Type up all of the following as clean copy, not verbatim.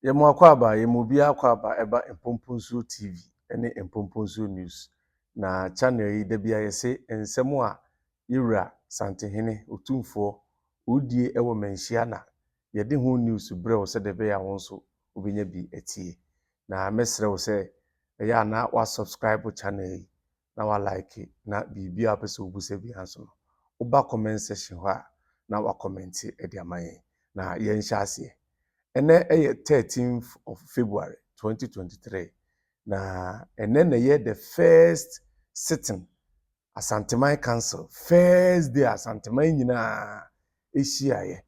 Yɛmɔ akwaba yɛmɔ bi akwaba eba Mpomponso TV ene Mpomponso News na channel yi da bia yɛse nsɛm a Ejura Santehene Otumfour odie ɛwɔ Manhyia na yɛde ho news brɛ wo sɛ de bɛyɛ wo nso obenya bi etie na mesrɛ wo sɛ ɛyɛ ana wa subscribe channel yi na wa like na biribi a pɛsɛ obusa bi anso no oba comment section hɔ a na wa comment ɛde amaye na yɛnhyɛ aseɛ. Ene 13th of February 2023 na ene na ye the first sitting Asanteman Council first day Asanteman nyina ehyiaye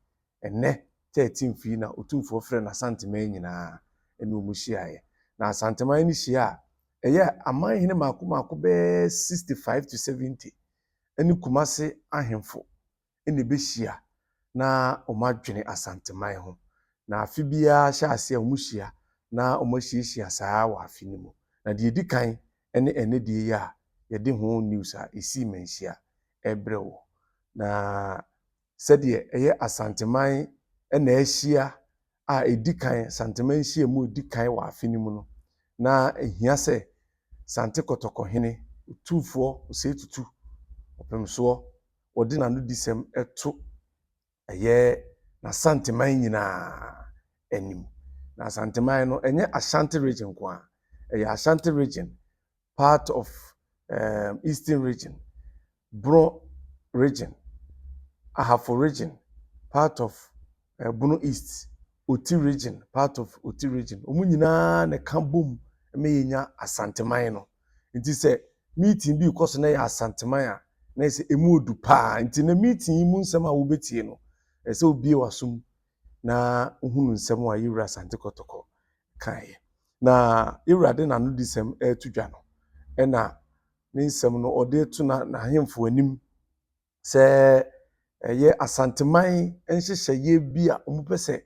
ene 13th yi na Otumfour frɛ na Asanteman nyina ene omuhyiaye na Asanteman ni hyia eye amanhene mako be 65 to 70 ene Kumase ahemfo ene behyia na omadwene Asanteman ho na afibia hya ase a omuhyia na omahyiahia saa wa afinimu na de edikan ene de ya yɛde ho news a esi Manhyia ebrewo na sɛde ɛyɛ Asanteman na ahyia a edikan Asanteman hyia mu edikan wa afinimu no na ehia sɛ Sante Kotokohene Otumfour osetutu opemso ɔde na no disɛm ɛto ɛyɛ na Asanteman nyina enim na Asanteman no enye Ashanti region kwa ɛyɛ Ashanti region part of Eastern region, Bro region, Ahafo region, part of Bono East, Oti region, part of Oti region. Omu nyina na kambom emenya Asanteman no. Nti sɛ meeting bi koso na ya Asanteman a na sɛ emu odu pa nti na meeting yi mu nsɛm a wobetie no ɛsɛ obie wasum na uhunu nsɛm a Ejura Sante Kotoko kae na Ejura de na no disɛm etudwa no ɛna ne nsɛm no ɔde to na ahemfo anim sɛ ɛyɛ Asanteman nhyehyɛye bi a ɔmopɛsɛ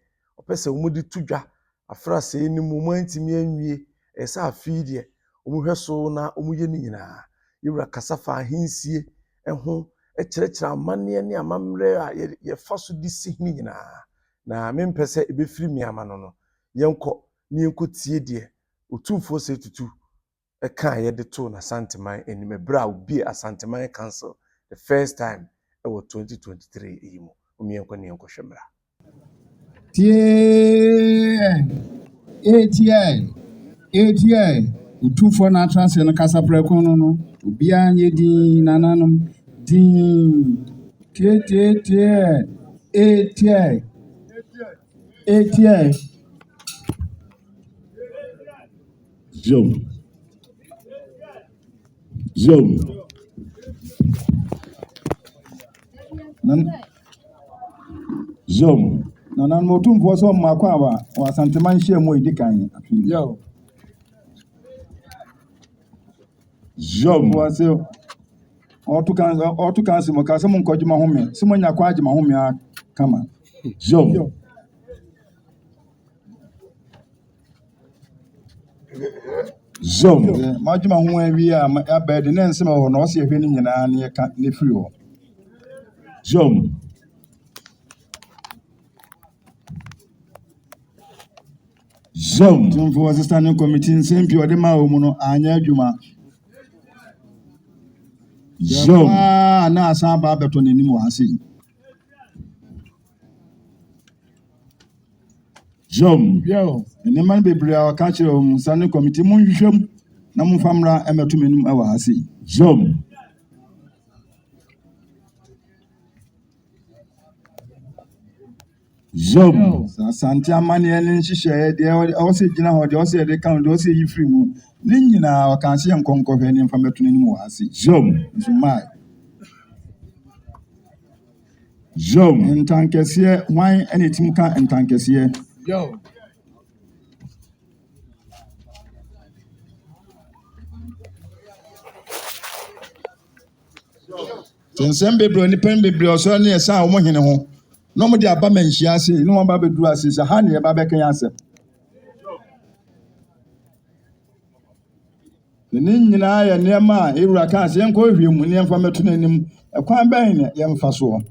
ɔmo de tudwa afrase anim ɔmo antimi anwie ɛsɛ afi deɛ ɔmo hwɛ so na ɔmo yɛ ne nyinaa Ejura kasafa ahensie ɛho ɛkyerɛkyerɛ amanne ne amammerɛ a yɛfa so di si ne nyinaa na mempɛ sɛ ebefiri miama no yɛnkɔ ne yɛnkɔtie deɛ Otumfour sɛ tutu ɛka yɛde to na Asanteman anim bra obi Asanteman Council the first time ɛwɔ 2023 yi mu omienko ne yɛnkɔ hwemra tie Otumfour na transe no kasa preko no obi anye din nananom din tie Zoom. Nananom Otumfour so makwa wa Asanteman hyia mu edikan yo Zoom. was otukan se mo kasa mo nkɔdwuma home se mo nya kwa agye ma home kama Zoom. Majuma ho awi a abɛde ne nsɛm wɔ na ɔse ehwe ne nyinaa ne yɛka ne firi hɔ Zoom. Otumfour standing committee nsɛm pii ɔde ma wɔ mu no anya adwuma na asan ba abɛtɔ n'anim wɔ ase nneɛma no bebree a ɔka kyerɛ wɔ mu standing committee mu nhwehwɛm na mo famra ɛmɛto m'anim ɛwɔ ase Asante amane ne nhyehyɛ deɛ ɔsɛ gyina hɔ deɛ ɔsɛ de kan deɛ ɔsɛ yi firi mu ne nyinaa ɔka se nkɔnkɔhwɛ ne mfa mɛto n'anim wɔ ase nso mai ntankɛseɛ hwan ɛne tim ka ntankɛseɛ nsɛm bebree nipa bebree ɔsɔ ne ɛsa a wɔn hene ho na wɔn de aba Manhyia ase ne wɔn ba bɛduru ase sɛ ha ne yɛba bɛka yɛn asɛm ne nyinaa yɛ nneɛma a Ejura ka ase yɛnkɔ hwɛ mu ne yɛmfa mɛto n'anim ɛkwan bɛn ne yɛmfa soɔ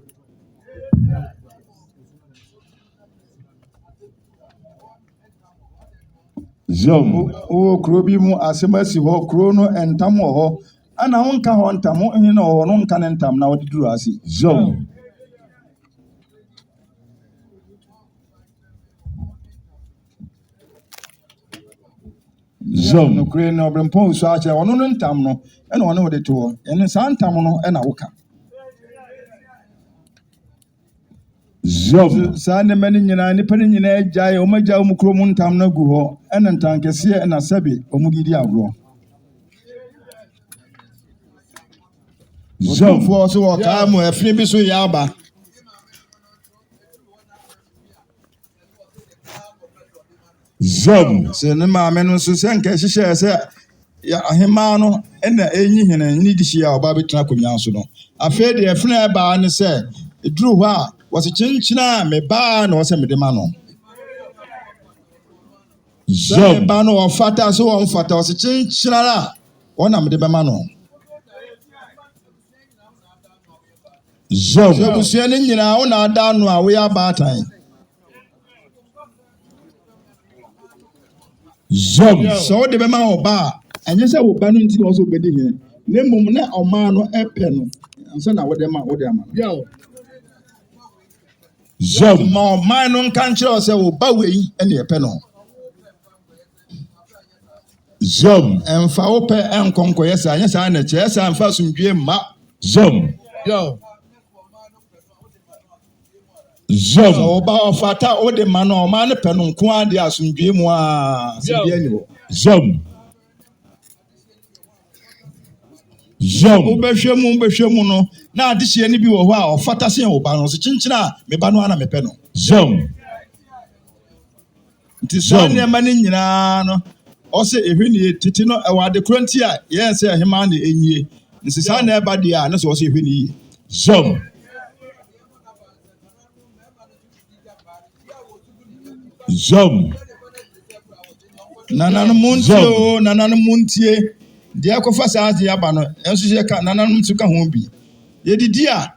Jom. O Krobi mu asemasi ho kro no entam ho ana wonka ho ntam hin na ho no nka entam na wodi duru ase. Jom. Jom. No kre no brempon so ache ono no ntam no ena ono wodi to ene sa ntam no ena woka. Jom. Sa ne mani nyina ni pani nyina agyae o magya o kro mu ntam na gu ho ena ntankese ena sabe o mu didi agro. Jom. Otumfour so waka mu afini bi so yaba. Jom. Se ne maame no so se nka hihye se ya ahema no ena enyi hene ni dishi a oba betena konyan so no. Afa de afina ba ne se eduru ho a wose chinchina me ba na wose me de ma no. Jom. Ba no ofata so won fata wose chinchina la wona me de be ma no. Jom. So busua ne nyina wona ada no a we ya ba atan. Jom. So de be ma oba anye se wo ba no nti no so bedi he. Ne mum na oma no epe no. Anso na wo de ma ama. Jom. Ma man no kan kire se wo ba we ene epe no. Jom. Emfa wo pe enkonko yesa anye sa na che sa emfa sumdue ma. Jom. Jom. So ba ofata o de ma no ma ne pe no nko ade asumdue mu a se bia ni wo. Jom. Jom. Ubehwe mu no na ade hye ni bi wo ho a ofata se wo ba no so chinchina me ba no ana me pe no. Jom. Nti so ne ma ni nyina no o se ehwe ni titi no e wa de kronti a ye se ehema na enyie. Nti sa na e ba de a na so ehwe ni yi. Jom. Jom. Nananu muntie de akofa sa ade aba no enso je ka nananu ntu ka ho bi ye didi a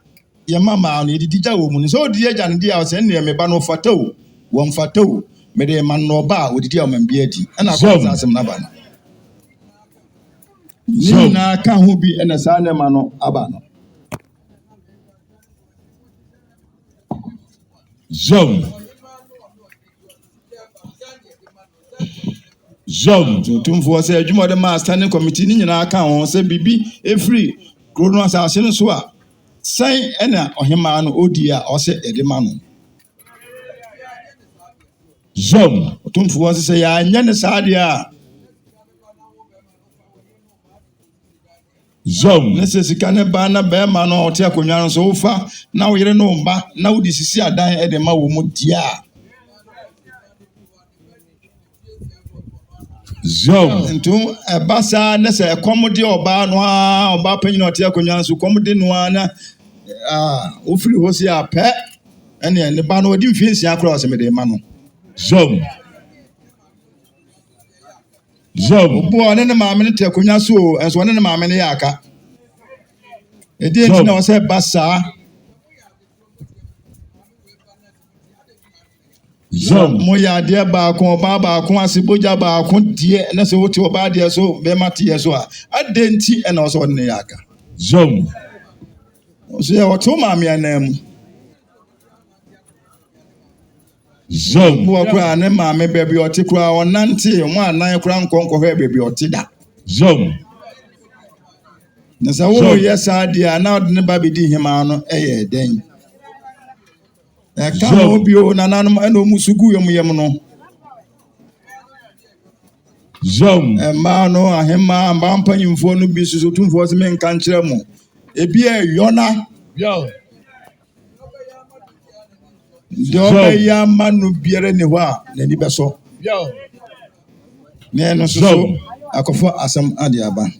ye mama no ye didi ja wo mu so odi agya ne dia o se ne me ba no fatao wo mfatao me de man no ba odidi a man bi adi na ko sa asem na ba no ni na ka ho bi na sa ne ma no aba no. Jom. Jom. Otumfour say adwuma de ma standing committee ni nyina aka ho say bibi efri krono asase no so a san ena ohema no odi a o say ede ma no. Jom. Otumfour say ya anya ne saade a Jom. ne se sika ne ba na be ma no ote akonwa no so ufa na wo yere no mba na wo di sisi adan ede ma wo mu dia. Jom. Ntu ebasa ne se komode oba no a oba panyin ote akonwa so komode no na ofiri ho si ape ene ne ba no odi mfinsi akra o se me de ma no. Jom. Jom. Bo ne maame ne te akonwa so enso ne maame ne yaka edi enti na o se basa. Jom. Mo ya de ba ko asiboja ba ko die na se wote oba de so be mate so a adenti e na so ne yaka. Jom. So ya wote maame anam. Jom. Bo akura ne maame bebi ote kura onante mo anan kura nkonko hwe bebi ote da. Jom. Na sa wo yesa de na od ne ba bi di hima no eye den. Ka mo bi o nananum eno musugu yom no. Jom. Ma no ahema mba mpanyimfo no bi susu Otumfour se men kan kire mo. Ebi e yona. Do ya manu biere ne ho a na ni beso. Ne no so akofo asem ade aba.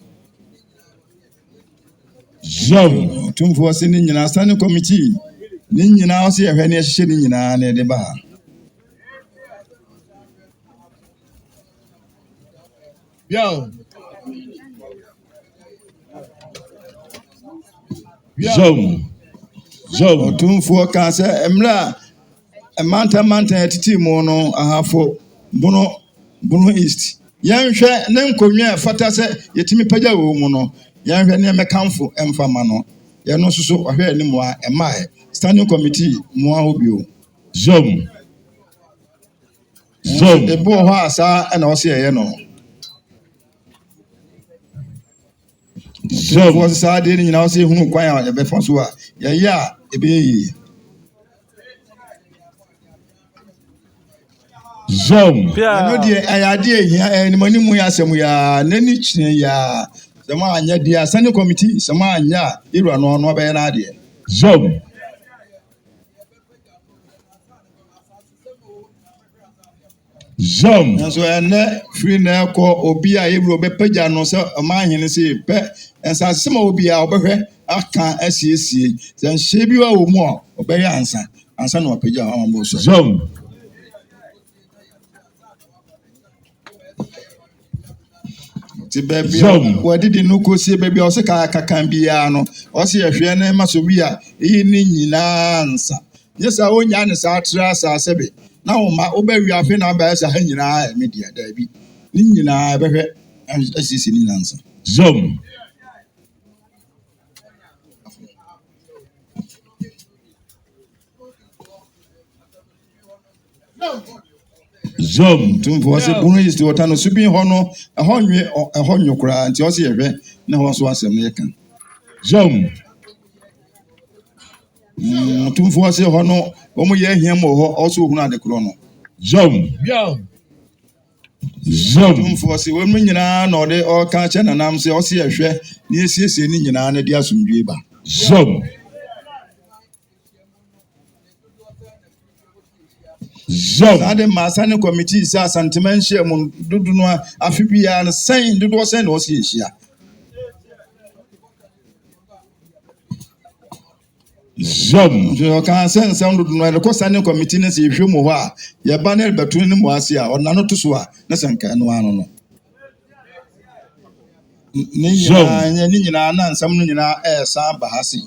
Otumfour se ni nyina standing committee ni nyina o se ehwe ne hye ni nyina na de ba. Jom. Jom. Otumfour ka se emra manta etiti mo no ahafo bono east Yanhwɛ ne nkonnwa fata sɛ yɛtumi pagya wɔ mu no. Yanhwɛ ne mekamfo emfa ma no. Yɛno nso so ɔhwɛ anim a ɛmaa standing committee mu aho bio. Zom. Ebi wɔ hɔ a saa ɛna ɔsɛ yɛyɛ no. Zom. Wɔn saa deɛ ne nyinaa ɔsɛ ehunu kwan a yɛbɛfa so a yɛyɛ a ɛbɛyɛ yie. Zom. Ɛno deɛ ɛyɛ adeɛ ehia ɛnimanimu yɛ asɛm yɛ n'ani kyerɛ yɛ sɛm anyɛ deɛ standing committee sɛm anyɛ a Ejura no ɔbɛyɛ n'adeɛ. Zom. Zom. Nanso ɛnɛ firi na ɛkɔ obi a Ejura ɔbɛpagya no sɛ ɔmanhene sɛ pɛ nsasɛm a obi a ɔbɛhwɛ aka asiesie sɛ nhyɛ bi wɔ mu a ɔbɛyɛ ansa na ɔpagya ɔmo bɔ so. Zom. Ti baabi a wɔdidi no kosie baabi a ɔsɛ kakan biara no ɔsɛ yɛhwɛ ne ma so bi a eyi ne nyinaa nsa nyɛ sɛ wonya ne saa atra asase bi na woma wobɛwi afe na abɛyɛ sɛ ha nyinaa ɛme deɛ daabi ne nyinaa ɛbɛhwɛ asiesie ne nyinaa nsa. Zom. Zom. Otumfour sɛ bunu yi stiwɔta no subi hɔ no ɛhɔ nwe koraa nti ɔsɛ yɛhwɛ ne hɔ so asɛm no yɛka. Zom. Otumfour sɛ hɔ no wɔn yɛ ahia mu wɔ hɔ ɔsɛ ohunu ade korɔ no. Zom. Zom. Otumfour sɛ wɔn nyinaa na ɔde ɔka kyɛ nanam sɛ ɔsɛ yɛhwɛ ne yɛsiesie ne nyinaa na de asomdwie ba. Zom. Zom. Saa de maasa ne committee sɛ asantema nhyia mu dodo no afi biara no sɛn dodoɔ sɛn na ɔsɛ yɛhyia. Zom. Nso ɔka sɛ nsɛm dodo no ɛrekɔ standing committee no sɛ yɛhwɛ mu hɔ a yɛba ne bɛto ne mu ase a ɔnano to so a ne sɛ nka ɛno ano no. Ne nyinaa na nsɛm no nyinaa ɛɛsan ba ha se.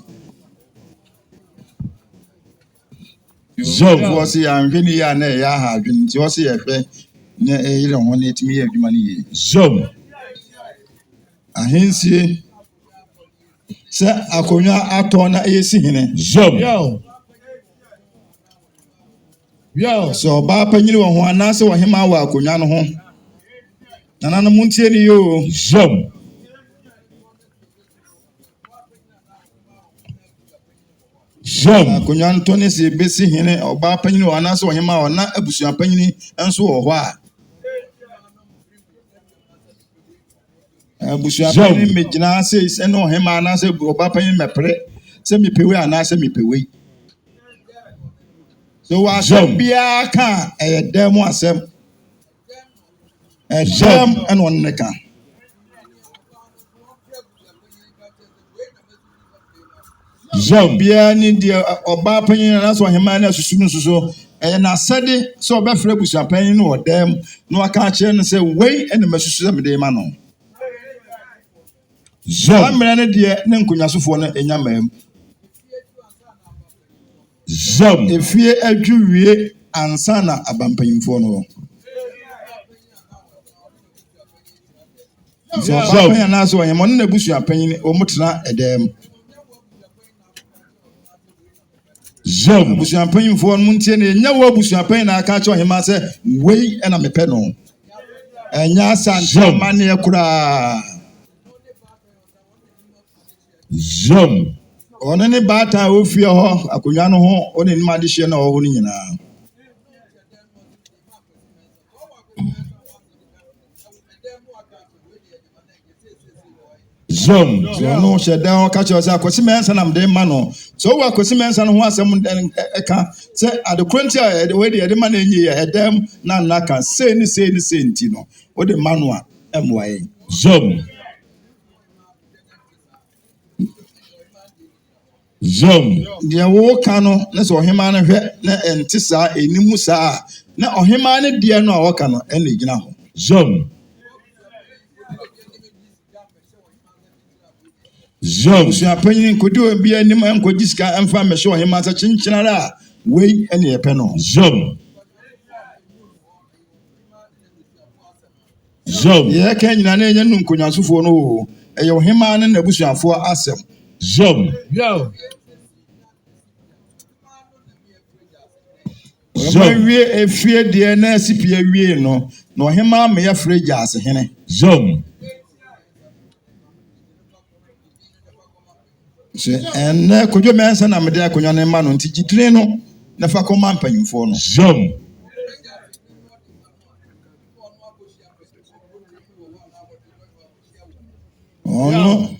Zom. Otumfour sɛ yɛanhwɛ ne yɛ a na ɛyɛ aha adwene nti ɔsɛ yɛhwɛ ne ɛyerɛ ho na ɛtumi yɛ adwuma no yie. Zom. Ahensie sɛ akonnwa atɔ na ɛyɛ si hene. Zom. Sɛ ɔbaa panyin wɔ ho anaasɛ ɔhema wɔ akonnwa no ho nananom ntie ne yie o. Zom. Zom. Akonnwa ntɔ ne sɛ ebesi hene ɔbaa panyin wɔ anaasɛ ɔhema wɔ na abusua panyin nso wɔ hɔ a abusua panyin mmegyina sɛ ɛne ɔhema anaasɛ ɔbaa panyin mɛpere sɛ mepewe anaasɛ mepewe. So wasɛm biara ka ɛyɛ dɛm mu asɛm ɛdɛm ɛna ɔno ne ka. Zom. Biara ne deɛ ɔbaa panyin anaasɛ ɔhema ne asusu no nso ɛyɛ n'asɛde sɛ ɔbɛfrɛ abusua panyin no wɔ dɛm na waka akyerɛ no sɛ wei ɛna masusu sɛ mede ma no. Zom. Mmerɛ no deɛ ne nkonnwasofoɔ no ɛnya mmaa mu. Zom. Efie adwiwie ansa na abampanyimfoɔ no wɔ. Nti ɔbaa panyin anaasɛ ɔhema ɔno na abusua panyin wɔn tena ɛdɛm. Zom. Abusua panyimfoɔ no ntie ne nya wɔ abusua panyin na aka kyerɛ ɔhema sɛ wei ɛna mepɛ no. Ɛnya asante ma ne koraa. Zom. Ɔno ne baatan a ofie hɔ akonnwa no ho ɔne nim ade hyɛ na ɔwɔ no nyinaa. Zom. No hyɛ dan ɔka kyerɛ sɛ akwasi mɛnsa nam de ma no. So wɔ akwasi mɛnsa no ho asɛm ɛka sɛ adekoro nti a wɔde yɛde ma no enyi yɛ ɛdɛm na naka sei ne nti no wɔde ma no a ɛmmoa yɛn. Zom. Zom. Deɛ wɔka no ne sɛ ɔhema no hwɛ na ɛnte saa ɛnimu saa na ɔhema no deɛ no a wɔka no ɛna gyina hɔ. Zom. Zom. Abusua panyin nkodi obi anim nkɔgye sika ɛmfa mmɛhyɛ ɔhema sɛ kyenkyena a wei ɛne yɛpɛ no. Zom. Jom. Ye kan nyina na enye nu nkonyansofo no o. Eyo hema ne nabusuafo asem. Jom. Yo. Wie efie de na asipie wie no. No hema me ya frage Asahene. Jom. Se en kodwo mensa na mede akonwa ne ma no nti gidire no na fa koma mpanyimfo no. Jom. Ono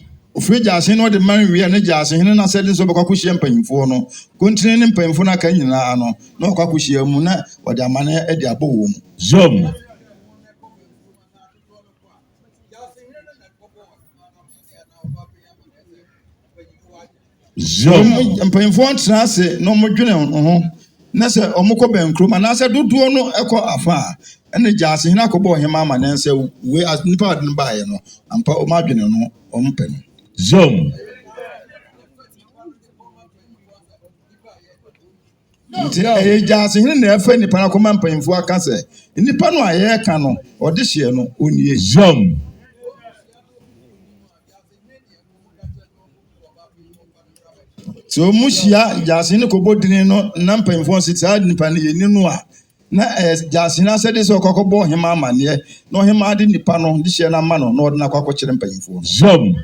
frage Asahene no de man wie na Asahene na sede so bekwa kohia mpanyimfo no. Kontine ne mpanyimfo na kan nyina no na okwa kohia mu na wode amane e de abɔ mu. Jom. Jom. Mpanyimfo ntra se no mo dwene ho na se omukɔ benkro ma na se dodo no ekɔ afa ene Asahene akɔbɔ hema ama na se we nipa wadin baaye no ampa o ma dwene no o mpɛ no. Jom. Nti Asahene na efa nipa na kɔma mpanyimfo aka se nipa no aye ka no ɔde hye no onie. Jom. So mushia Asahene kɔbɔ dini no na mpanyimfo se saa nipa ne yeni no a na Asahene asede se ɔkɔbɔ hema ama ne na hema de nipa no de hye na ma no na ɔde na akɔ kyerɛ mpanyimfo. Jom.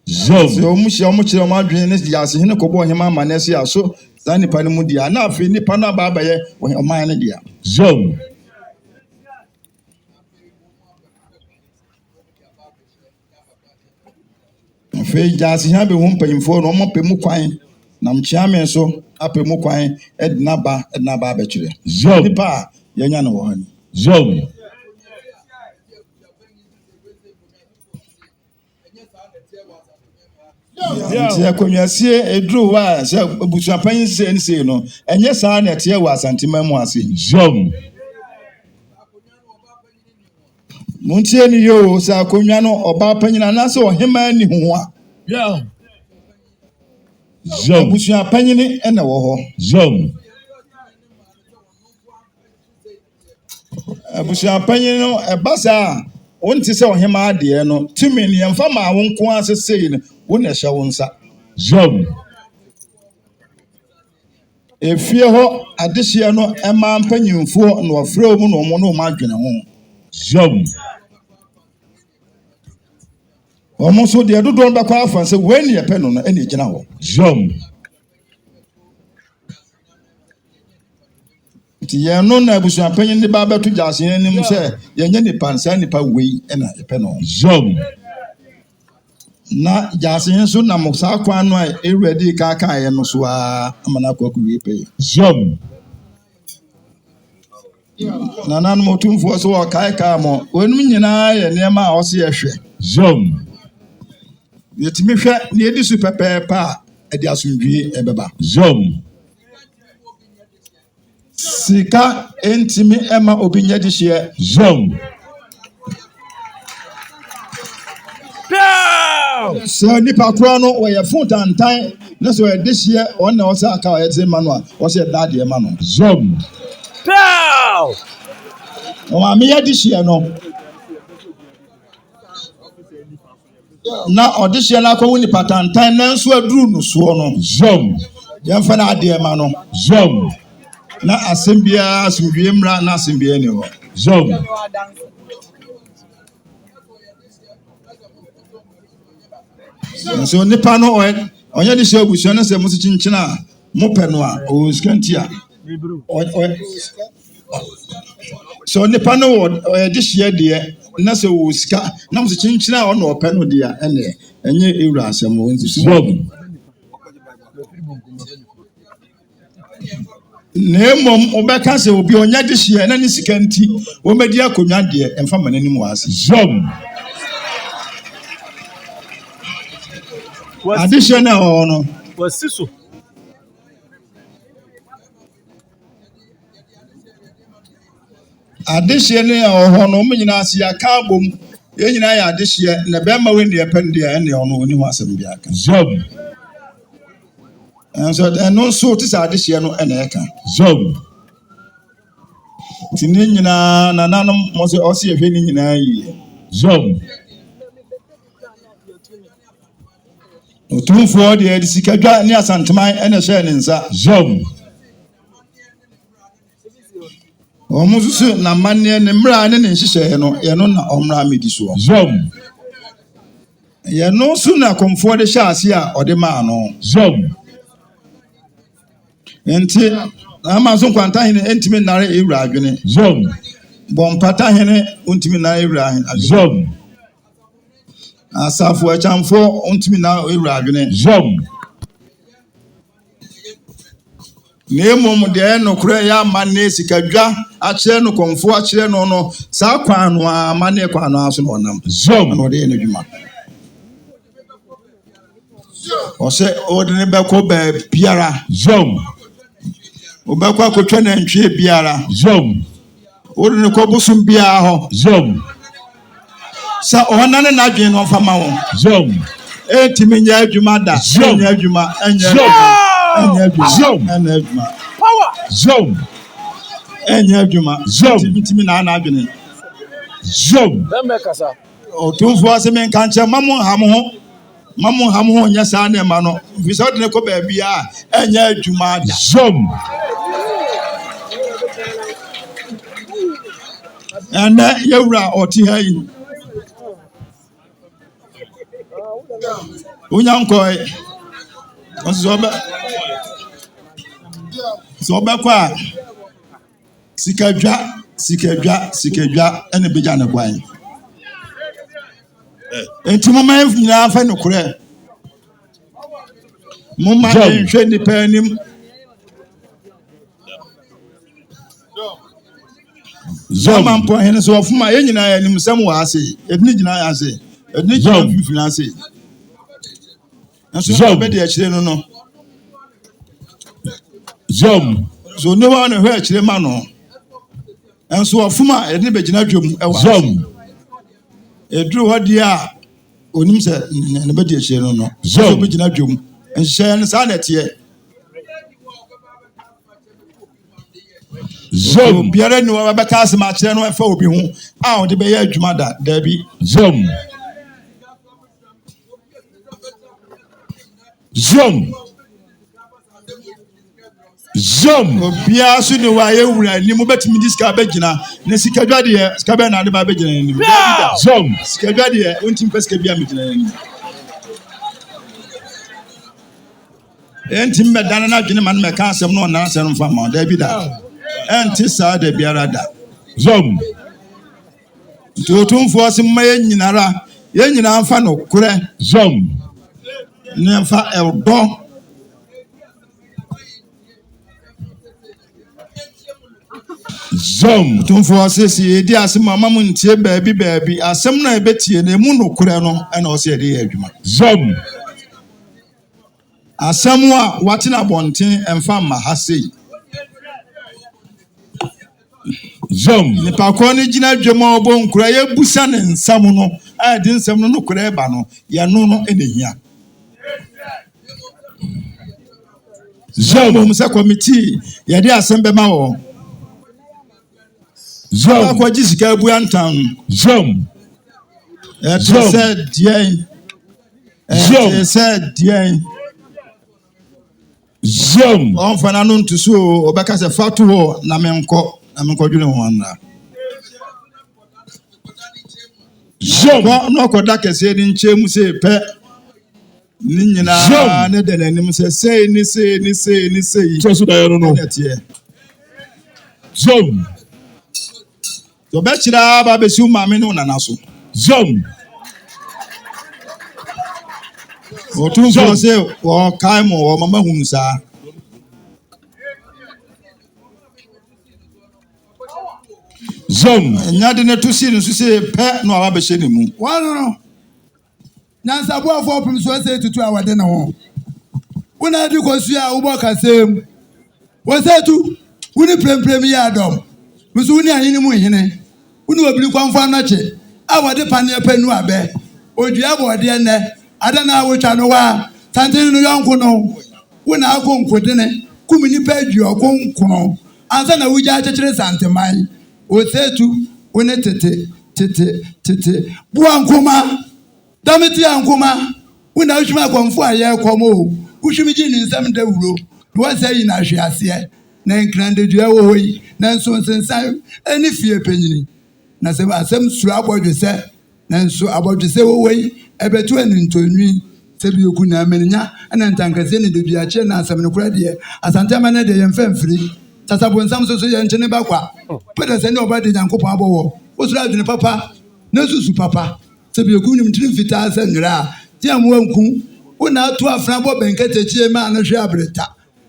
Jom. So mushia kyerɛ ma adwene ne Asahene kɔbɔ hema ama ne se aso saa nipa no mu dia na afi nipa na ba abaye ɔman ne dia. Jom. Afi Asahene be hu mpanyimfo no ɔmo pɛ mu kwan na mkyiame so apɛ mu kwan edina ba abɛkyerɛ. Jom. Nipa yɛnya no wɔ ha ni. Jom. Nti akonyasie eduru wa se busuapanyin se no enye saa na tie wa asantema mu ase. Jom. Muntie ni yo sa akonwa no oba panyina na se ohema ni ho a. Yo. Jom. Busuapanyin ene wo ho. Jom. Busuapanyin no ebasa wonti se ohema ade no tumi ne yemfa ma wo nko asese no wo na hye wo nsa. Jom. Efie ho adehye no ema mpanyimfo na ofre mu no mo no ma adwene ho. Jom. Omo so de dodo ba kwa afa se we ne yepe no no ene gina ho. Jom. Ti ye no na busuapanyin de ba beto Asahene nim se yenye nipa nsa nipa wei ena yepe no. Jom. Na Asahene so na mo sa kwa no a ewredi ka ka ye no so a amana kwa kuwe pe. Jom. Na nan mo Otumfour so o kai ka mo onum nyina ye nema a o se ye hwe. Jom. Yetimi hwe na edi su pepepa e di asundwie ebeba. Jom. Sika entimi ema obinya di hye. Jom. So nipa kura no wo ye fun tantan na so e de hye on na o sa aka o ye te ma no a o se da de ma no. Jom. Pow! O ma me ye di hye no. Na o de hye na ko woni patantan na nso aduru no so no. Jom. Ye mfa na ade ma no. Jom. Na asembia asumdwie mra na asembia ni ho. Jom. So nipa no onye di hye obusu na se musi chinchina mo pɛ no a o skanti a. So nipa no o di hye de na se o sika na musi chinchina o na o pɛ no de a ene enye Ejura asɛm o nti. Jom. Nemom obeka se obi onya de hye na ni sika nti o medi akonwa de emfa mananim wase. Jom. Adehye na o no Wasiso. adehye ne o ho no mo nyina ase aka abom ye nyina ya adehye na be ma we ne pen de ene ono oni ho asem bi aka. Jom. And so no so tis addition no eneka. Zom. Tini nyina nananum mo se osi ehwe ni nyina yi. Zom. Otumfour de edi sikadwa ni asanteman ene hye ne nsa. Zom. Omususu na manne ne mra ne nhyehyɛ no ye no na omra medi so. Zom. Ye no su na komfo de hye ase a ode ma no. Zom. Enti Mansonkwantahene entimi nare Ejura adwene. Zom. Bompatahene untimi nare Ejura adwene. Zom. Asafohene untimi nare Ejura adwene. Zom. Nemom de no kure ya manne sikadwa akyere no konfo akyere no no sa kwan no amane kwan no aso no nam. Zom. No de enadwuma. Ose odene beko be biara. Zom. Obekwa kotwa na ntwe biara. Zom. Odene ko busum biara ho. Zom. Sa onane na adwen no fama wo. Zom. Etimi nya adwuma da. Nya adwuma anya. Zom. Power. Zom. Enya adwuma. Zom. Etimi na adwene. Zom. Otumfour se men kanche mamu hamu nya sa na ma no. Visa odene ko ba bia enya adwuma da. Zom. Ena Ejura oti ha yi. Unyankoi. So ba kwa sikadwa ene beja ne kwan. Enti mama nyina fa no kure. Mama hwe ni panim. Zama mpo hene so ofuma ye nyina ya nim sam wa ase. Edini nyina ya ase. Edini nyina fifina ase. Nso be de akire no no. Zom. So no one hwe akire ma no. Enso ofuma edini be gina dwom e wa. Zom. Edru hodi a onim se ne be de akire no no. So be gina dwom. Enhye ne sa na tie. Zom. Biara ni wa beka asema akire no fa obi hu a ode be ye adwuma da bi. Zom. Zom. Zom. Obia su ni wa Ejura ni mo betimi diska be gina ne sikadwa de sika na de ba be gina ni. Zom. Sikadwa de untim peska bia me gina ni. Entim be dana na dwene man me ka asem no na asem fa ma da bi da. Enti sa da biara da. Zom. Otumfour se maye nyinara ye nyina fa no kure. Zom. Ne fa eldo. Zom. Otumfour se si edi asem mama mu ntie baabi asem na ebetie na emu no kure no na o se edi ye adwuma. Zom. Asem a watina bonten emfa ma ha sei. Zom. Ne pa ko ni gina dwema obo nkura ye busa ne nsam no a di nsam no kura eba no ye no no enehia. Zom se committee ye di asem be ma wo. Zom. Akwaji sika bu antan. Zom. Zom said dien. Zom said dien. Zom. On fana no ntuso obeka se fatu ho na menko dwene ho anra. Zom. No koda kese ni nchemu se pe ni nyina ne de nanim se sei ni sei. So da yo no. Zom. So be chira ba be su mame no na so. Zom. Otumfour se o kai mo o mama hunsa. Zom. Nyade ne to si no se pe no aba be hye ne mu. Wano nyansa bo afọ pim so se tutu awade ne ho. Una di kosu a ubo kasem. Wo se tu uni premprem ya dom. Musu uni ahini mu hene. Uni obiri kwanfo anache. Awade pane panu abe. Odua bo de ne. Adana wo twa no wa. Tantini no yonko no. wona akɔ nkodene kum nipa aduɔko nkono ansa na wogya akyekyere santeman osetu wone tete bua nkoma dameti ankoma wona ahwima akwamfo ayɛ kɔmo wohwimi gye ne nsɛm da wuro wɔsɛ yi na ahwe aseɛ na Nkran de dua wɔ hɔ yi na nso nsensan ani fie panyini na sɛ asɛm suro abɔdwe sɛ na nso abɔdwe sɛ wɔ hɔ yi ɛbɛto ani ntonwi sɛ bioku na amenya ɛna ntankasɛ ne de dua kyerɛ na asɛm no kora deɛ asantama no de yɛmfa mfiri sasabonsam so yɛ nkyene bakwa pɛdɛ sɛ ne ɔba de Nyankopɔn abɔwɔ wosoro adwene papa na susu papa sɛ bioku nim tiri mfitaa sɛ nwera a tia mo anku wona ato afra bɔ bɛnkɛtɛkyie ma no hwɛ abreta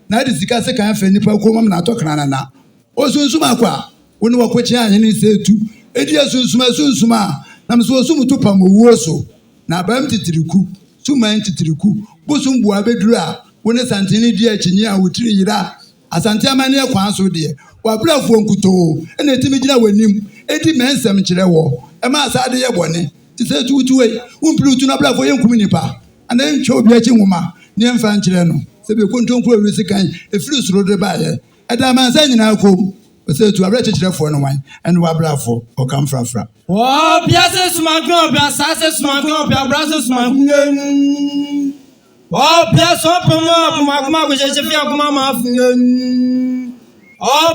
na de sika se kan fa nipa ko mam na atɔkra na na osunsum akwa woni wakɔkye ahene sɛ tu edi asunsum a na mso osum to pam owuo so na bam titiriku suman titiriku bosum bua beduru a woni santene di akyinyi a wotiri yira asante amane akwan so de wabrafo nkuto ena etimi gina wanim edi mensem kyerɛ wɔ ɛma asade yɛ bɔne ti sɛ tutuwe umpirutu na brafo yenkum nipa ana ntwa obi akyi nwoma ne mfa nkyerɛ no sɛ be kontonko awi sikan efiri soro de baayɛ ɛda mansa nyina kom sɛ tu abra kyekyerɛfo no wan ɛne wabrafo ɔkam frafra biase sumankon biase sumankon biase sumankon biase opema ko jeje fi akoma ma fun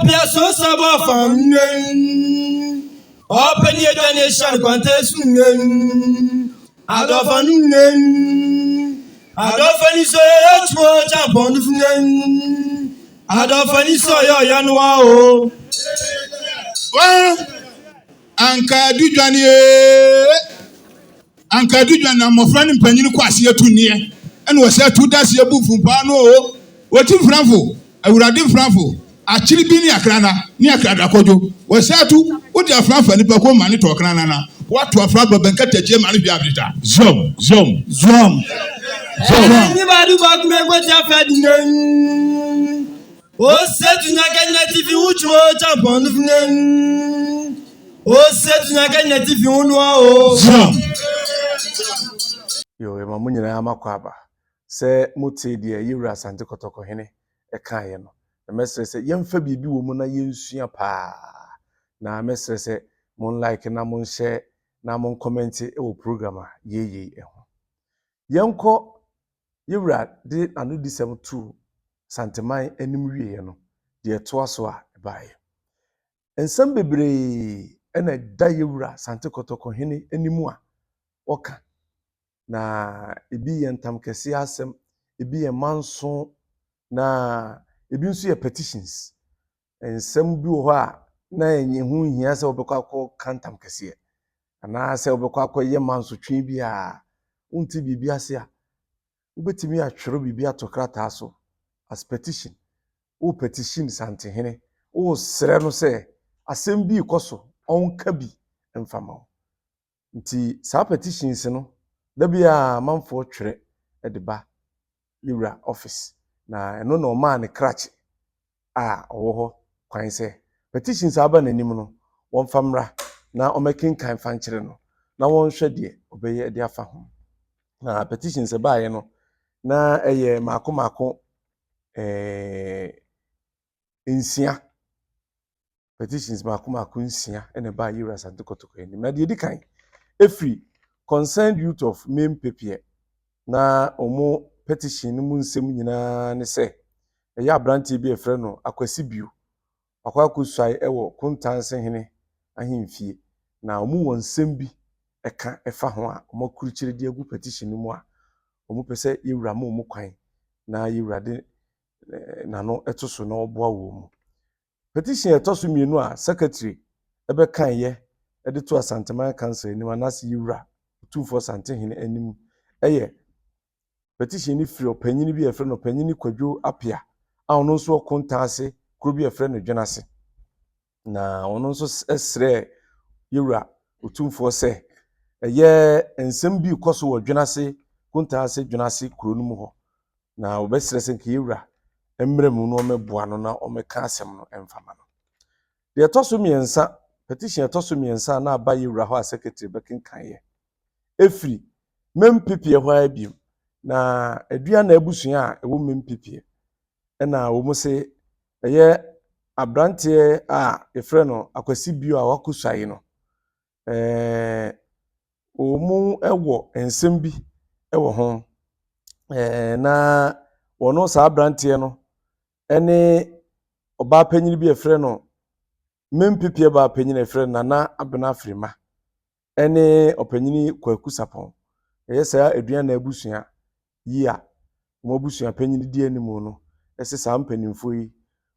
biase sabo fam peni edwane shan kwantesun adofani so etmo champon fun adofani so yo yanwa o anka dudwane na mmɔfra ne mpanyini kɔ ase atunneɛ ɛna wɔsɛ atu da se abu fumpa no o wɔti mfranfo awurade mfranfo akyiri bi ne akrana ne akrada kɔdwo wɔsɛ atu wodi afranfa nipa ko ma ne tɔ krana na wato afra ba banka tachie ma ne hwɛ abrita zom ni ba du ba kuma ko ta fa dinen o setu na kanya tv ucho champon dinen o setu na kanya tv unu o yo ema mo nyina amakɔ aba sɛ mote de Ejura Asante Kɔtɔkɔhene ɛkaeɛ no mɛsrɛ sɛ yɛmfa biribi wɔ mu na yɛnsua paa na mɛsrɛ sɛ mon like na mon share na mon comment ɛwɔ program a yɛyɛ ɛho yɛnkɔ Ejura de anodisɛm to santeman anim wieɛ no deɛ toa so a ɛbaeɛ nsɛm bebree ɛna da Ejura Asante Kɔtɔkɔhene anim a ɔka na ebi yɛ ntam kɛse asɛm ebi yɛ Manso na ebi nso yɛ petitions nsɛm bi wɔ hɔ a na enye ho hia sɛ obɛkɔ akɔ kantam kɛseɛ ana sɛ obɛkɔ akɔ yɛ Manso twe bi a unti bibi ase a wobɛtumi atwere bibi atokrata so as petition o petition santehene o srɛ no sɛ asɛm bi kɔso ɔnka bi mfama wo nti saa petitions no da bia manfo twere de ba Ejura office na ɛno na ɔmaa ne krakye a ɔwɔ hɔ kwan sɛ petitions aba n'anim no wɔmfa mmra na ɔmɛkenkan fa nkyere no na wɔnhwɛ deɛ ɔbɛyɛ de afa ho na petitions baayɛ no na ɛyɛ maako nsia petitions maako nsia ɛna ba Ejura Asante Kɔtɔkɔhene na deɛ di kan efiri concerned youth of main papier na ɔmo petition no mu nsɛm nyinaa ne sɛ ɛyɛ abrante bi efrɛ no Akwasibio akwakusai ɛwɔ Kontansehene ahemfie na ɔmo wɔ nsɛm bi ɛka ɛfa ho a ɔmo kurukyire de agu petition no mu a ɔmo pɛ sɛ Ejura ma ɔmo kwan na Ejura de nano ɛto so na ɔboa wɔ mu petition ɛtɔ so mmienu a secretary ɛbɛkan yɛ ɛde to Asanteman council anim anase Ejura Otumfour Asantehene anim ɛyɛ petition ni firi ɔpanyini bi ɛfrɛ no ɔpanyini Kwadwo Apia a ɔno nso ɔkonta ase kuro bi ɛfrɛ no Dwenase na ɔno nso ɛsrɛ Ejura Otumfour sɛ ɛyɛ nsɛm bi kɔ so wɔ Dwenase konta ase Dwenase kuro no mu hɔ na ɔbɛsrɛ sɛ nke Ejura mmerɛ mu no ɔmɛboa no na ɔmɛka asɛm no ɛmfama no deɛ ɛtɔ so mmiɛnsa petition ɛtɔ so mmiɛnsa na aba Ejura hɔ a secretary bɛkenkan yɛ efiri mempipie hɔ abiem na adua na abusua a ɛwɔ mempipie ɛna wo mu se ɛyɛ abrante a efrɛ no akwasi bio a wakusai no wo mu ɛwɔ nsɛm bi ɛwɔ ho na wɔno saa abrante no ɛne ɔbaa panyin bi efrɛ no mempipie baa panyin efrɛ no Nana Abena Afrima ɛne ɔpanyin Kwaku Sapɔn ɛyɛ saa aduan na abusua yi a mo abusua panyin di animu no ɛsɛ saa mpanimfo yi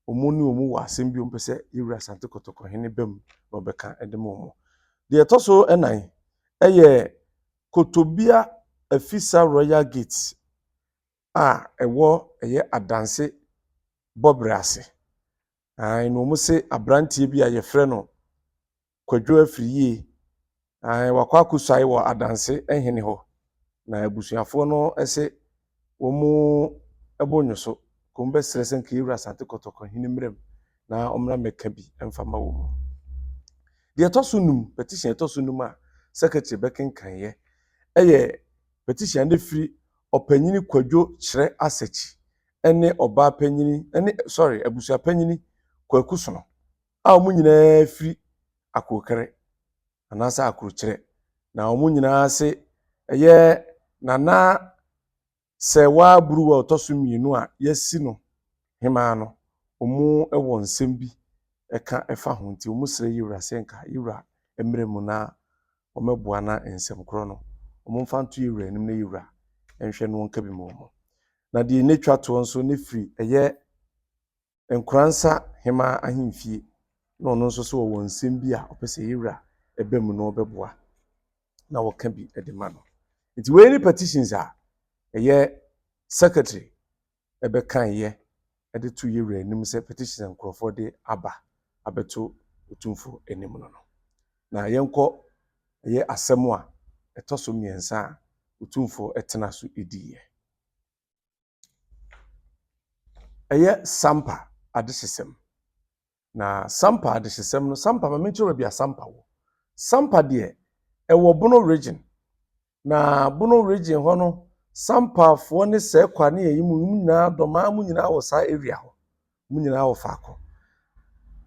omo ne omo wɔ asɛm bi ompɛ sɛ Ejura Asante Kotokɔhene bam na ɔbɛka ɛde mo deɛ ɛtɔ so ɛnan ɛyɛ Kotobia Afisa Royal Gate a ɛwɔ ɛyɛ Adansi Bobre ase na omo se abrantie bi a yɛfrɛ no Kwadwo Afiriye wakɔ akusai wɔ Adansi ɛhene hɔ na abusuafo no ɛsɛ wɔn ɛbɔnyoso kumbe srɛsɛ nka Ejura Asante Kotokɔhene mmerɛm na ɔmmra mɛka bi ɛmfama wɔ mu deɛ ɛtɔ so num petition ɛtɔ so num a secretary bɛkenkan yɛ ɛyɛ petition de firi ɔpanyini Kwadwo kyerɛ asɛkyi ɛne ɔbaa panyini ɛne abusua panyini Kwaku Sono a wɔn nyinaa firi akokere anaasɛ akrokyerɛ na wɔn nyinaa se ɛyɛ Nana Sewa Buruwa ɔtɔ so mmienu a yɛsi no hemaa no wɔn ɛwɔ nsɛm bi ɛka ɛfa ho nti wɔn srɛ Ejura sɛ nka Ejura mmerɛ mu na wɔmɛboa na nsɛm korɔ no wɔn mfa nto Ejura anim na Ejura nhwɛ no nka bi mu wɔn na deɛ ne twa toɔ nso ne firi ɛyɛ Nkran hema ahemfie na ɔno nso so wɔ nsɛm bi a ɔpɛ sɛ Ejura ɛbɛ mu na ɔbɛboa na wɔka bi ɛde ma no nti wei ne petitions a ɛyɛ secretary ɛbɛkan yɛ ɛde to Ejura anim sɛ petitions nkurɔfoɔ de aba abɛto Otumfour anim no na yɛnkɔ ɛyɛ asɛm a ɛtɔ so mmiɛnsa a Otumfour ɛtena so ɛdiiɛ ɛyɛ Sampa adehyesɛm na Sampa adehyesɛm no Sampa ma menkyerɛ baabi a Sampa wɔ Sampa deɛ ɛwɔ Bono region na Bono region hɔ no Sampafoɔ ne sɛ kwa ne yɛyi mu nyinaa dɔmaa mu nyinaa wɔ saa area hɔ mu nyinaa wɔ faako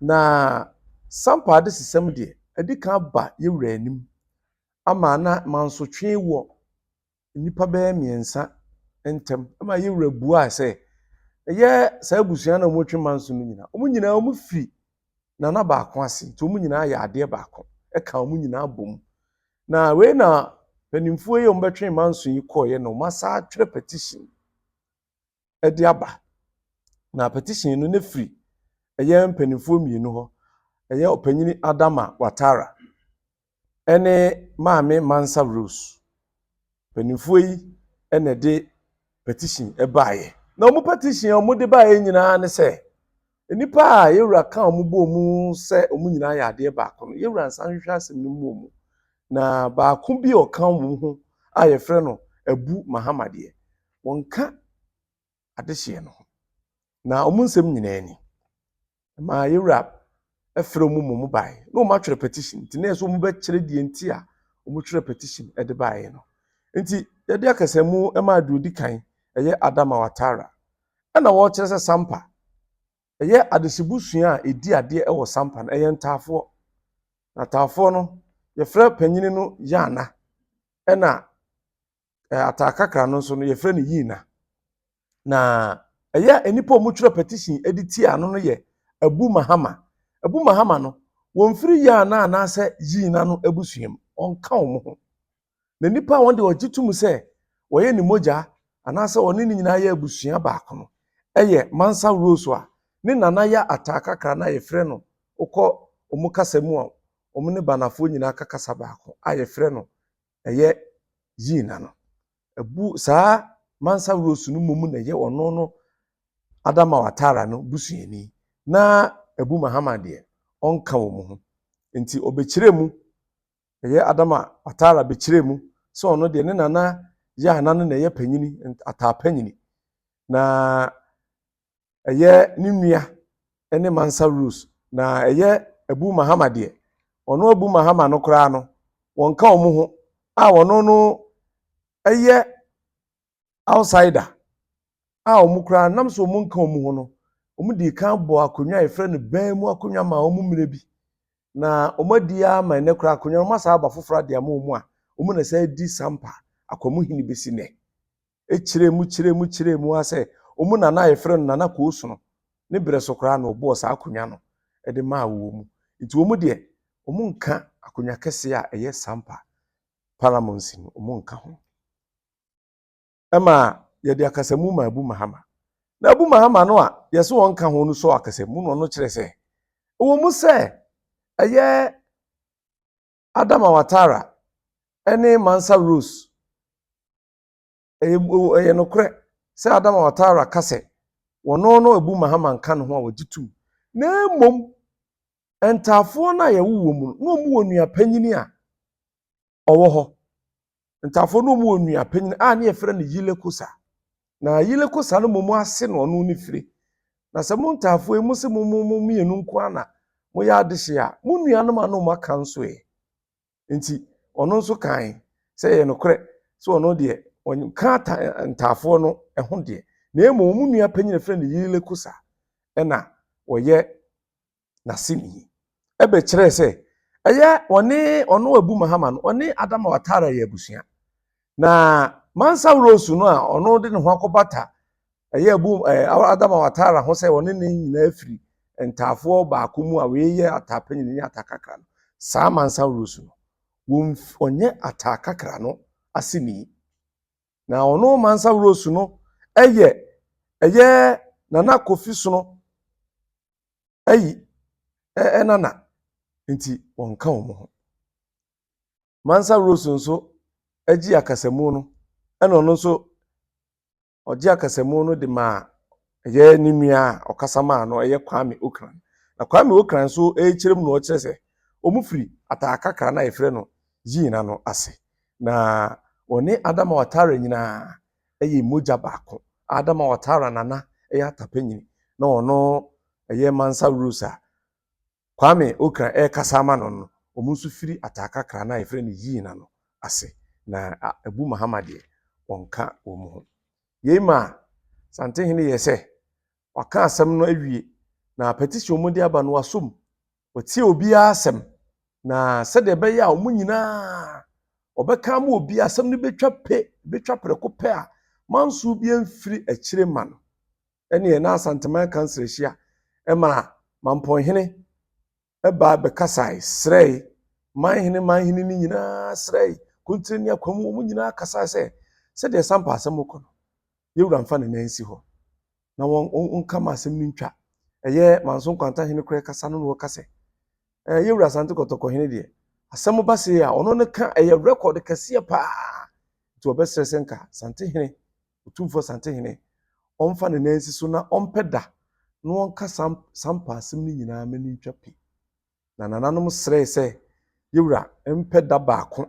na Sampa adehyesɛm deɛ ɛdi kan ba Ejura anim ama na Manso twe wɔ nipa bɛyɛ mmiɛnsa ntɛm ama Ejura bua sɛ ɛyɛ saa abusua na wɔtwe Manso no nyinaa wɔn firi Nana baako ase nti wɔn nyinaa yɛ adeɛ baako ɛka wɔn nyinaa bom na wei na panimfoɔ yi wɔbɛtwe Manso yi kɔɔyɛ na wɔn asa atwerɛ petition ɛde aba na petition no ne firi ɛyɛ mpanimfoɔ mmienu hɔ ɛyɛ ɔpanyini Adama Watara ɛne maame Mansa Rose panimfoɔ yi ɛna de petition ɛbaayɛ na wɔn petition a wɔde baayɛ nyinaa ne sɛ nipa a Ejura ka wɔn bɔ mu sɛ wɔn nyinaa yɛ adeɛ baako no Ejura nsan hwehwɛ asɛm no mu na baako bi ɔka wɔn ho a yɛfrɛ no Abu Mahama deɛ wɔnka adehyeɛ no na wɔn nsɛm nyinaa ni ma Ejura ɛfrɛ wɔn mu baayɛ na wɔn atwerɛ petition nti na yɛsɛ wɔn bɛkyerɛ deɛ nti a wɔn twerɛ petition ɛde baayɛ no nti yɛde akasamu ɛma ade odi kan ɛyɛ Adama Watara ɛna wɔkyerɛ sɛ Sampa ɛyɛ adehyebusua a edi adeɛ ɛwɔ Sampa no ɛyɛ ntaafoɔ na taafoɔ no yɛfrɛ panyini no Yana ɛna ataakakra no nso no yɛfrɛ no Yina na ɛyɛ nipa a wɔtwerɛ petition ɛde ti ano no yɛ Abu Mahama no wɔmfiri Yana anaasɛ Yina no abusuam ɔnka wɔn ho na nipa a wɔn de ɔgye tum sɛ wɔyɛ ne mogya anaasɛ wɔne ne nyinaa yɛ abusua baako no ɛyɛ Mansa Rose a ne nana yɛ ataakakra na yɛfrɛ no okɔ wɔn kasa mu a wɔn ne banafoɔ nyinaa kakasa baako a yɛfrɛ no ɛyɛ Yina no abu saa Mansa Rose no mu na ɛyɛ ɔno no Adama Watara no busuani na Abu Mahama deɛ ɔnka wɔn ho nti ɔbɛkyerɛ mu ɛyɛ Adama Watara bɛkyerɛ mu sɛ ɔno deɛ ne nana yɛ ana no na ɛyɛ panyini ataapanyini na ɛyɛ ne nua ɛne Mansa Rose na ɛyɛ Abu Mahama deɛ ɔno Abu Mahama no koraa no wɔnka wɔn ho a ɔno no ɛyɛ outsider a wɔn koraa nam so wɔn nka wɔn ho no di kan bo akonwa efre no ban mu akonwa ma omu mire bi na omadi ama ne kura akonwa ma sa aba fofora de ama omu a omu na say di sampa akwamu hini besi ne chire mu ase omu na na efre no na ko osu no ne bere so kura no bo sa akonwa no e de ma wo mu nti omu de omu nka akonwa kese a eye sampa parliament no omu nka ho ema ye de akasamu ma abu mahama na abu mahama no a ye so won ka ho no so akasamu no kire se wo mu se eye Adama Watara ene Mansa Rose eye no kure se Adama Watara kase wono no abu mahama nka no ho a wagitum na mom entafo na ye wo mu no mu onua panyini a owo ho ntafo no mu onua panyini a ne ye fere ne yile kosa na yile kosa no momu ase no no ni fire na se mo ntafo e mu se mo mienu nko ana mo ya adehye a mo nua no ma no maka nso nti ono nso kan se ye no kure so ono de on ka ntafo no ho de na emo mo nua panyini fere ne yile kosa na oye na sini ebe kire se eye ono abu mahama no one Adama Watara ye abusua na Mansa Rose no a ono de ne ho akobata eye abu Adama Watara ho se one ne nyina afiri entafo ba komu a we ye atapanyini ni atakakra no sa Mansa Rose no onye atakakra no asini na ono Mansa Rose no eye nana kofi so no nana nti wonka wo ho Mansa Rose nso agi akasamu no eno no nso ogi akasamu no de ma eye ninua okasama no eye Kwame Nkran na Kwame Nkran so kirem no kire se omufiri atakakra na efre no yina no ase na one Adama Watara nyina eye moja baako Adama Watara nana eye atapanyini na ono eye Mansa Rose Kwame Nkran kasama no omunsu firi atakakra na efre no yina no ase na abu mahama de onka omu ho yema Santehene yese waka asem no awie na petition mu de aba no wasom watie obi asem na sede be ya omu nyina obeka ma obi asem no betwa preko pe a manso bi amfiri akire ma no ene na Asanteman Council hia ema Mamponhene eba be kasai srei manhene ni nyina srei kuntini akwamu omu nyina kasa se de sampa asem ko no Ejura mfa ne nansi ho na won kama asem ni ntwa eye Mansonkwantahene kure kasa no kase Ejura Asante Kotokohene de asem ba se ya ono ne ka eye record kase pa to obesrese nka Santehene Otumfour Santehene omfa ne nansi so na ompeda no won ka sampa asem ni nyina mani ntwa pi na nananom srei se Ejura empeda baako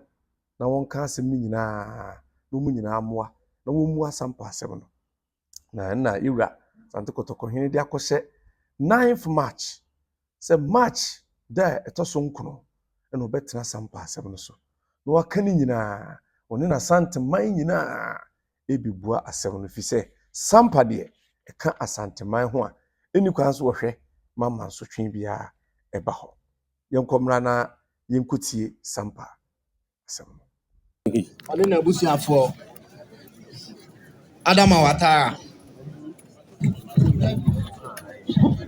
na won ka asem ni nyina no mu nyina amoa na won mu asampa asem no na Ejura Asante Kotokohene de akose 9th March se March da etoso nkono eno obetena sampa asem no so na waka ni nyina one na Santeman nyina ebibua asem no fi se sampa de eka Asanteman ho a eni kwan so wohwe mama so twen bia eba ho yenkomra na yenkutie sampa asem no Ade na busuafo Adama Watara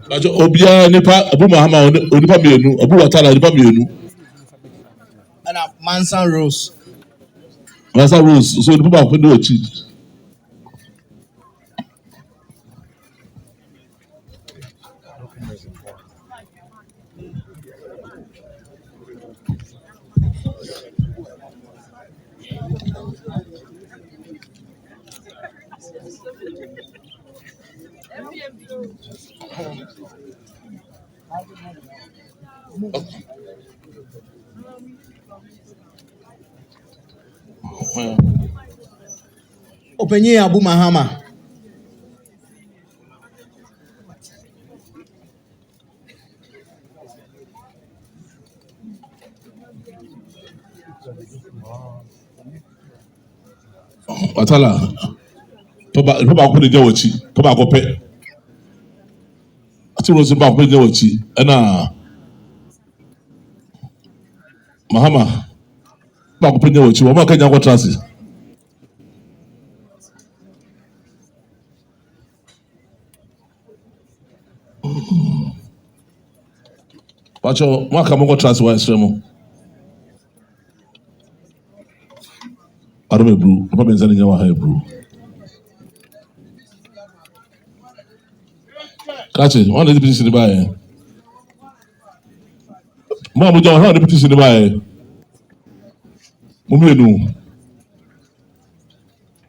Ajo obia nipa Abu Mahama onipa mienu Abu Watara nipa mienu ana Mansa Rose Mansa Rose so nipa ba ko de ochi Openye Abu Mahama Watala papa ko de ochi papa ko pe ti Rose ba ko nye wachi na Mahama ba ko nye wachi wo ma ka nya ko trasi Pacho ma ka mo ko trasi wa extremo Arome bru papa benzani nya wa ha bru Kachi one the petition ba Mo mo John how the petition ba Mo menu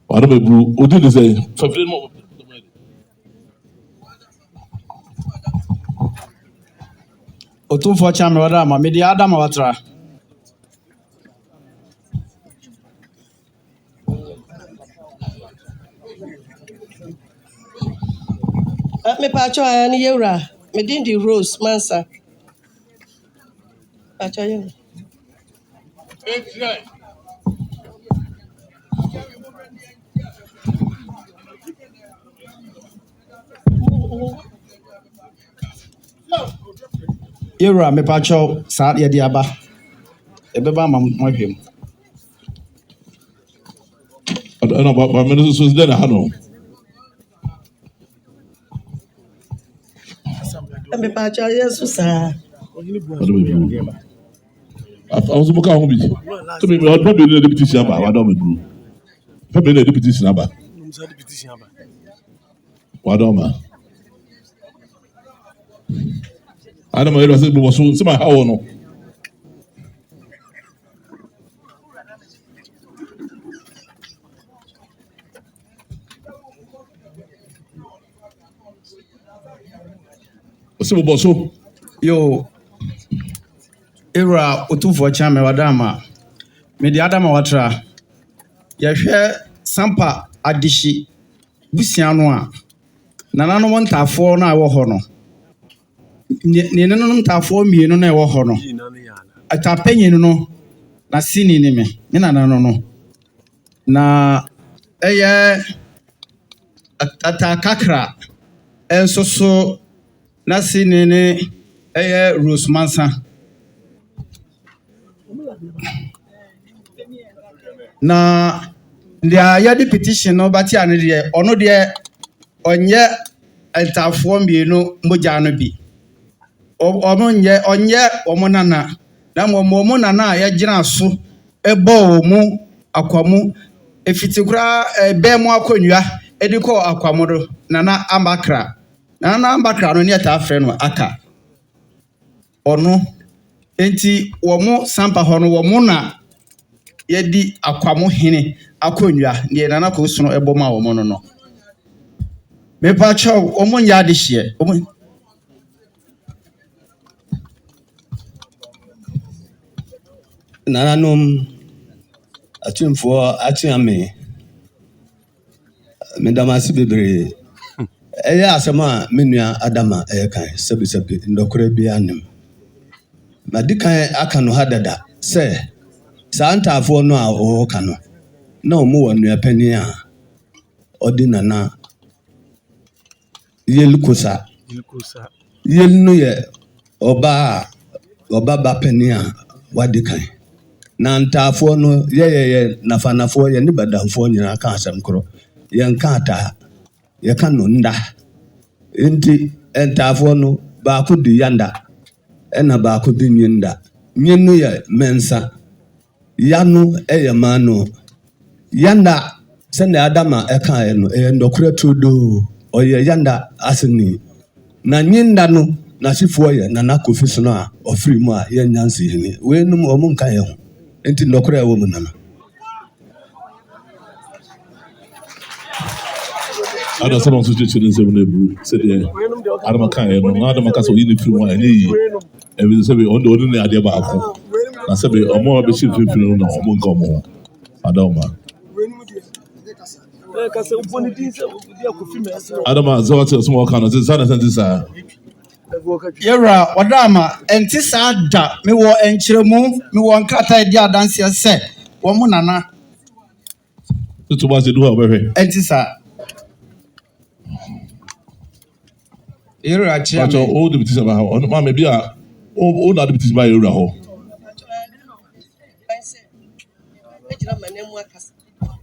Arome bru odi de say fafire mo Otumfour chame wada ma me di Adam watra. Me pacho ani Ejura. Me din di Rose Mansa. Pacho Ejura. Ejura me pacho sa ye di aba. Ebeba ma mohwem. ana ba me so dey na ha no Me pacho Jesus sa. àwọn tó ká wọn bí tó bí ọdún bí ní deputy siaba wà dọ́ mi dúró fẹ́ bí ní deputy siaba wà dọ́ ma adama yẹn lọ sí gbogbo so sí ma ha wọ no sí gbogbo so. Yo Ejura Otumfour chame wada ma me di Adam watra. Ye hwe Sampa adishi busiano a nana no wontafo na wo ho no. Ne nanom tafo mienu na wo ho no. Atapanyin no na sini ni me nana no. Na eye atakakra enso so na sini ni eye Rose Mansa. Na dia ya di petition no bati ane de ono de onye entafo mienu moja no bi. Onye omo nana na mo nana ya gina so ebo mu akwamu efitikura be mu akonua ediko akwamu do nana ambakra no ne ta afre no aka ono enti wo mu Sampa hono wo mu na yedi Akwamohene akonua ne nana ko suno ebo ma wo mu no me pa chaw omo nya de hye omo Nananom Otumfour atiame me damasi bebre eya asema menua adama kan sebi ndokore bi anem na dikan aka no hadada se santafo no a o kano na omo wonu apani a odinana yelkosa yelnu ye oba ba pani a wadikan na ntafo no ye nafanafo ye ne badamfo nyina ka asem kro ye nka ata ye ka no nda enti ntafo no ba ko di yanda ena ba ko di nyinda nyinu ye mensa yanu eye mano yanda sende adama eka eno ndokure tudo oye yanda asini na nyinda no na sifo ye na nakofi so no a ofiri mu a ye nyansi hini we num omu nka ye ho enti ndokure ewo mu nana ada sọ so cheche ne sebe na bru se de adama kan ye no adama ka so yi ne firi mu a ne yi ebi sebe ondo ne ade ba akọ na sebe omo be shi firi no na omo nka omo adama adama zo wate so mo kan no se na sente sa Ejura wada ma enti sa da me wo enkyeremu me wo nkrata di Adansi se wo mu nana to ba se do ha be hwe enti sa Ejura chia But all the petition about how on maybe all the petition by Ejura ho.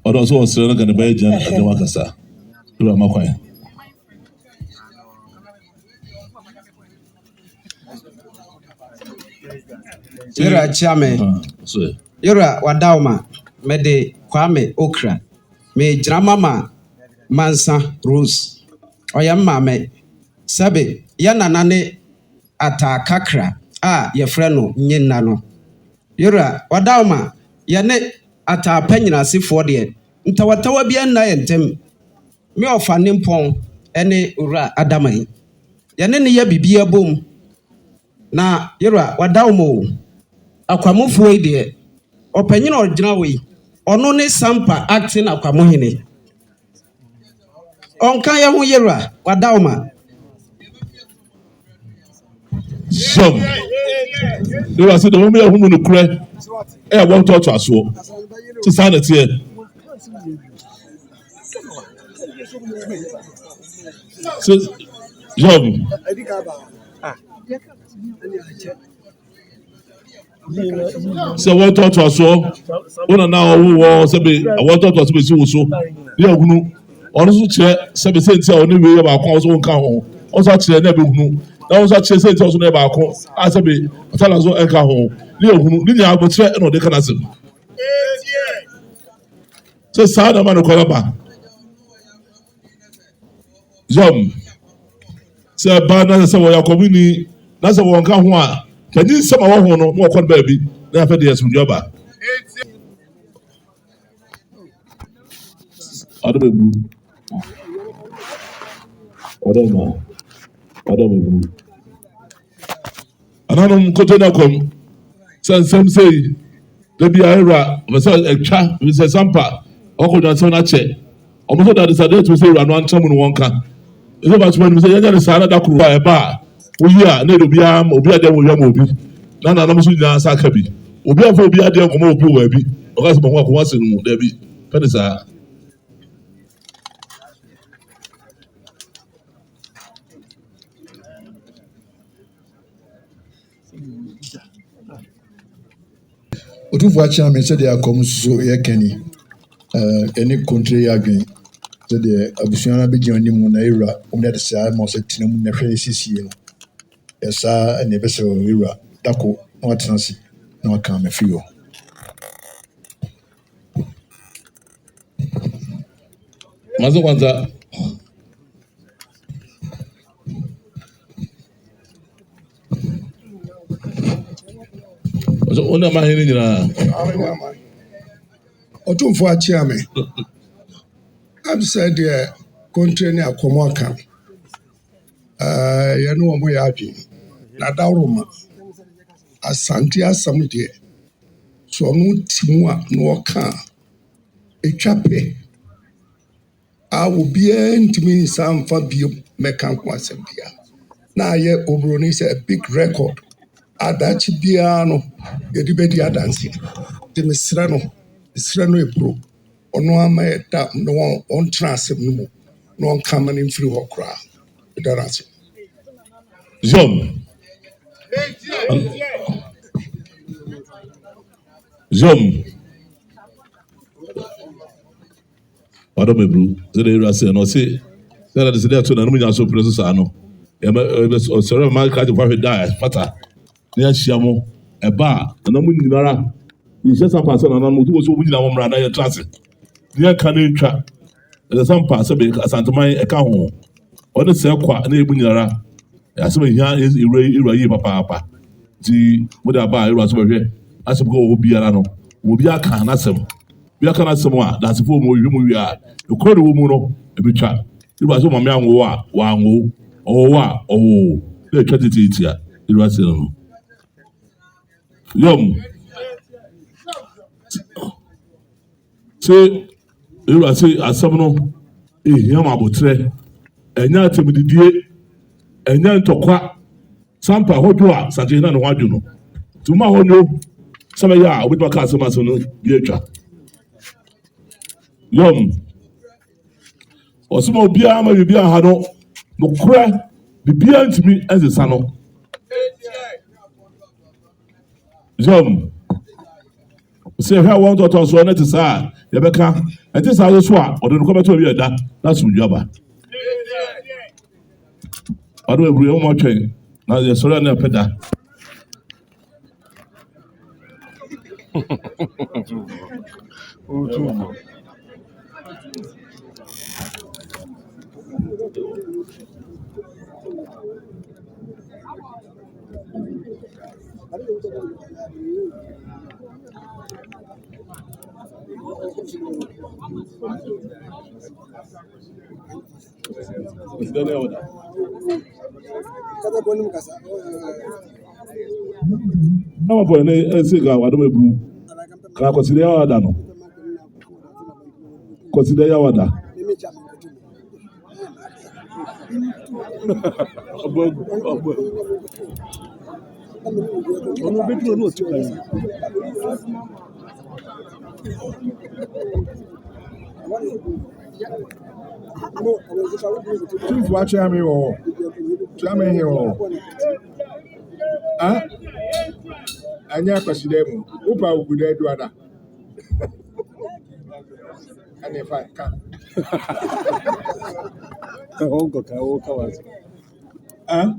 Or also was going to buy Jan and the Wakasa. Ejura Makwai. Ejura chia me. Ejura wadauma me de Kwame Okra. Me Dramama Mansa Rose. Oyama me. Sabe yana nane ata kakra ye freno nyina no. Ejura wadauma yane ata panyina sifo de ntawatawa bia na yentem me ofa ne mpon ene ura adamai yane ne ya bibia bom na Ejura wadauma akwamofo ide opanyina ogina we ono ne Sampa acting akwamohene onka ya hu Ejura wadauma Some they were saying the woman who will cry. I want to us to sign it here. So, John. So, what to us all? One now who was a bit. I want to us to be so. You know, honestly, some say only way about cause won't come. Also, never know. That was actually said also never as a bit. Tell us what Enka home. Leo, I will try no, they can answer. So, Sada man, Colaba. Jom. Say, Bana, some of your community. That's a one come one. Can you some of our home more con baby? They have ideas from Jobba. I don't know. Another continue come. Some say there be Ejura. We say Ejura. We say Sampa. Okodie check. Almost that is a day to say run one time in one can. It's about when we say Ejura is another crew by a bar. We are need to be Obi there with your mobi. Nana no musu nya sakabi. Obi afọ Obi there come Obi we bi. Because mo ko wase no there be. Penisa. Otumfour chairman said they are come so here Kenny. Any country again. So the Abusiana be joining Muna Ejura. The side must say Tinam na FCC. Yes, sir, and never saw Ejura. Dako, what Nancy, no come a few. Mansonkwantahene. So ona mahene nyina. Otumfour chairman. I've said the country near Komoka. You know what we Nadaruma. Asante Asamudi. So no timua no can. A chape. I will be to me some Fabio Mekankwasembia. Now ye Obroni is a big record. Adachi Biano, the debate Adansi. The Misrano Ebro. Ono ama da no one on transfer no no one coming in through her crowd. That's it. Zom. Madam Ebru, the Ejura say no say. That is there to na no so process ano. E sorry man ka for die fata. Na chiamo e ba na mu nyinara. Ni se Sampa so na no to so mu nyina mo mra na ye trance. Ni ka na ntwa. E Sampa so be asanteman e ka ho. One se kwa na ebu nyinara. Ya so hia Ejura yi papa. Ti mo da ba Ejura so be asem ko obi ara no. Obi aka na asem. We can ask someone that's for more you are. You call the woman a bit chat. It was my man one oh, they try to eat here. It was say, you are say, as someone a young abotre, and now to me the day, and then to quack Sampa, what you are, such a non one you know. Tomorrow, no, some of ya with my customers on the chat. Osimo biara ma bibia ha no kura bibia ntimi ezesa no jom se hwa won to so na te sa ye beka ente sa so a odo no ko beto wi eda na sumdwaba ado ebru yo mo twen na ye so na peda Otumfour. na mo ne ese ga ado ebru ka consider ya wada no consider ya wada Ono betro no tuka. Chief wa chairman wo. Chairman here wo. Ah? Anya kwaside mu. Upa ugude duada. Ane fa ka. Onko ka o kawazi. Ah?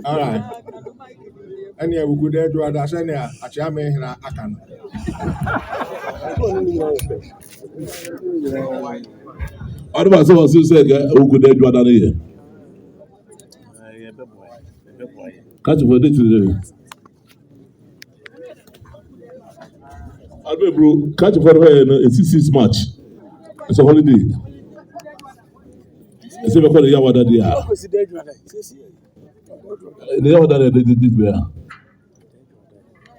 All right. Ane ugude duada sene a chairman here aka no. ado ba so se ga ogude duada ne ye catch for date today ado ebru catch for a 6 March it's a holiday it's a call ya wada dia ne ya wada de dit be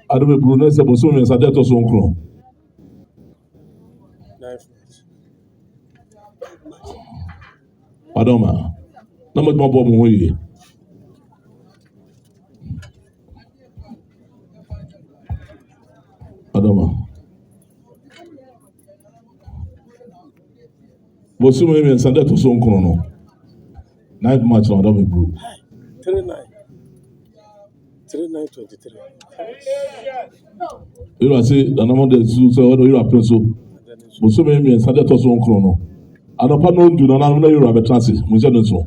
ado ebru na se bo so me sa de to so nkro Adoma. Na mo bo mo hoye. Adoma. Bo sumo me sanda to so nkro no. 9th March na Adoma bro. 3923. You are say na mo de so odo you are preso. Bo sumo me sanda to so nkro no. Adopa no ndu na na you are betrance. Mo je no so.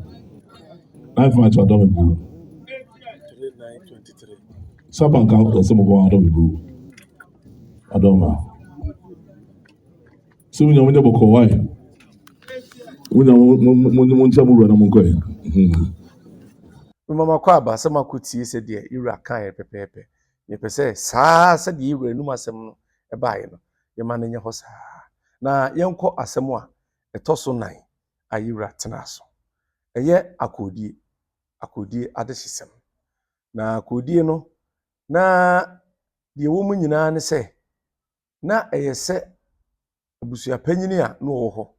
9th March Adoma bro. 3923. Sampa kan so mo bo Adoma bro. Adoma. So we know boko why. We know mo ntia mo ru na mo ko Mama kwa ba sama kutie se de Ejura kan ye pepepe. Ye pese saa se de Ejura num asem no e baaye no. Ye ma na nye ho saa. Na yenko asem a etoso 9 Ejura tenaso. Eye Akodie adehysem. Na Akodie no na de wo mu nyina ne se na eye se abusua panyini a no wo ho.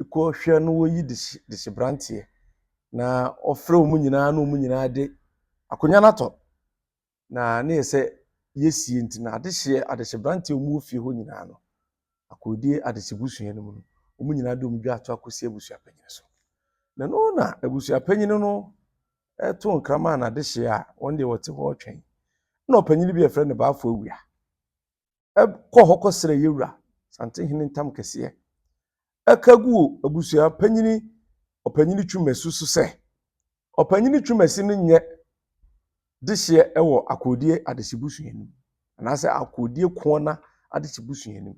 Iko hwe no wo yi de hyebrante na ofre wo mu nyina na wo mu nyina de akonya nato na ne yese yesie nti na adehyebrante mu ofie ho nyina no Akodie adehyebusuye no mu wo mu nyina de mu dwa ato akosi abusua panyini so na no na abusua panyini no eto nkrama na adehye a wonde wote ho twen na opanyini bi efre ne baafo awia ko hokosere Ejura Santehene ntam kese akagu abusua panyini opanyini twumasu so se opanyini twumasi no nye dehye ewo Akodie adehyebusuye no na se Akodie kona adehyebusuye no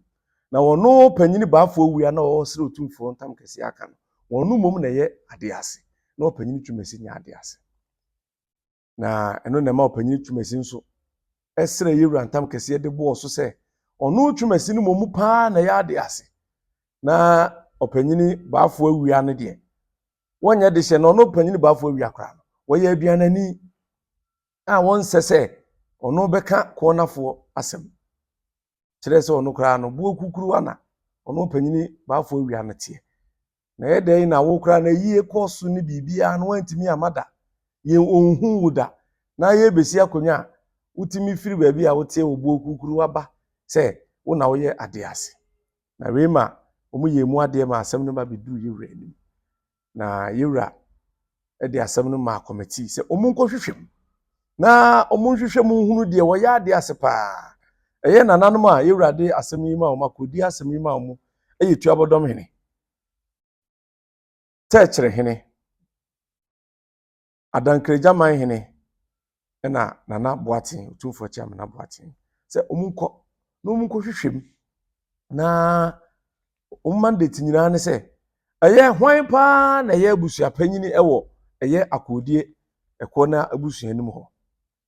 na wono panyini baafo awia na wo sere Otumfour ntam kese aka no wono mom na ye ade ase na opanyini twumasi nya ade ase na eno na ma opanyini twumasi nso esere Ejura ntam kese de bo so se ono twumasi no mom pa na ya ade ase na opanyini baafo awia no de wonya de hye no no opanyini baafo awia kra no wo ye aduanani a won sese ono beka konafo asem kire se ono kra no bo kukuru ana ono opanyini baafo awia no tie na ye dey na wo kra na yie koso ni bibia no wantimi amada ye onhu wuda na ye besi akonya utimi firi baabi a wotie wo bo kukuru aba se wo na wo ye ade ase na we ma omu ye mu ade ma asem no ba bedu Ejura ni na Ejura de asɛm no ma committee sɛ ɔmo nkɔhwehwɛm na ɔmo nhwehwɛ mu hunu deɛ wɔyɛ ade ase paa ɛyɛ nananom a Ejura de asɛm yi ma ɔmo Akodie asɛm yi ma ɔmo ɛyɛ tuabɔdɔm hene tɛkyerɛ hene adankregyaman hene ɛna nana boaten Otumfour chiam na boaten sɛ ɔmo nkɔ na ɔmo nkɔhwehwɛm na ɔmo mandate nyinaa ne sɛ ɛyɛ hwan paa na ɛyɛ abusua panyini ɛwɔ ɛyɛ Akodie ɛkɔ na abusua nim hɔ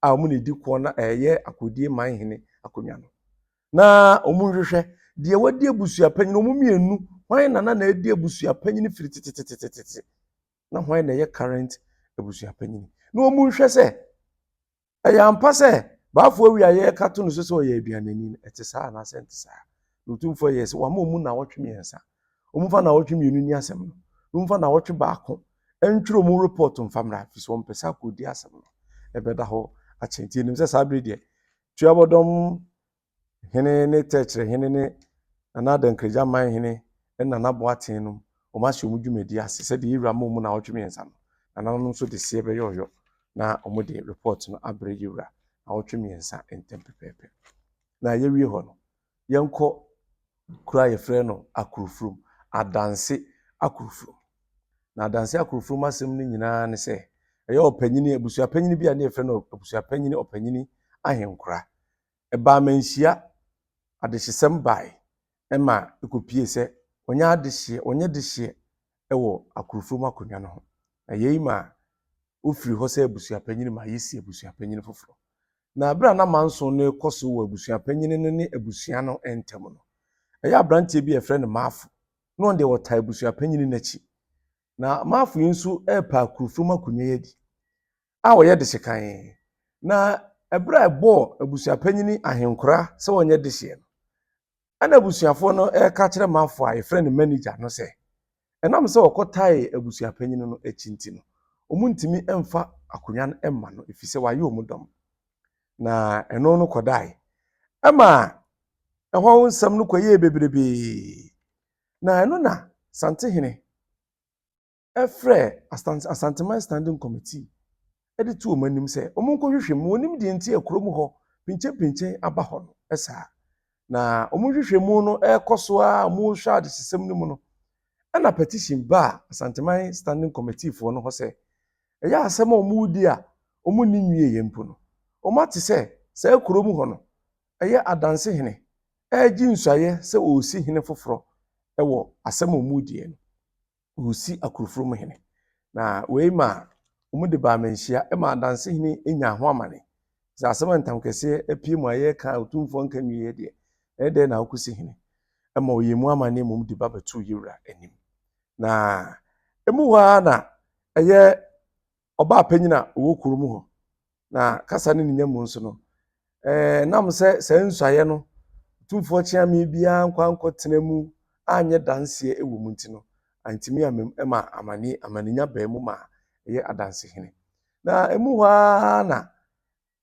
a ɔmo na di kɔ na ɛyɛ Akodie man hene akonnwa no na ɔmo nhwehwɛ deɛ wadi abusua panyini ɔmo mienu hwan na adi abusua panyini firi tete na hwan na ɛyɛ current abusua panyini na ɔmo nhwɛ sɛ ɛyɛ ampa sɛ baafo awi a yɛka to no so sɛ ɔyɛ aduanani ɛte saa na asɛnte saa na Otumfour yɛ sɛ wama ɔmo na wɔtwe mmiɛnsa ɔmo fa na wɔtwe mmienu ni asɛm no ɔmo fa na wɔtwe baako ɛntwerɛ ɔmo report mfamra fi so ɔmo pɛ sɛ Akodie asɛm no ɛbɛda hɔ akyɛntie nim sɛ saa bere deɛ tuabɔdɔm hene ne tɛkyerɛ hene ne nana adankregyaman hene ɛna nana boaten no ɔmo ahyɛ ɔmo dwumadi ase sɛ deɛ Ejura ma ɔmo na wɔtwe mmiɛnsa no nananom nso de seɛ bɛyɛ ɔyɔ na ɔmo de report no abrɛ Ejura na wɔtwe mmiɛnsa ntɛm pɛpɛɛpɛ na yɛwie hɔ no yɛnkɔ kura yɛfrɛ no Akrofrom Adansi Akrofrom na Adansi Akrofrom asɛm no nyinaa ne sɛ ɛyɛ ɔpanyini abusua panyini bi a ne yɛfrɛ no abusua panyini ɔpanyini ahenkora ɛbaa Manhyia adehyesɛm bae ɛma ekopie sɛ ɔnyɛ dehyeɛ ɛwɔ Akrofrom akonnwa no ho na yɛyi ma ofiri hɔ sɛ abusua panyini ma yɛsi abusua panyini foforɔ na abira na Manso no kɔ so wɔ abusua panyini no ne abusua no ntɛm no ɛyɛ abranteɛ bi yɛfrɛ no Maafo na ɔde wɔtaa abusua panyini n'akyi na Maafo yi nso ɛpa Akrofrom akonnwa yɛ di a ɔyɛ de hyekan na ɛbra ɛbɔ abusua panyini ahenkora sɛ ɔnyɛ de hyeɛ no ana abusuafoɔ no ɛka kyerɛ Maafo a yɛfrɛ no manager no sɛ ɛnam sɛ ɔkɔtae abusua panyini no akyi nti no ɔmo ntimi ɛmfa akonnwa no ɛmma no ɛfiri sɛ wayɛ ɔmo dɔm na ɛno no kɔdae ɛma ɛhɔ nsɛm no kɔyɛ bebrebee na ɛno na Santehene ɛfrɛ Asanteman Standing Committee ɛde tu ɔmo anim sɛ ɔmo nkɔhwehwɛ mu onim deɛ nti ɛkurom hɔ pinkyɛn aba hɔ no ɛsaa na ɔmo hwehwɛ mu no ɛkɔ so a ɔmo hwɛ adesesɛm no mu no ɛna petition ba Asanteman Standing Committee foɔ no hɔ sɛ ɛyɛ asɛm a ɔmo di a ɔmo ni nwie yɛ mpo no ɔmo ate sɛ saa kurom hɔ no ɛyɛ Adansi hene ɛgye nsuayɛ sɛ ɔsi hene foforɔ ɛwɔ asɛm a ɔmo die no ɔsi Akrofrom hene na wei ma ɔmo de ba Manhyia ɛma Adansi hene enya ho amane sɛ asɛm ntam kɛseɛ apie mu ayɛ ka Otumfour nka nwie deɛ ɛdɛ na ɔkɔsi hene ɛma ɔyɛ mu amane ma ɔmo de ba bɛto Ejura anim na emu hɔ na ɛyɛ ɔbaa panyina ɔwɔ kurom hɔ na kasa ne nya mu nso no nam sɛ saa nsuayɛ no Otumfour chiame bia nkwankɔ tena mu anyɛ danseɛ ɛwɔ mu nti no antimi ama amaninya baa mu ma ɛyɛ Adansi hene na emu hɔ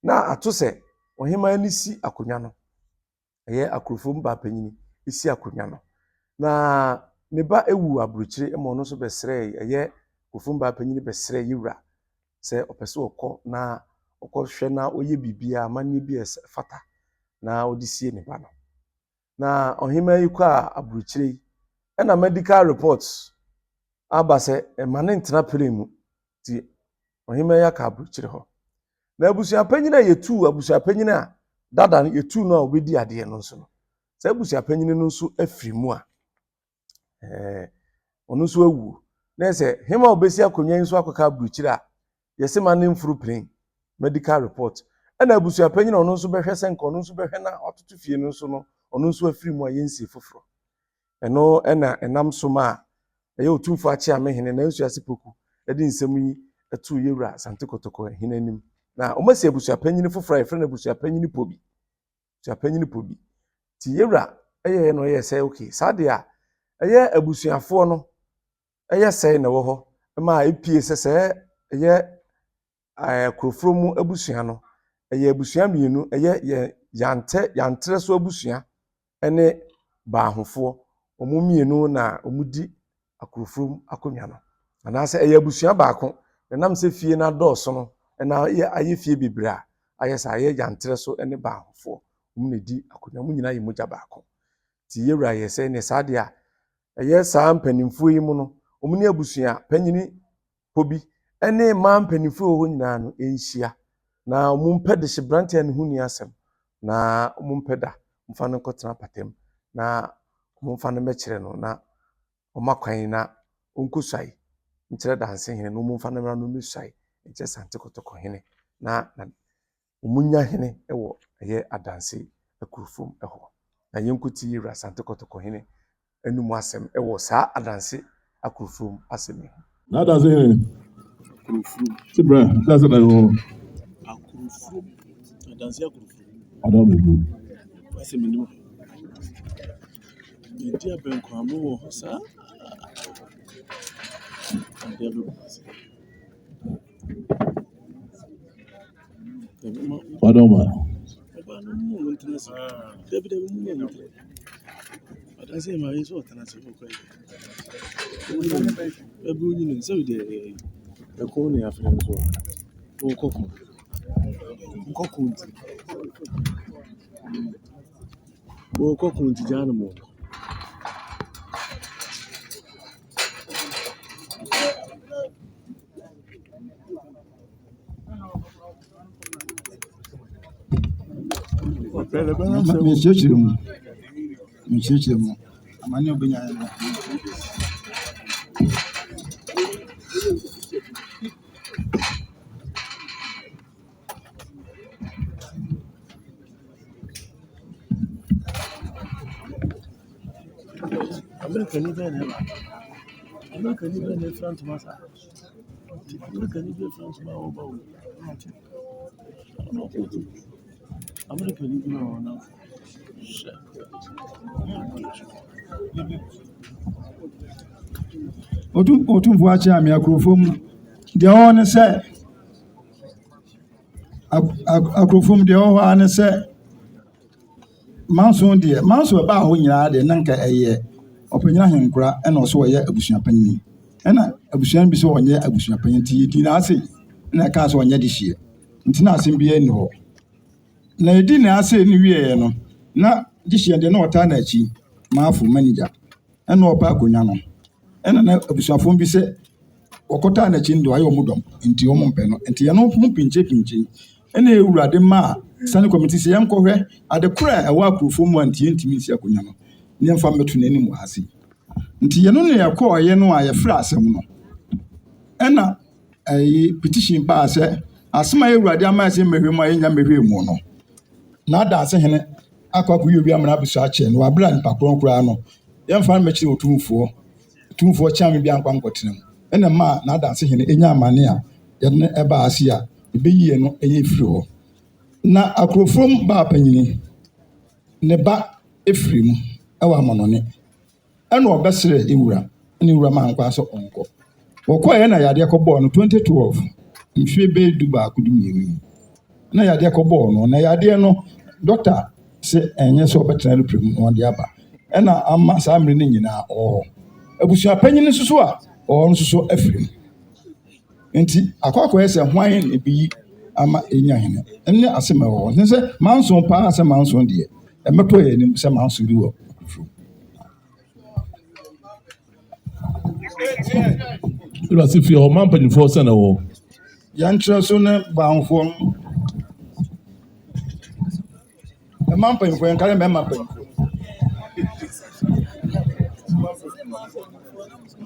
na ato sɛ ɔheman ne si akonnwa no ɛyɛ Akrofrom ba panyini esi akonnwa no na ne ba ewu aburukyire ɛma ɔno nso bɛsrɛ ɛyɛ Akrofrom ba panyini bɛsrɛ Ejura sɛ ɔpɛ sɛ ɔkɔ na ɔkɔhwɛ na ɔyɛ bibia amane bi fata na ɔde sie ne ba no na ɔheman yi kɔ a aburukyire yi ɛna medical reports aba sɛ ɛmane ntena pere mu ti ɔheman yi aka aburukyire hɔ na abusua panyini a yɛtu abusua panyini a dada no yɛtu no a obedi adeɛ no nso no sɛ abusua panyini no nso afiri mu a ɔno nso awu na sɛ hema obesi akonnwa nso akɔka aburukyire a yɛsɛ ma ne mfuru pren medical report ɛna abusua panyini ɔno nso bɛhwɛ sɛ nka ɔno nso bɛhwɛ na ɔtoto fie no nso no ɔno nso afiri mu a yɛnsie foforɔ ɛno ɛna ɛnam so ma ɛyɛ Otumfour chiame hene na nsu ase poku ɛde nsɛm yi ɛto Ejura Asante Kotoko hene anim na ɔmasi abusua panyini foforɔ a yɛfrɛ no abusua panyini pobi ti Ejura ɛyɛ no ɛyɛ sɛ okay saa de a ɛyɛ abusuafoɔ no ɛyɛ sɛe na wɔ hɔ ma epie sɛ ɛyɛ Akrofrom mu abusua no ɛyɛ abusua mienu ɛyɛ yantre so abusua ɛne baahofoɔ ɔmo mienu na ɔmo di Akrofrom akonnwa no anaasɛ ɛyɛ abusua baako nam sɛ fie na dɔɔso no ɛna ayɛ fie bebree a ayɛ sɛ ayɛ yantere so ne baahofoɔ wɔn na di akonnwa mu nyinaa yɛ mogya baako ti yɛwura yɛ sɛ ne saa deɛ a ɛyɛ saa mpanimfoɔ yi mu no wɔn ne abusua panyini hɔ bi ne mmaa mpanimfoɔ hɔ nyinaa no nhyia na wɔn mpɛ de hyebranteɛ ne ho ni asɛm na wɔn mpɛ da mfa no nkɔtena patam na wɔn mfa no mɛkyerɛ no na wɔn akwan na ɔnkɔsuae nkyerɛ dansehene na wɔn mfa no mmra no mmɛsuae nkyerɛ sante kɔtɔkɔhene na wɔn nya hene wɔ ɛyɛ Adansi Akrofrom hɔ na yɛnkɔti yɛwura sante kɔtɔkɔhene anum asɛm wɔ saa Adansi Akrofrom asɛm yi. Na dansehene Akrofrom sibra that's na yo Akrofrom Adansi Akrofrom adam ebu asɛm ni yɛdi abɛnkwamu wɔ saa Pardon ma. Mekyerɛkyerɛ mu amane obɛnya no America ni bɛn ne France masa America ni bɛn France ma wo ba wo America ni bɛn wo na Otumfour akyɛ Akrofrom deɛ ɔwɔ ne sɛ Akrofrom deɛ ɔwɔ hɔ ne sɛ Manso deɛ Manso ɛbaa hɔ nyinaa deɛ na nka ɛyɛ ɔpanyina henkora ɛna ɔso ɔyɛ abusuapanyin ɛna abusua bi sɛ ɔnyɛ abusuapanyin nti yɛdi na ase na ɛka sɛ ɔnyɛ de hyia nti na asɛm bi ɛni hɔ na yɛdi na ase ne wieɛ no na de hyia deɛ na ɔtaa na akyi maafo manager ɛna ɔpa akonnwa no ɛna na abusuafoɔ bi sɛ wɔkɔtaa na akyi ndo ayɛ ɔmo dɔm nti ɔmo mpɛ no nti yɛn no ho pinkye ɛna ewurade ma sani committee sɛ yɛn kɔhwɛ adekora ɛwɔ Akrofrom mu nti yɛntumi nsi akonnwa no ne mfa mɛto n'anim wɔ ha se nti yɛn no yɛkɔ ɔyɛ no a yɛfrɛ asɛm no ɛna petition baa sɛ asɛm a ewurade ama sɛ mmehwɛ mu a yɛnya mmehwɛ mu no na Dansehene akɔyɛ obi amana abusua kyɛ no wabra nipa kronkora no yɛmfa no mɛkyerɛ Otumfour kyɛn bi ankwa nkɔtena mu ɛna ma na Dansehene enya amane a yɛn ɛba ase a ɛbɛyie no ɛyɛ firi hɔ na Akrofrom ba panyini ne ba efiri mu ɛwɔ amanɔne ɛna ɔbɛsrɛ ewura ne ewura ma ankwa so ɔnkɔ wɔkɔɛ na yadeɛ kɔbɔɔ no 2012 mfie bɛyɛ du baako du mmienu na yadeɛ kɔbɔɔ no na yadeɛ no dɔkta sɛ ɛnyɛ sɛ ɔbɛtena no pɛmu na ɔde aba ɛna ama saa mmere no nyinaa ɔwɔ abusua panyin nso so a ɔwɔ nso so afiri mu nti akɔkɔɛ sɛ hwan na ebi yi ama enya hene ɛne asɛm ɛwɔ hɔ sɛ Manso paa sɛ Manso deɛ ɛmɛtɔ yɛ anim sɛ Manso bi wɔ Akrofrom. Ira si fi ɔman mpanyinfoɔ sɛ na wɔ. Yɛnkyerɛ so ne baanfoɔ ɛma mpanyinfoɔ yɛn kare mɛma mpanyinfoɔ.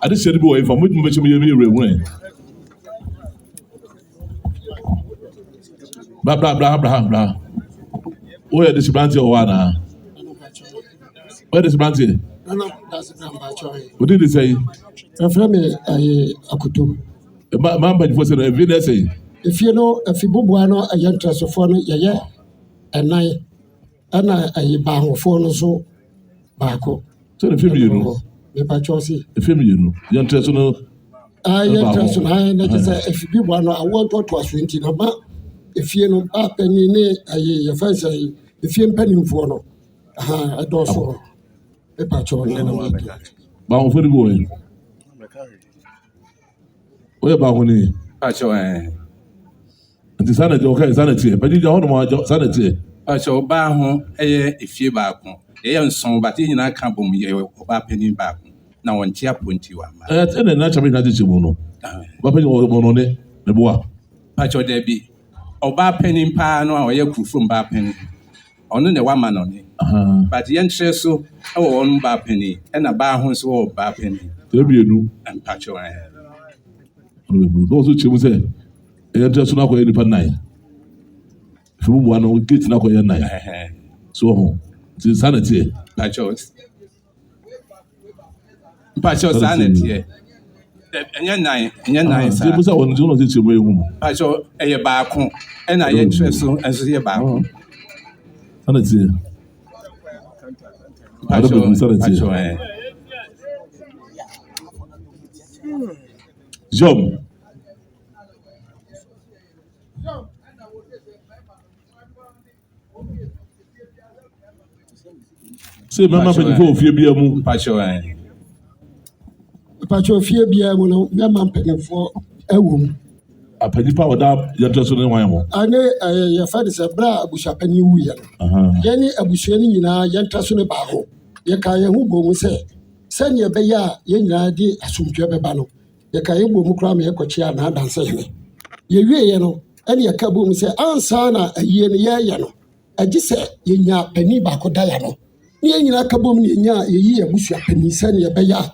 Ade hyɛ de bi wɔ ifa mo tumi bɛkyɛ mo yɛ ewura ewura. Bra. O yɛ de hyebranteɛ wɔ hɔ anaa? O yɛ de hyebranteɛ? O de sɛ yi? Ɛfrɛ me Akoto. Ma mpanyinfoɔ sɛ no efie na ɛsɛ yi? Efie no efi bubua no ɛyɛ ntrɛsofoɔ no yɛyɛ ɛnan ɛna baahofoɔ no so baako. Sɛ no efie mmienu? Mepatwɔ si. Efie mmienu yɛ ntrɛso no. Yɛ ntrɛso no ayɛ n'akyi sɛ efi bubua no awɔ ntɔtɔ aso nti na ma efie no ba panyin ne yɛfɛ sɛ efie mpanimfoɔ no ɛdɔɔso mepatwɔ ne na ma. Baahofo no bi wɔ yi. Oye ba huni. Pacho Nti sanity okay sanity. Padi ja hono ma sanity. Pacho ba ho efie baako. Ye nson ba ti nyina ka bom ye oba panin baako. Na wonte aponti wa ma. Ene na chama na chimu no. Ba padi mo no ne boa. Pacho de bi. Oba panin pa no a oye Akrofrom ba panin. Ono ne wa ma no ne. But yen tre so e wo on ba panin. E na ba ho so wo ba panin. Tebienu. Pacho No so chimu se. E tre so na ko nipa 9. Fimu bua no gate na ko ye 9. So ho. Ti sanity. Pacho sanity. Enye nine sa. Ti musa won ti no ti chimu ehum. Pacho eye baako. E na yen tre so enso ye baako. Sanity. Pacho Jom. Se mama penifo ofie bia mu. Pacho fie bia mu no mama penifo ewo. Apanipa oda yɛtɔ so ne wan mo. Ane yɛfa de sɛ bra abusuapani wu yɛ no. Yɛne abusua no nyinaa yɛnta so ne baako. Yɛka yɛn ho bɔ mu sɛ sɛnea ɛbɛyɛ a yɛn nyinaa de asomdwoe bɛba no. Yɛka yɛn bɔ mu koraa ma yɛkɔkyea na Adansehene. Yɛwieɛ no ɛne yɛka bɔ mu sɛ ansa na ayie no yɛyɛ no agye sɛ yɛnya pani baako da ya no. Ne yɛn nyinaa ka bɔ mu ne yɛnya yɛyi abusuapani sɛnea ɛbɛyɛ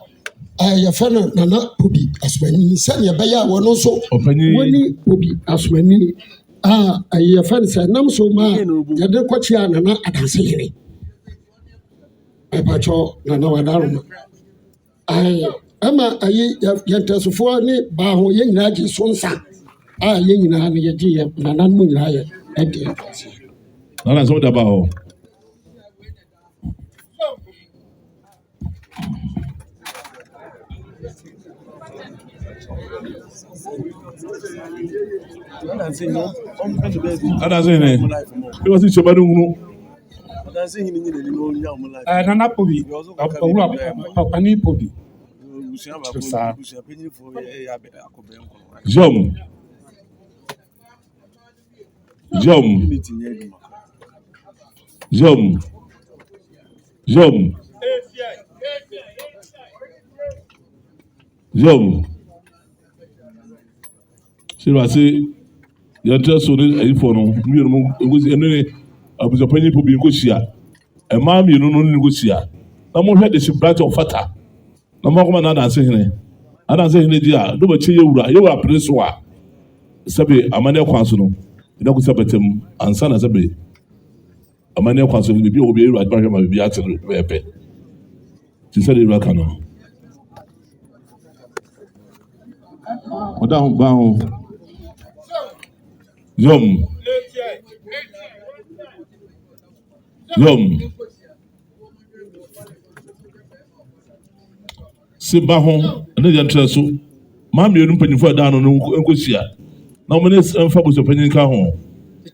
a yɛfɛ no Nana Obi Asomani sɛnea ɛbɛyɛ a wɔno nso wɔne Obi Asomani a yɛfɛ no sɛ nam so ma yɛde kɔkyea Nana Adansehene. Ɛpakyɛ Nana Wadaroma. Ɛma yɛntɛsofoɔ ne baa ho yɛn nyinaa gye so nsa a yɛn nyinaa no yɛgye yɛ Nana no mu nyinaa yɛ ɛde ɛkɔse. Nana sɛ woda baa hɔ. Adansehene. It was in Chabadunu. Nana Pobi, Pani Pobi. Jom. She was saying, you're just so a for no, it was any abusuapani Pobi Gosia. A mammy, you know, Gosia. No more had the branch of Fata. No more man Adansehene. Adansehene, dear, do a Ejura, you are Prince Wa. Sabi, Amania Kwansono, you know, Sabatum, and Sana Sabi. Amania Kwansono, the will be right back and be at the she said, Irakano. Madame Bao. Yom. Sibaho, and then Trasso. Mammy, you don't pay for down on Uncosia. No one is unfabulous opinion car home.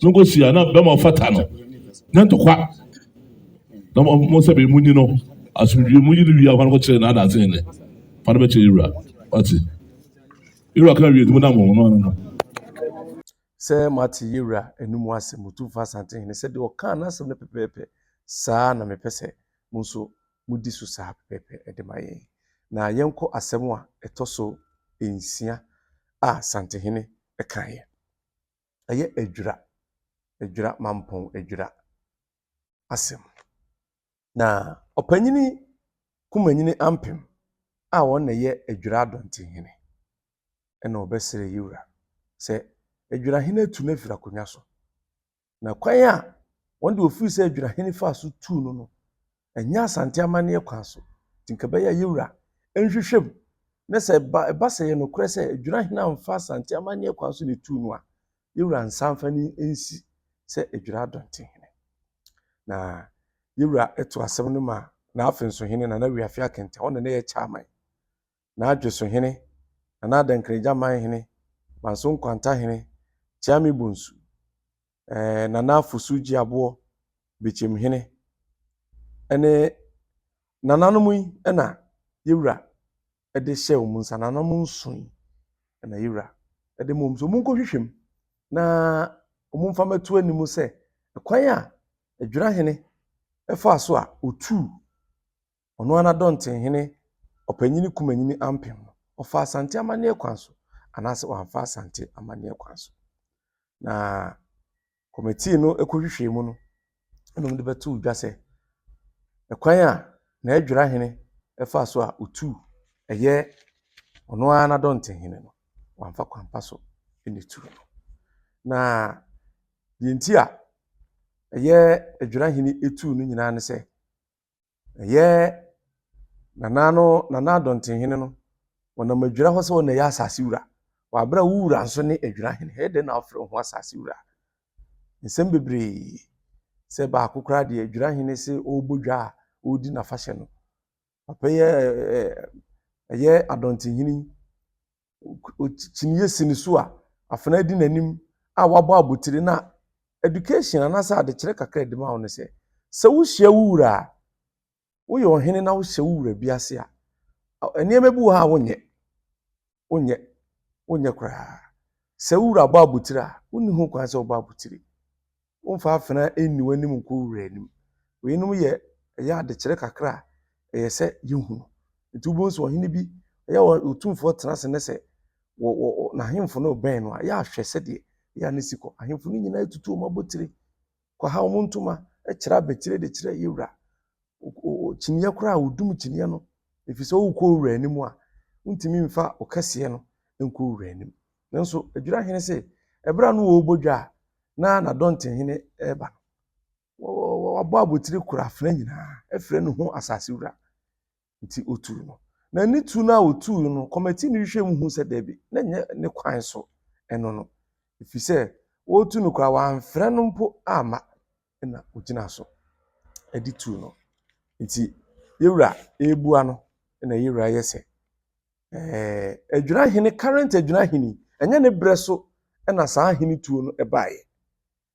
No go see, not Bama Fatano. Not to quack. No more sabi Munino, as we have one watch and others in it. Father Ejura. What's it? Ejura can read no. Sɛ mate Ejura enum ase Otumfour Asantehene sɛ de ɔka anasɛm no pɛpɛɛpɛ saa na mepɛ sɛ mo nso mudi so saa pɛpɛɛpɛ ɛde ma yɛn na yɛnkɔ asɛm a ɛtɔ so nsia a Asantehene ɛkaeɛ ɛyɛ Ejura mampɔn Ejura asɛm na ɔpanyini kumanyini ampem a wɔn na yɛ Ejura Adɔntehene ɛna ɔbɛsrɛ Ejura sɛ Ejura hene tu na fira konya so na kwan a wonde ofiri sɛ Ejura hene fa so tu no enya Asante amane kwan so tinkabɛya Ejura enhwehwem na sɛ ba sɛ yɛ no korɛ sɛ Ejura hene amfa Asante amane kwan so ne tu no a Ejura nsamfa ni ensi sɛ Ejura Adɔntehene na Ejura eto asɛm no ma na afenso hene na wiafi akente ɔno na yɛ chairman na adweso hene na Adankregyaman hene Mansonkwantahene Chiami Bonsu Nana Fusuji Abo Bichim hene ene nananom yi na Ejura ede hye omunsa nananom nson na Ejura ede mom so munko hwehwem na omumfa matu animu se kwan a Ejura hene efa so a otu ono ana Dontenhene opanyini kumanyini ampem no ofa asante amane kwan so anase wanfa asante amane kwan so na committee no ekohwehwe mu no enom de betu dwa se kwan a na Ejura hene efa so a otu eye ono ana Dontenhene no wanfa kwampa so ene tu no na yenti a eye Ejura hene etu no nyina ne se eye nana Dontenhene no wonam Ejura ho se wona ya asase wura wabra wura nso ne Ejura hene he de na afre ho asase wura nsem bebre se ba akokra de Ejura hene se obodwa a odi na fashe no papa ye Adontenhene chiniye siniso a afena di nanim a wabo abotire na education anasa ade kire kakra de ma won se wo hia wura wo ye ohene na wo hia wura biase a enema bi wo ha wonye kra se wura bo abotire a woni ho kwan se wo bo abotire wonfa afena eni wanim nko wura anim weinum ye ade kire kakra se yehu ntubo so ohene bi ya Otumfour tenase ne se na hemfo no ben no ya hwese de ya ne siko ahemfo no nyina tutu o mabotire kwa ha o ntuma e kira betire de kira Ejura chiniye kura odum chiniye no efise wo ko wura anim a ntimi mfa okase no nko wura anim nanso Ejura hene se ebra no wo bodwa na Dontenhene eba wabo abotire kura afra nyina efre no ho asase wura nti otu no na ni tu na otu no committee ni hwehwe mu hu se debi na nye ne kwan so eno no efise otu no kura wa amfre no mpo ama na ogina so edi tu no nti Ejura ebua no na Ejura yese Ejura hene current Ejura hene enye ne bre so na saa hene tu no ebaye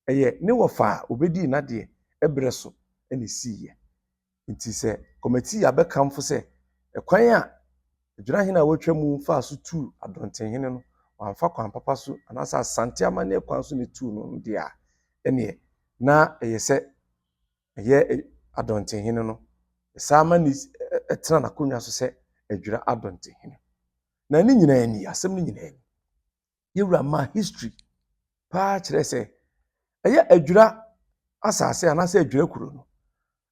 eye ne wofa obedi na de ebre so na siye nti se committee abekamfo se kwan a Ejura hene a wotwa mu fa so tu Adontenhene no wanfa kwan papa so anasa asante amane kwan so ne tu no de a ene na eyese eye Adontenhene no sama ni etena na konwa so se Ejura Adontenhene na ni nyina ni asem ni nyina ni Ejura ma history pa kire se eye Ejura asase anasa Ejura kuro no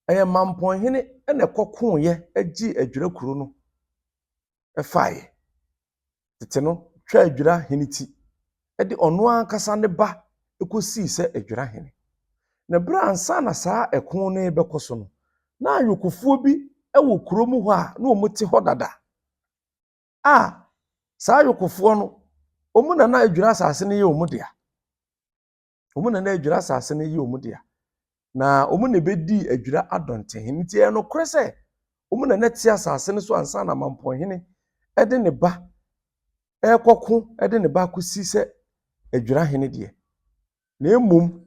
eye Mamponhene ene kokoye agi Ejura kuro no efaye tete no twa Ejura hene ti ede ono ankasa ne ba ekosi se Ejura hene na bra ansa na saa ekon ne bekoso no na ayokofuo bi ewo kuro mu ho a na omuti ho dada saa ayokofuo no omuna na Ejura asase ne ye omudea omuna na Ejura asase ne ye omudea na omuna bedi Ejura Adontenhene ti no krese omuna na ti asase ne so ansa na Mamponhene ede ne ba ekoko ede ne ba kosi se Ejura hene de na emum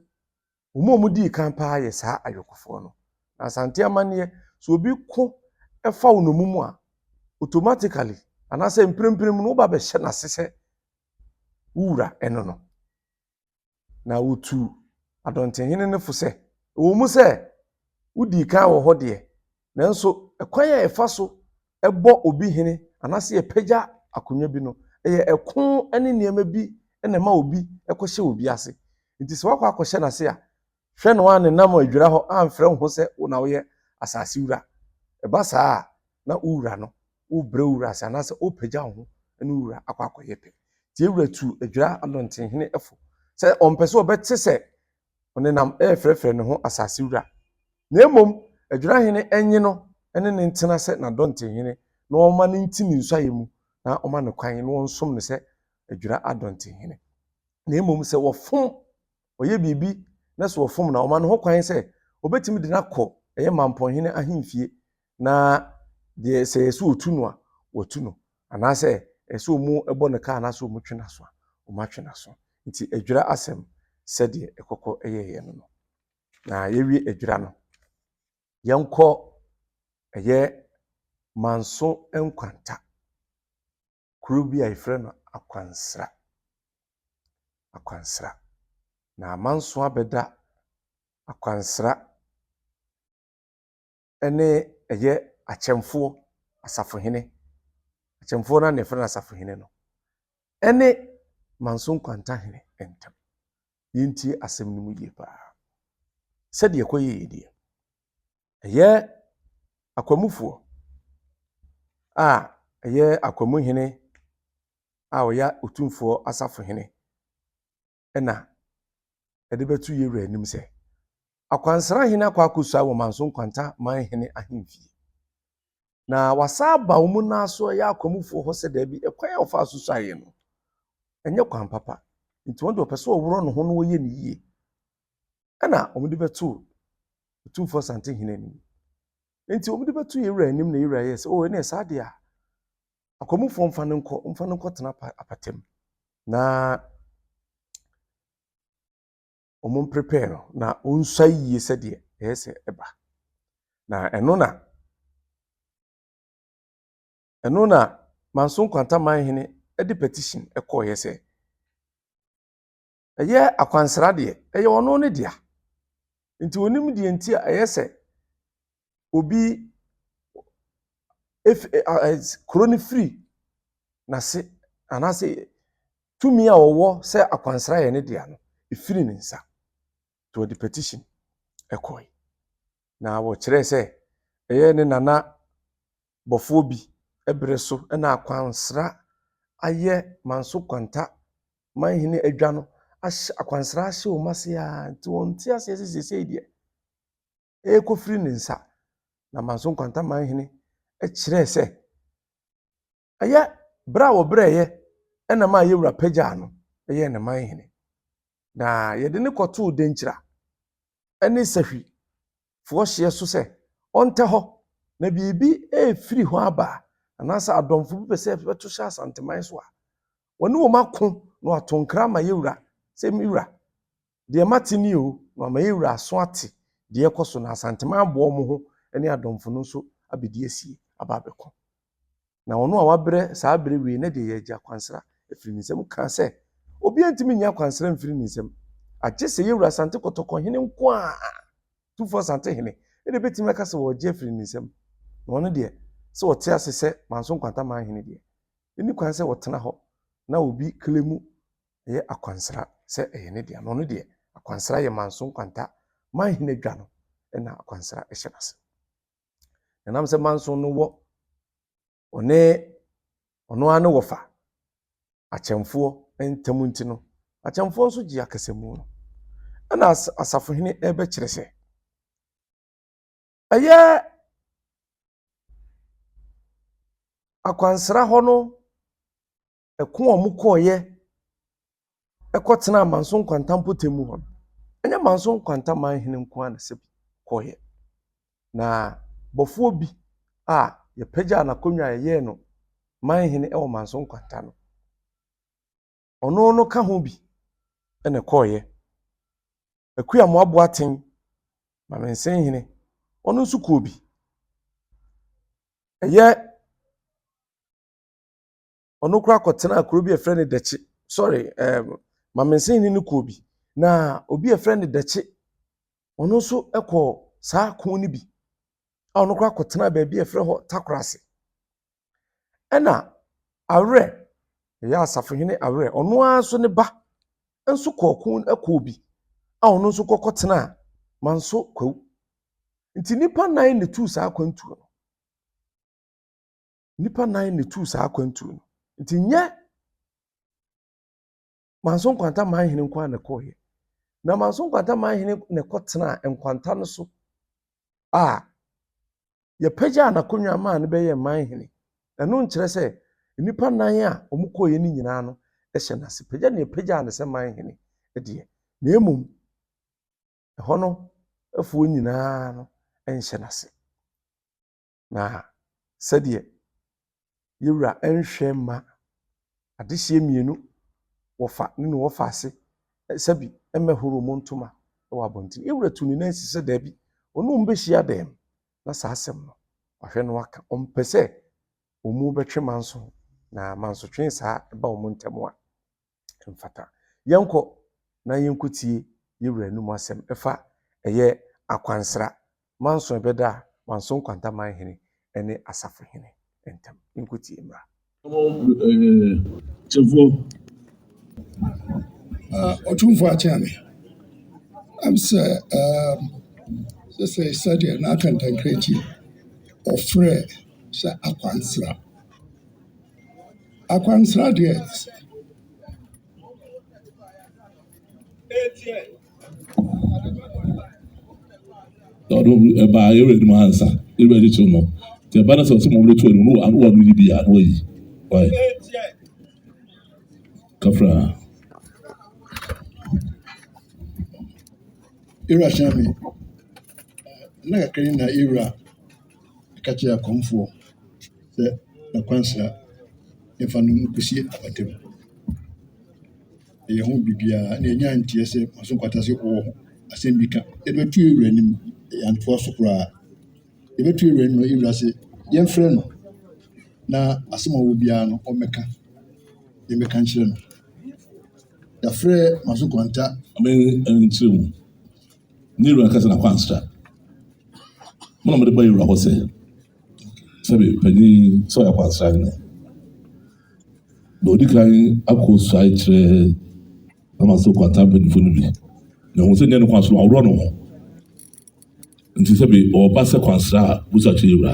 omumudi kan pa ye saa ayokofo no na asante amane so obi ko efa onomumu a automatically anase mprempren no ba be hye na sese wura eno no na otu Adontenhene ne fo se wo mu se udi kan wo ho de nanso ekwan ya efa so ebo obi hene anase epagya akonwa bi no eye ekon ene niema bi ene ma obi ekohye obi ase nti se wakwa akohye na se a hwe no ane nam Ejura ho amfre ho se na wo ye asase wura eba saa na wura no wo bre wura ase anase opagya ho ene wura akwa akoye pe ti Ejura tu Ejura Adontenhene efo se ompese obete se one nam frefre ne ho asase wura na emom Ejura hene enye no ene ne ntena se na Dontenhene na oma ne ntini nsuaye mu na oma ne kwan no nsom ne se Ejura Adontenhene na emom se wo fom oye bibi na so wo fom na oma ne ho kwan se obetimi de nakọ eye Mamponhene ahemfie na de se yesu otu no a wotu no anase ese omu ebo ne ka anase omu twena so omu twena so nti Ejura asem se de ekoko eye no na yewie Ejura no yenko eye Manso enkwanta kuru bi a ifre no Akwansera na Manso abeda Akwansera ene eye Akyemfo Asafohene Akyemfo na ne frana Asafohene no ene Mansonkwantahen entam yinti asem no mu yie pa sɛde ekoyɛ die eye akwamufo eye akwamuhene oya Otumfour Asafohene ena ede betu Ejura anim sɛ Akwansera hene akwakosu awo Mansonkwantahen ahemfie na wasaba wo mu na so ya akwamufo ho sɛ da bi ekwan ofa asusu aye no enye kwan papa nti won do pese oworo no ho no woye ne yie ena omudi betu Otumfour Asantehene anim nti omudi betu Ejura anim na Ejura yes ene sade a akwamufo mfa ne nko tena apatem na omon prepare no na onsua yie sɛde ɛsɛ eba na ɛno na Mansonkwantahen edi petition ɛkɔ yɛsɛ ɛyɛ Akwansera de ɛyɛ ɔno ne dia nti onim de nti a ɛyɛsɛ obi kroni free na se anase tumi a ɔwɔ sɛ Akwansera yɛ ne dia no efiri ne nsa to the petition ɛkɔ na wo kyerɛ sɛ ɛyɛ ne nana bɔfo bi ɛbrɛ so ɛna Akwansera ayɛ Mansonkwantahen adwa no Akwansera ahye o mase a nti wonti ase sesei de ekofiri ne nsa na Mansonkwantahen ɛkyerɛ sɛ ɛyɛ bra wo brɛyɛ ɛna ma Ejura pagya no ɛyɛ ne manhene na yɛde ne kɔto denkyira ɛne sahwi fohye so sɛ ɔnte hɔ na bibi efiri ho aba anasa adomfo bi pese beto hye asanteman so a wɔne wo mako na wato Nkran ma Ejura sɛ Ejura de matini o ma Ejura aso ate de ekoso na asanteman abo mo ho ɛne adomfo no so abedi asie aba beko na ɔno a wabrɛ saa brɛ wi na de yɛ gya Akwansera efiri nsɛm ka sɛ obi antimi nya Akwansera mfiri nsɛm agye sɛ Ejura Asante Kotokɔhene nko a Otumfour Asantehene ede betimi aka sɛ wɔgye efiri nsɛm na ɔno de sɛ wɔte ase sɛ Mansonkwantahen de eni kwan sɛ wɔtena hɔ na obi klemu ɛyɛ Akwansera sɛ ɛyɛ ne de na ɔno de Akwansera yɛ Mansonkwantahen adwa no ɛna Akwansera ɛhyɛ nase nam sɛ Manso no wɔ ɔno ane wɔfa Akyemfo entamu nti no Akyemfo nso gye akasemu no ɛna Asafohene ɛbɛkyerɛ sɛ ɛyɛ Akwansera hɔ no ɛko a mukɔyɛ ɛkɔtena Mansonkwantampotemu hɔ ɛnyɛ Mansonkwantahen nko a na sɛ kɔyɛ na bɔfo bi a yɛpagya na konwa yɛ no manhene ɛwɔ Mansonkwantahen no ɔno no ka ho bi ɛna kɔyɛ akua mo aboaten Mansenhene ɔno nso kɔ bi ɛyɛ ɔno kura kɔtena akuro bi efrɛ ne Dakye Mansenhene no kɔ bi na obi efrɛ ne Dakye ɔno nso ɛkɔ saa ko ni bi a ɔno kura kɔtena ba bi efrɛ hɔ Takorase ɛna Awerɛ ɛyɛ Asafohene Awerɛ ɔno anso ne ba nso kɔ bi a ɔno nso kɔkɔtena Manso kwawu nti nipa nan ne tu saa kwantu no nti nyɛ Mansonkwantahen nko a na kɔyɛ na Mansonkwantahen ne kɔtena nkwanta no so a yɛpagya na konwa ma ne bɛyɛ manhene ɛno nkyerɛ sɛ nipa nan a ɔmo kɔyɛ ne nyinaa no ɛhyɛ nase pagya ne pagya ne sɛ manhene ɛdeɛ na emom ɛhɔ no afuo nyinaa no ɛnhyɛ nase na sɛdeɛ Ejura ɛnhwɛ ma adehye mienu wɔfa ne no wɔfa ase sɛbi ɛmɛhoro mo ntoma ɛwɔ abɔnten Ejura tu ne nansi sɛ da bi ɔno mbɛhyia dɛm na saa asɛm no ɔhwɛ no aka ɔmpɛ sɛ ɔmu bɛtwe Manso na Manso twen saa ba wo ntɛm a mfata yɛnkɔ na yɛnkutie yɛwura num asɛm ɛfa ɛyɛ Akwansera Manso bɛda Mansonkwantahene ɛne Asafohene ntɛm yɛnkutie mra Chefo Otumfour akyɛme am sɛ sɛ sɛdeɛ n'akantankrankyi ɔfrɛ sɛ Akwansera deɛ ba yɛwura num ansa yɛwura de kyerɛ no te ba na sɛ ɔsɛ mɔmre to no anu wa no yi bi anu yi why kafra Ejura hyɛme na kakra na Ejura ka kyerɛ akɔmfoɔ sɛ Akwansera yɛmfa no nkɔsie abatam ɛyɛ ho biribiara na ɛnya nteɛ sɛ Mansonkwantahene wɔ asɛm bi ka yɛbɛtu Ejura anim yɛantoa so koraa yɛbɛtu Ejura anim Ejura sɛ yɛmfrɛ no na asɛm a wɔ biara no ɔmmɛka yɛmmɛka nkyerɛ no yɛafrɛ Mansonkwantahene nkyerɛ mu ne Ejura kasa na Akwansera mo na mo de ba Ejura hɔ sɛ sɛbe panyin sɛ ɔyɛ Akwansera ne na odi kan akɔ so akyerɛ na Mansonkwantahene mpanyinfo no bi na ho sɛ nea no Akwansera ɔworɔ no ho nti sɛbe ɔba sɛ Akwansera a busa kyerɛ Ejura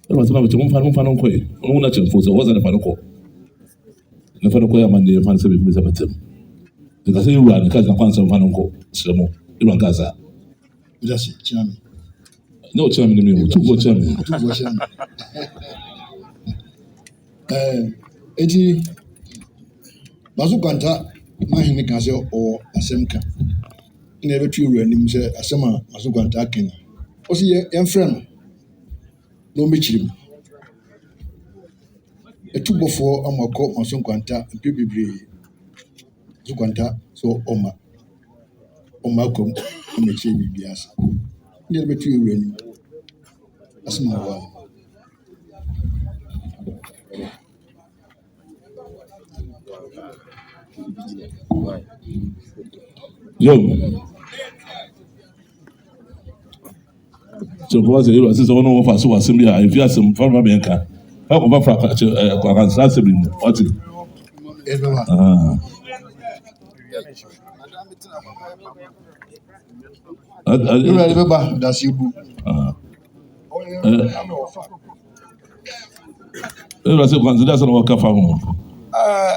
ɛna sɛ na bɛkyɛ momfa no nkɔe ɔno na kyerɛmfo sɛ ɔwɔ sɛ nefa no kɔ nefa no kɔ yɛ amanneɛ fa no sɛ bɛfimi sɛ bɛtam nti ka sɛ Ejura ne ka sɛ Akwansera mfa no nkɔ kyerɛ mo Ejura nka saa Jasi kyerɛ ne ɔkyerɛ me ne me Otumfour kyerɛ me eti Mansonkwantahene ka sɛ ɔwɔ asɛm ka na yɛbɛtu Ejura anim sɛ asɛm a Mansonkwantahene ka no ɔsɛ yɛmfrɛ no na ɔmmɛkyerɛ mu ɛtubɔfoɔ amakɔ Mansonkwantahene mpɛ bebree Mansonkwantahene sɛ ɔma akɔm ɔmmɛkyerɛ biribiara ase na yɛbɛtu Ejura anim asɛm a wɔwɔ yo Chefo sɛ Ejura sɛ ɔno wɔfa so wɔ asɛm bi a ɛfi asɛm fa ma bɛnka fa kɔfa fra Akwansera asɛm bi mu ɔte Ejura de bɛba dase bu Ejura sɛ Akwansera sɛ na wɔka fa ho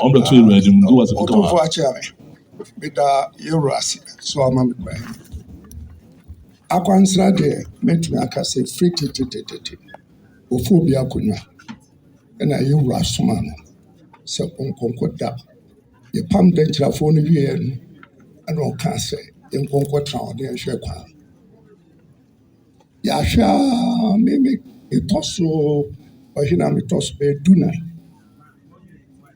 ɔmbɛto Ejura anim ne wɔ sɛ Otumfour akyerɛ me meda Ejura ase so ama me kwan Akwansera deɛ mɛtumi aka sɛ firi tetetete ɔfo obi akonnwa ɛna Ejura soma no sɛ ɔnkɔnkɔ da yɛpam dɛnkyerɛfoɔ no wieɛ no ɛna ɔka sɛ yɛnkɔnkɔ tena ɔde yɛnhwɛ kwan yɛahwɛ a metɔ so ɔhene a metɔ so bɛyɛ dunan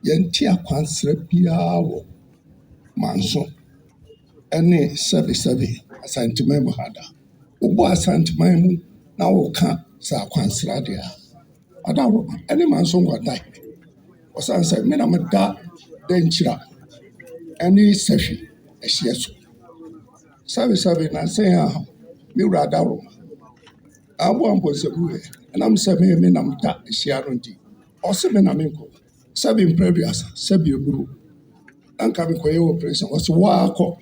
yɛnte Akwansera biara wɔ Manso ɛne sɛbesɛbe asanteman mu ha da wobɔ asanteman mu na woka sɛ Akwansera deɛ a Adaroma ɛne Mansonkwantahene ɔsan sɛ me na meda dɛnkyerɛ ɛne sɛhwe ɛhyeɛ so sɛbesɛbe nansɛn a me wura Adaroma aboa mpɔnsɛbuɛ ɛnam sɛ me nam da ɛhyia no nti ɔse me na menkɔ sɛbe mprɛduasa sɛbe eburu anka mekɔyɛ operation ɔse waakɔ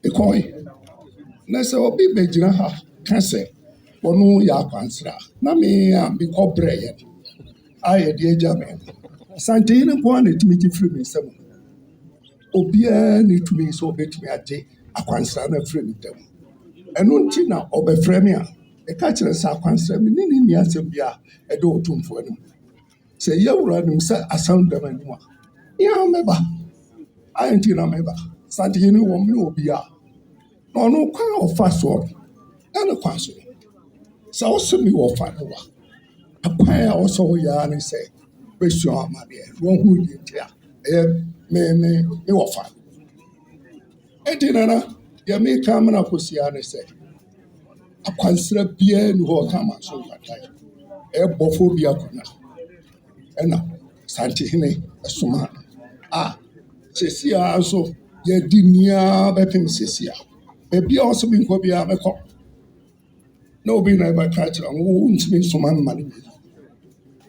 ɛkɔe na sɛ obi bɛgyina ha ka sɛ ɔno yɛ Akwansera na me a mekɔ brɛyɛ no a yɛde agya me Asantehene nko a na ɛtumi gye firi me nsɛm obiara ne tumi sɛ ɔbɛtumi agye Akwansera no afiri me ntam ɛno nti na ɔbɛfrɛ me a ɛka kyerɛ sɛ Akwansera me ne nni asɛm bi a ɛde Otumfour anim sɛ yɛwura anim sɛ asɛm dam anim a yɛa mɛba ayɛ nti na mɛba Asantehene wɔ me ne obiara na ɔno kwan a ɔfa soɔ ɛne kwan so sɛ ɔsɛ me wɔfa no wa akwan a ɔsɛ woyɛa ne sɛ bɛsua amadeɛ na ɔhu deɛ nti a ɛyɛ me wɔfa ɛnti nana deɛ meka mena kɔsia ne sɛ Akwansera biara ni hɔ ɔka Mansonkwantahene ɛyɛ bɔfoɔ bi akonnwa ɛna Asantehene ɛsoma sesi a so yɛdi nia bɛpem sesi a baabi a ɔso bi nkɔ biara bɛkɔ na obi na ɛbɛka kyerɛ wo ntumi nsoma mma no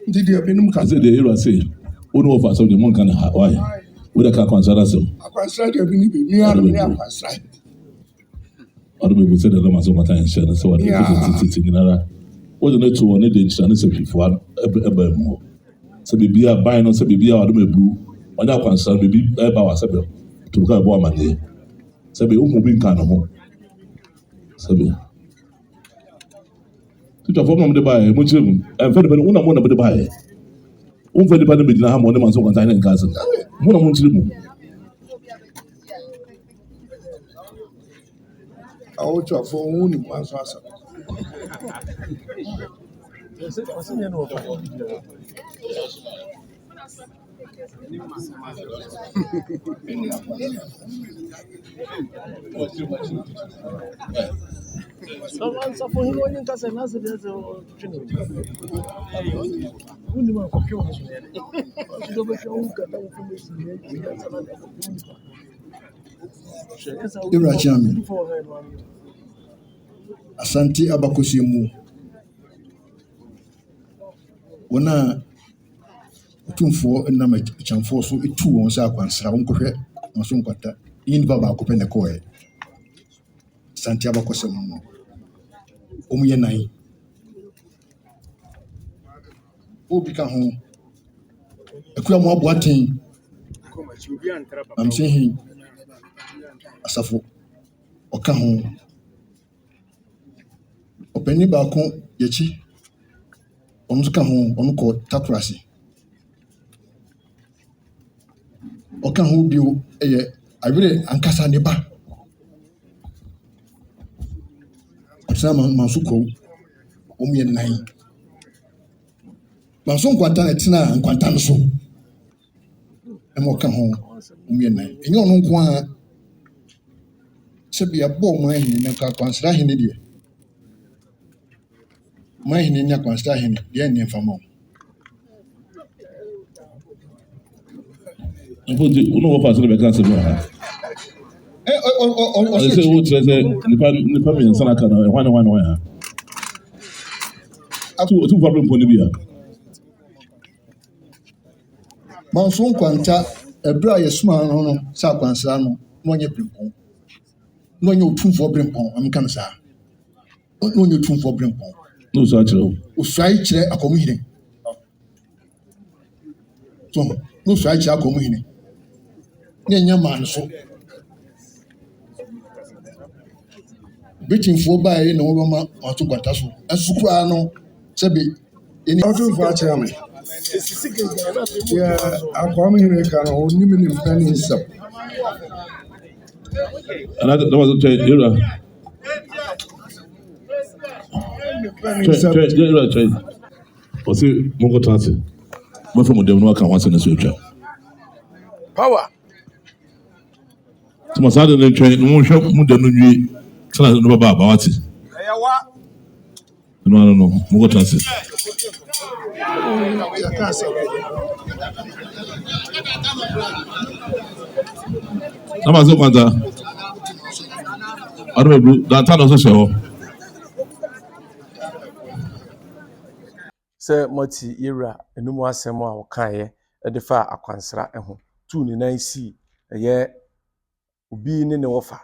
nti deɛ binom ka sɛ deɛ Ejura sɛ wo ne wɔfa asɛm deɛ monka ne ha wayɛ wode ka Akwansera asɛm Akwansera deɛ bi ne bi nua no ne Akwansera ɔde bɛbu sɛ deɛ Mansonkwantahene hyɛ no sɛ wɔde tete nyinara wode ne to wɔ ne de nhyira ne sɛ hwifoa ɛba mu hɔ sɛ biribi a ban no sɛ biribi a wɔde bɛbu ɔne Akwansera biribi ɛba wɔ asɛbɛ turuka ɛbɔ amanneɛ sɛ bɛ womu bi nka ne ho sɛ bɛ tutwafoɔ ma mode baeɛ mokyerɛ mu ɛmfɛ nipa no wona mo na mode baeɛ womfa nipa no bɛgyina ha ma ɔne Mansonkwantahene nka asɛm mo na monkyerɛ mu awotwafoɔ wo ne mu aso asɛm Asafohene onye nkasa na asị dị eze unu ma kọpị ọmụsụ ya ọsụdo bɛ fɛn kata wo fɛn bɛ si yɛ ya sana da Ewura Chiame Asante abakosie mu wɔn a Otumfour nam akyamfoɔ so etu wɔn sɛ Akwansera wɔn kɔhwɛ Mansonkwanta yi nipa baako pɛ na ɛkɔɛ Asante abakosie mu wɔn yɛ nan obi ka ho ekura mu abo aten Amsehi Asafo ɔka ho ɔpanyin baako yɛkyi ɔno nso ka ho ɔno kɔ Takorasi ɔka ho bio ɛyɛ Awere ankasa ne ba ɔtena Manso wɔn yɛ nan Mansonkwantahene tena nkwanta no so ɛma ɔka ho wɔn yɛ nan ɛnyɛ ɔno nko a sɛbi abɔ ɔman ahene na Akwansera ahene deɛ ɔman ahene ne Akwansera ahene deɛ ɛnyɛ mfama wɔn. Mponti wo ne wɔfa asɛm bɛka asɛm wɔ ha ɔsɛ wo kyerɛ sɛ nipa mmiɛnsa na aka na ɛhwan ne hwan na wɔyɛ ha Otumfour abere mpɔ ne bi a Mansonkwanta ɛberɛ a yɛsoma no no sɛ Akwansera no na ɔnyɛ pirempɔn na ɔnyɛ Otumfour pirempɔn ameka no saa na ɔnyɛ Otumfour pirempɔn na osua kyerɛ wo osuae kyerɛ akɔmhene so na osuae kyerɛ akɔmhene na ɛnyɛ maa no so Britinfoɔ baeɛ na wɔbɛma Mansonkwanta so ɛso koraa no sɛbi Otumfour akyerɛ me yɛ akɔmhene ka no ɔnim ne mpa ne nsɛm ana da was try Ejura try ɔsɛ mɔnkɔ tase mɔfɛ mo dɛm no aka ho asɛ no so atwa Power. So must have the train. No shop, Mudanui. Can I know about it? No, no. More chances. Amazokwanta. I don't know. Daatano also show. Sɛ mɔti Ejura enumu asɛm a wɔkaeɛ ɛde fa Akwansera ɛho tu ne nan si ɛyɛ obi ne wɔfa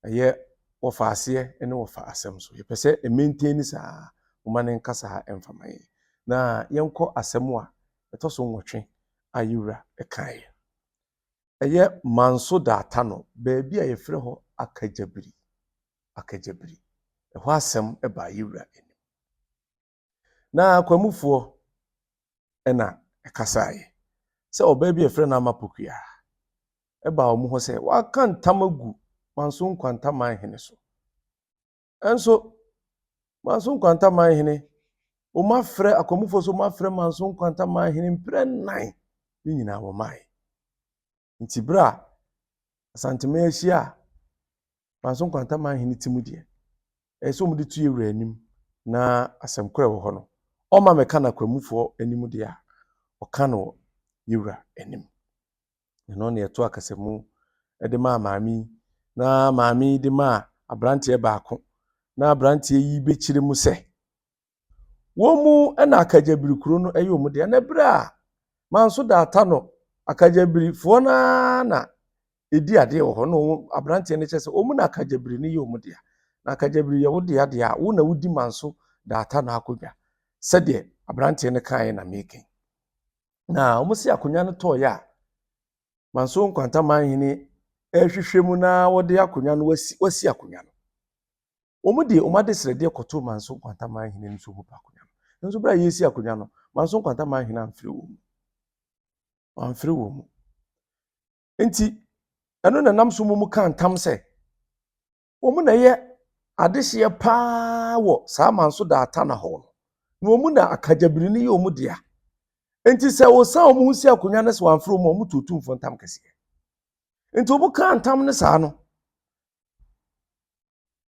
ɛyɛ wɔfa aseɛ ne wɔfa asɛm so yɛpɛ sɛ maintain saa wɔma ne nkasa ha ɛmfama yɛ na yɛnkɔ asɛm a ɛtɔ so nwɔtwe a Ejura ɛkaeɛ ɛyɛ Manso Daatano baabi a yɛfrɛ hɔ Akagyabri ɛhɔ asɛm ɛba Ejura na kwamufoɔ ɛna ɛkasaeɛ sɛ ɔbaa bi yɛfrɛ no Amapokua ɛba wɔn ho sɛ waka ntam agu Mansonkwantamahene so ɛnso Mansonkwantamahene ɔmafrɛ akwamufoɔ so ɔmafrɛ Mansonkwantamahene mprɛ 9 ne nyinaa wɔmae nti bere a asantema ahyia a Mansonkwantamahene ti mu deɛ ɛsɛ ɔmo de tu Ejura anim na asɛm korɛ wɔ hɔ no ɔma mɛka na kwamufoɔ anim deɛ a okano Ejura enim no na yeto akasemu de ma maami na maami de ma abrante baako na abrante yi bechire mu se wo mu na Akagyabri kuro no omu de na bra Manso Daatano Akagyabri fo na edi ade wo ho no abrante ne kyese omu na Akagyabri ne omu de na Akagyabri ye wo de ade a wo na wudi Manso Daatano akodwa sede abrante ne kan na meken na omu se akonya no to ya Mansonkwantahene ehwehwemu na wo de akonya no wasi akonya no omu de omade srede koto Mansonkwantahene nso mu akonya no nso bra yesi akonya no Mansonkwantahene amfiri wo mu enti eno na nam so mu kan tam se omu na ye adehye pa wo sa Manso Daatano ho no omu na Akagyabri ne ye omu de a enti se wo sa omu si akonya no se wamfiri mu omu Otumfour ntam kese enti omu kan tam ne sa no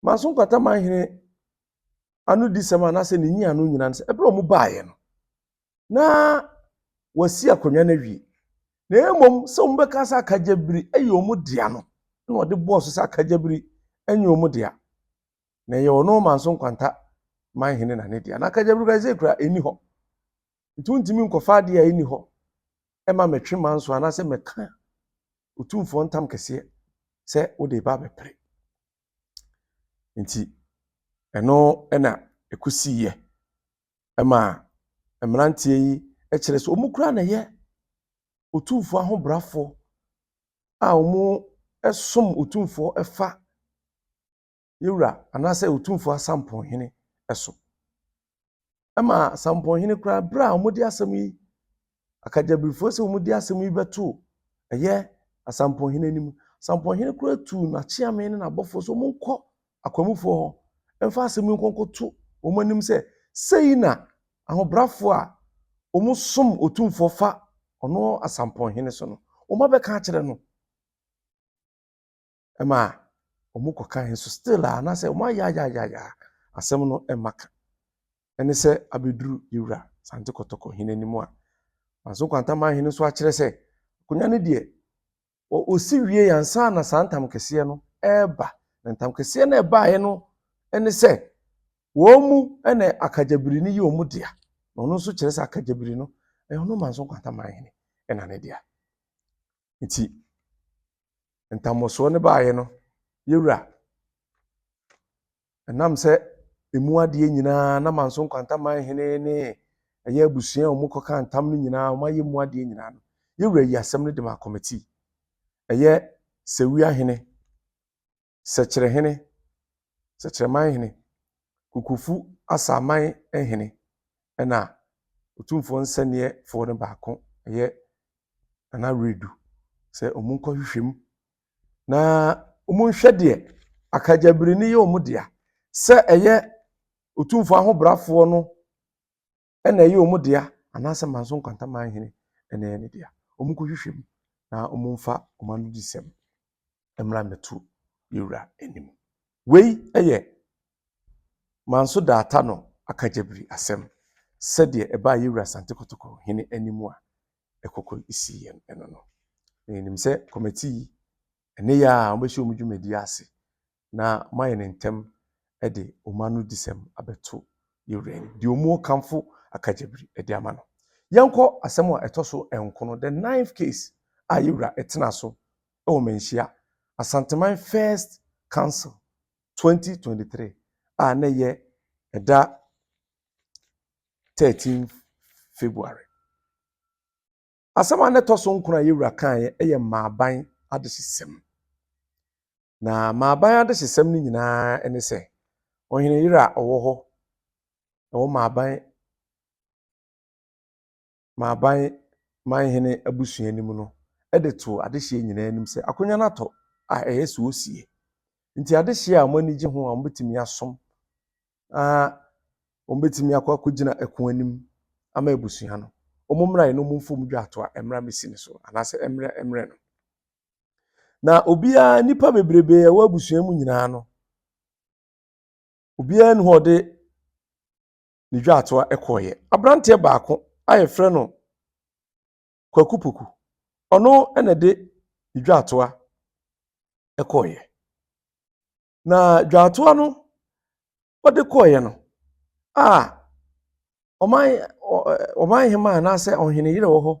Mansonkwantahene anu di sema na se ne nyi anu nyina no se ebra omu baaye no na wasi akonya na wi na emom se omu beka sa Akagyabri ayi omu dia no na ode boss sa Akagyabri anyi omu dia na ye ono Mansonkwantahene na ne dia na Akagyabri ga ze kura eni ho ntuntimi nkofa dia eni ho ema metwe Manso ana se meka Otumfour ntam kese se ode ba bepre nti eno ena ekusiye ema emrantie yi ekire so omukura na ye Otumfour ahobrafo a omu esom Otumfour efa Ejura anase Otumfour Asafohene eso ema Asafohene kura bra omudi asem yi Akagyabri fo se omudi asem yi beto eye Asafohene nim Asafohene kura tu na chiame ne na bofo so monko akwamufo ho emfa asem nkonkoto omanim se sei na ahobrafo a omu som Otumfour fa ono Asafohene so no oma beka kire no ema omu koka hen so still na se oma ya asem no emaka ene se abeduru Ejura sante kotoko hene nimu a Mansonkwantahene so a kire se konya ne de o si wie yansa na santam kese no eba ntam kese na eba ye no ene se wo mu ene Akagyabri ne ye omu dia no no so kire se Akagyabri no ono Mansonkwantahene ena ne dia nti ntamoso ne ba ye no Ejura enam se emu ade nyina na Mansonkwantahene ne eye abusua omu koka ntam no nyina o maye mu ade nyina no Ejura yi asem no de ma committee eye Sewiahene Sekirehene Sekiremahene Kukufu Asaman ehene ena Otumfour nsane fo ne baako eye ana redu se omu nko hwehwem na omu nhwe de Akagyabri ne ye omu dia se eye Otumfour ahobrafo no ena ye omu dia anase Mansonkwantahene ena ne dia omu ko hwehwem na omu mfa omanu disem emra metu Ejura enim wei eye Manso Daatano Akagyabri asem sede eba Ejura sante kotoko hene animu a ekoko isiye eno no enim se committee ene ya obeshi omudwumedi ase na maye ne ntem ede omanu disem abeto Ejura di omu kamfo Akagyabri ede amano yanko asem a etoso enkono the 9th case a Ejura etena so o Manhyia Asanteman First Council 2023 a na ye eda 13 February asema ne toso nkuna Ejura kan ye Maaban adesesem na Maaban adesesem ni nyina ene se ohene Ejura owo ho owo Maaban manhene abusua nim no edeto adehye nyina nim se akonya nato a eye so osie nti adehye a mani gye ho a mbetimi asom ombetimi akogina eko anim ama abusua no omumra no mumfom dwato a emra mesine so anase emre no na obia nipa bebrebe wa abusua mu nyina no obia ne hode ni dwato a ekoye abrante baako aye frɛ no kwakupuku ono ene de dwatoa ekoye na dwatoa no ode koye no oman hema na se ohene yire wo ho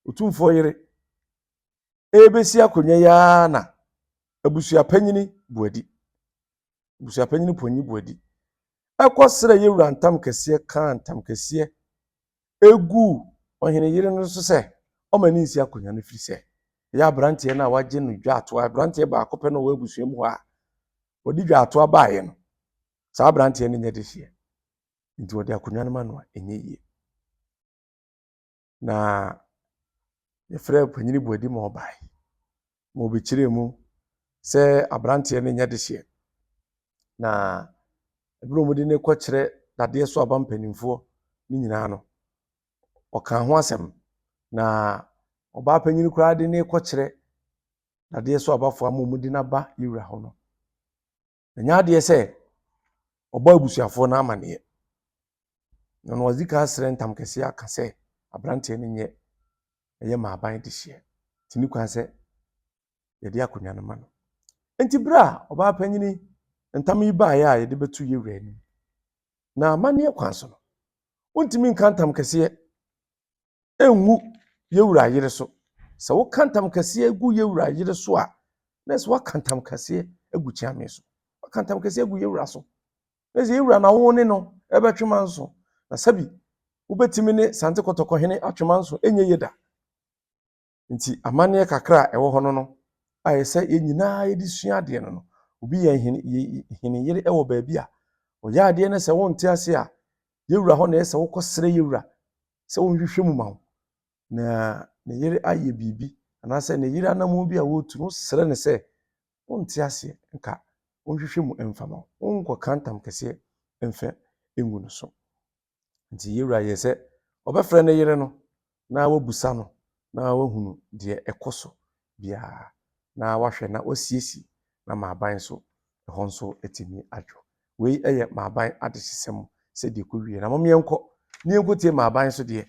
Otumfour yire ebesi akonya ya na abusua panyini buadi abusua panyini ponyi buadi akosere yewura ntam kese kan ntam kese egu ohene yire no so se omani si akonya no firi se ya brante na waje no dwatoa brante ba akopɛ no wa abusua mu ha odi dwatoa baaye no sa brante ne nyede hie nti odi akonya no ma no enye yie na yefrɛ panyini buadi ma obai mo be kire mu se abrante ne nyede hie na ebro mu de ne kɔ kire dade so aba mpanimfo ni nyina no ɔka ho asɛm na ɔba panyini kura de ne kɔ kire dade so abafo amomu de na ba yewura ho no nya de sɛ ɔba abusuafo na amane no no ɔzika asrɛ ntam kɛse aka sɛ abrante ne nye ɛyɛ Maaban de hie tini kwan sɛ yɛde akonya no ma no enti bra ɔba panyini ntam yi ba ya yɛde betu yewura ni na amane kwan so no untimi nka ntam kɛse enwu yewura yire so sɛ wo kantam kɛse egu yewura yire so a na sɛ wo kantam kɛse egu chiame so wo kantam kɛse egu yewura so na sɛ yewura na wo ne no ɛbɛtwe Manso na sabi wobetimi ne sante kɔtɔkɔhene atwe Manso enye yeda nti amane kakra ɛwɔ ho no ayɛ sɛ yenyina yedi sua ade no obi yɛ hene yire ɛwɔ baabi a ɔyɛ ade ne sɛ wo nte ase a yewura ho na ɛsɛ wo kɔsrɛ yewura sɛ wo nhwehwɛ mu ma wo na ne yire ayɛ bibi anase ne yire anamu bi a wotu no srɛ ne sɛ wo nte ase nka wo nhwehwɛ mu emfama wo nkɔ kantam kɛse emfa engu no so nti yewura yɛ sɛ ɔbɛfrɛ ne yire no na wabusa no na wahunu de ɛkɔso bia na wahwɛ na osiesi na Maaban so ɛhɔ nso etimi adwo wei ɛyɛ Maaban adehyesɛm sɛ de kɔ wie na momyenkɔ ne enkotie Maaban so de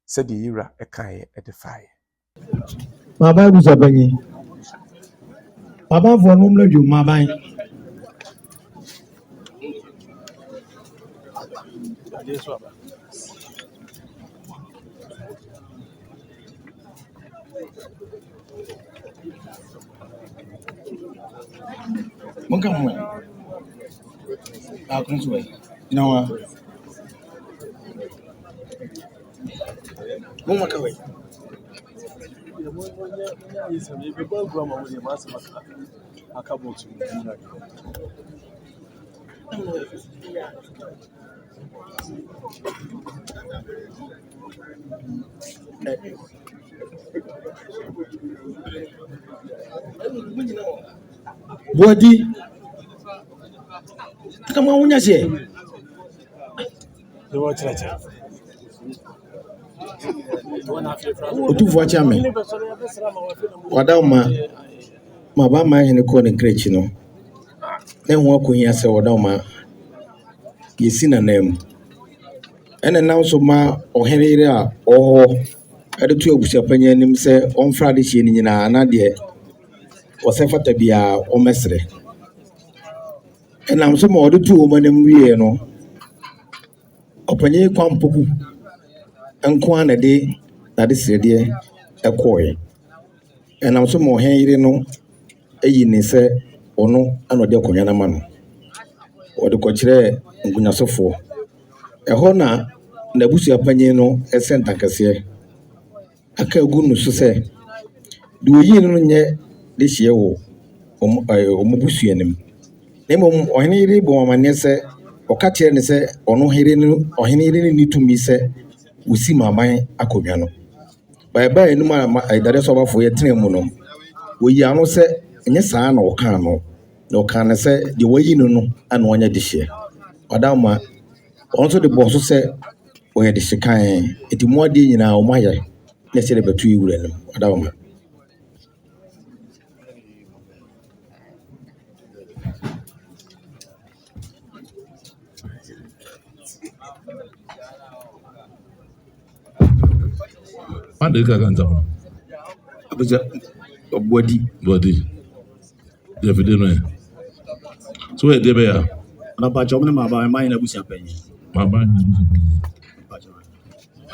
sɛ de yewura ɛkae ɛde fae Maaban busabanyi Maaban fo no mla dwo Maaban Monka mo akunso we inawa mo maka we Body kama unya se the watch right Otumfour chame wada ma Maaban Manhyia ko ne krechi no na ho akohia se wada ma yesi na nam ene nam so ma ohene ire a oho ade tu abusia panya nim se onfra de hie ni nyina na de osefata bia o mesre enam so ma ode tu o manam wie no opanye kwampoku Nkran na de srede ekoye enam so ma ohen yire no eyi ne se ono anode akonya na ma no ode ko kire nkunyasofo eho na abusua panye no esenta kase aka egu no so se de oyi no nye de hie wo omubusua nim nemom ohene yire bo amane se oka kire ne se ono here no ohene yire ni tumi se wosi Maaban akonwa no bye enu ma dade so bafo ye tene mu no oyi ano se enye saa na oka no na oka ne se de wayi no no ana onya de hie odama onso de boso se oye de hyekan eti mo ade nyina o maye na se de batu yewura nim odama Fande ka kantam. Abuja body. David no. So where dey be ya? Na ba chom na Maaban man na busia penyi. Maaban.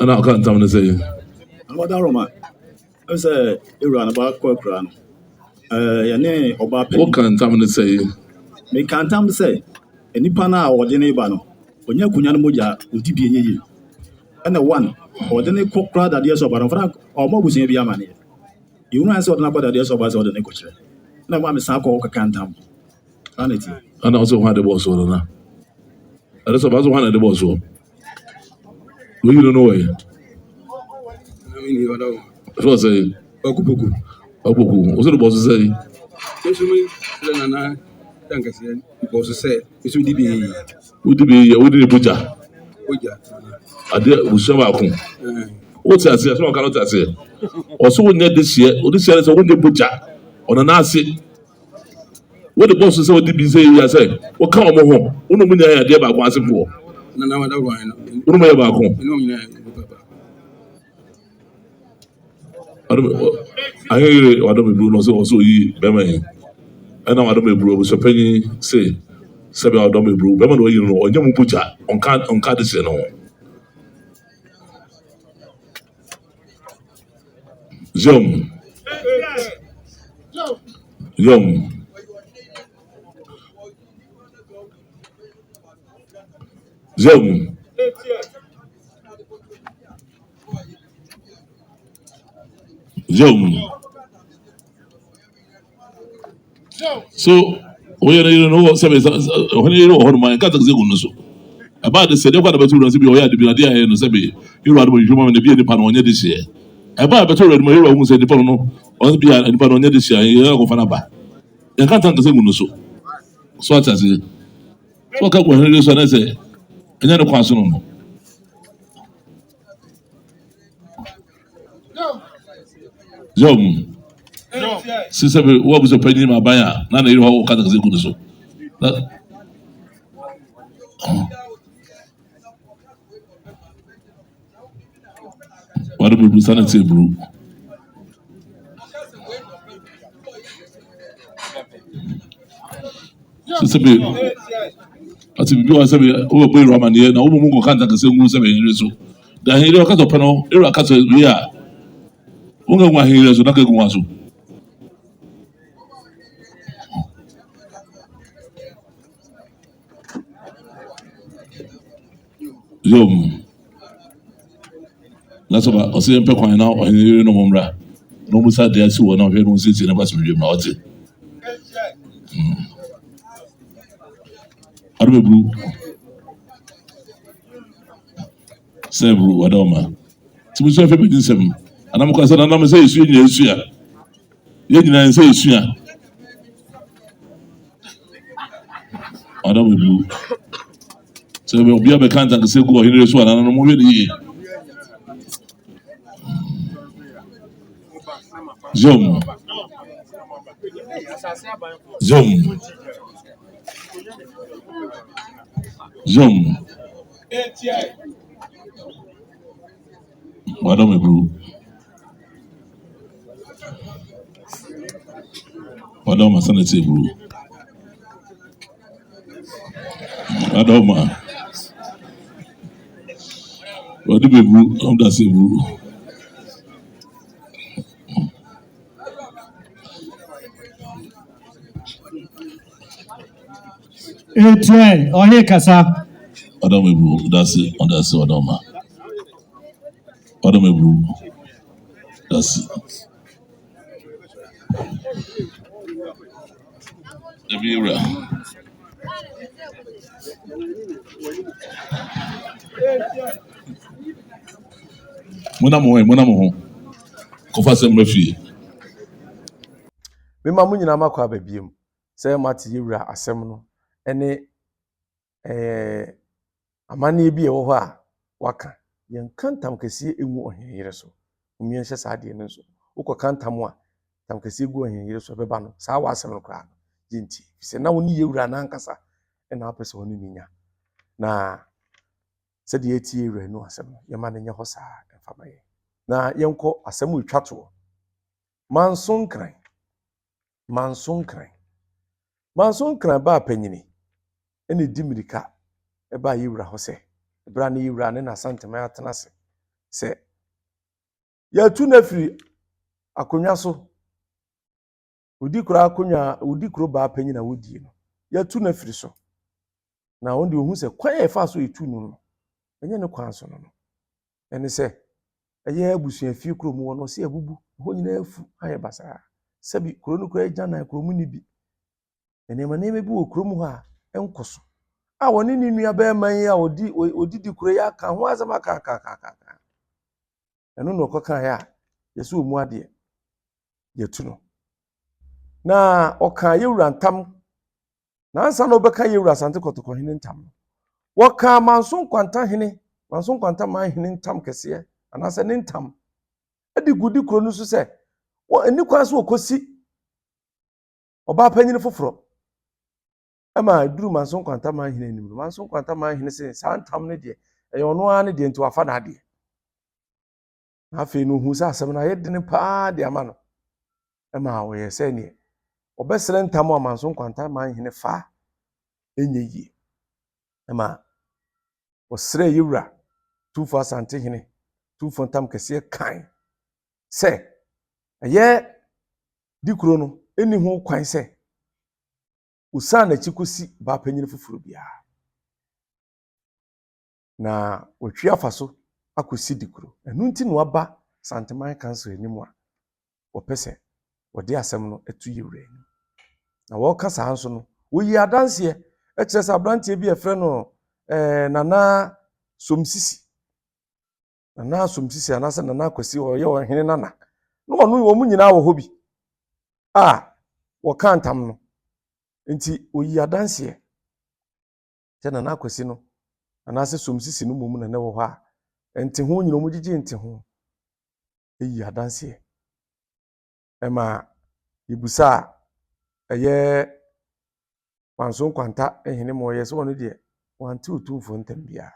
Ana kantam ne say. Ano da Roma. I say Ejura na ba ko kra no. Ya ne oba penyi. What kantam ne say? Me kantam say enipa na a wode ne ba no. Onya kunya no moja odi bi enye yi. Ana one wode ne ko kra da de so ba no fra o mo busia bi amane. You know answer na ba da de so ba so de ne ko kire. Na ma me sa ko kantam. Aneti. Ana also want the boss or na. Ada so ba so want the boss o. We don't know why. So say okupoku. What's the boss say? Nana, thank you. Boss say, it's with the Udi buja. Ade usema akun. What say say so cannot say. Also we need this year so we need buja. Ona na ase. What the boss say odi bi say you say. What come mo ho. Unu mu nya ade ba kwa asefo. Nana wada go no. Unu mo ya ba ko. Ahiri wado me bru no so yi be man. Ana wado me bru so panyi say sebe wado me bru be man no yi no onye mu buja onka de se no. Jom. So we know sebe when you know man ka take go no so. About the said kwa da betu no se bi o ya de bi na dia no sebe you wado me hwuma me bi ni pa no onye de se. About betu ready mo you hu se de pa no on bi ni pa no onye de se ya go fa na ba. Ya ka take go no so. So atase. So ka ko hen so na se enya no kwa so no. Sister, what was your penny in my buyer? None of you all cut the good so. What do we stand and say, bro? Sister, I think you are saying, oh, boy, Roman here, now, who can't take the same rules. The hero cut up, Era cut we are. Only one here is not a good one. That's about us in Pequine now, and you know, Mumbra. No more sad, there's one of your own city in a bus with you, not it. I don't blue. Several, Adoma. To be so happy, 7. And I'm concerned, I'm saying, yes, yeah. You didn't say, yeah. I don't blue. So we'll be able to contact the circle here as well. I don't know movie. Zoom. What don't we brew? What don't my son say brew? What don't my? What do we brew? I'm that say brew. Etienne, ohe kasa. What don't we brew? That's it. That's what don't my. What don't we brew? That's it. Ejura. Muna mo. Kofa sem refi. Me ma munyina makwa babiem. Say mate Ejura asem no ene amane bi e wo ho a waka. Yen kantam kese egu ohenyere so. Umien hye saade ne so. Ukọ kantam a tam kese egu ohenyere so beba no. Sa wa asem no kra. Jinti. Se na woni Ejura na ankasa na apese woni ninya. Na se de etie Ejura no asem no. Ye ma ne nye ho sa emfa baye. na yenko asɛm etwa to Mansonkwan ba panyini ene di mirika eba Ejura hɔ sɛ ebra ne Ejura ne na santema atena sɛ yɛtu na firi akonwa so odi kuro ba panyini na wodi no yɛtu na firi so na wɔn de ohun sɛ kwan yɛ fa so etu no enye ne kwan so no ɛne sɛ ɛyɛ abusua fie kuro mu no sɛ abubu hɔ nyina afu ayɛ basaa sɛbi kuro no kura agya na kuro mu ni bi enema bi wɔ kuro mu hɔ a ɛnkoso a wɔne ne nua bɛɛ man yi a odidi kuro ya ka ho asɛm aka ɛno na ɔkɔka ya yɛsɛ ɔmu adeɛ yɛtu no na ɔka Ejura ntam na ansa na ɔbɛka Ejura Asante Kɔtɔkɔhene ntam no wɔka Mansonkwantamahene ntam kɛseɛ anasɛ ne ntam ɛde gudi kuro no so sɛ ɛni kwan so ɔkɔsi ɔbaa panyini foforɔ ɛma duru Mansonkwantamahene anim no Mansonkwantamahene sɛ saa ntam no deɛ ɛyɛ ɔno ara ne deɛ nti wafa na adeɛ na afei no hu sɛ asɛm na yɛ dene paa de ama no ɛma wɔyɛ sɛ neɛ ɔbɛsrɛ ntam a Mansonkwantamahene fa enye yie ɛma wɔsrɛ Ejura Otumfour Asantehene Otumfour ntam kɛseɛ kan sɛ ɛyɛ di kuro no eni ho kwan sɛ usan na chikosi ba panyini foforo bia na otwi afa so akosi di kuro enu nti no aba Santeman Council anim a wɔpɛsɛ wɔde asɛm no etu Ejura anim na wɔka saa nso no woyi adanse ɛkyerɛ sɛ abranteɛ bi ɛfrɛ no nana somsisi anasɛ nana kwasi ɔyɛ ɔhene nana no ɔno wɔn nyinaa wɔ hɔ bi a wɔka ntam no nti oyi adanse sɛ nana kwasi no anasɛ somsisi no mom na ne wɔ hɔ a nte ho nyina mu gyegye nte ho eyi adanse ɛma ibusa ɛyɛ Mansonkwanahene mo yɛ sɛ ɔno deɛ wante Otumfour ntam bia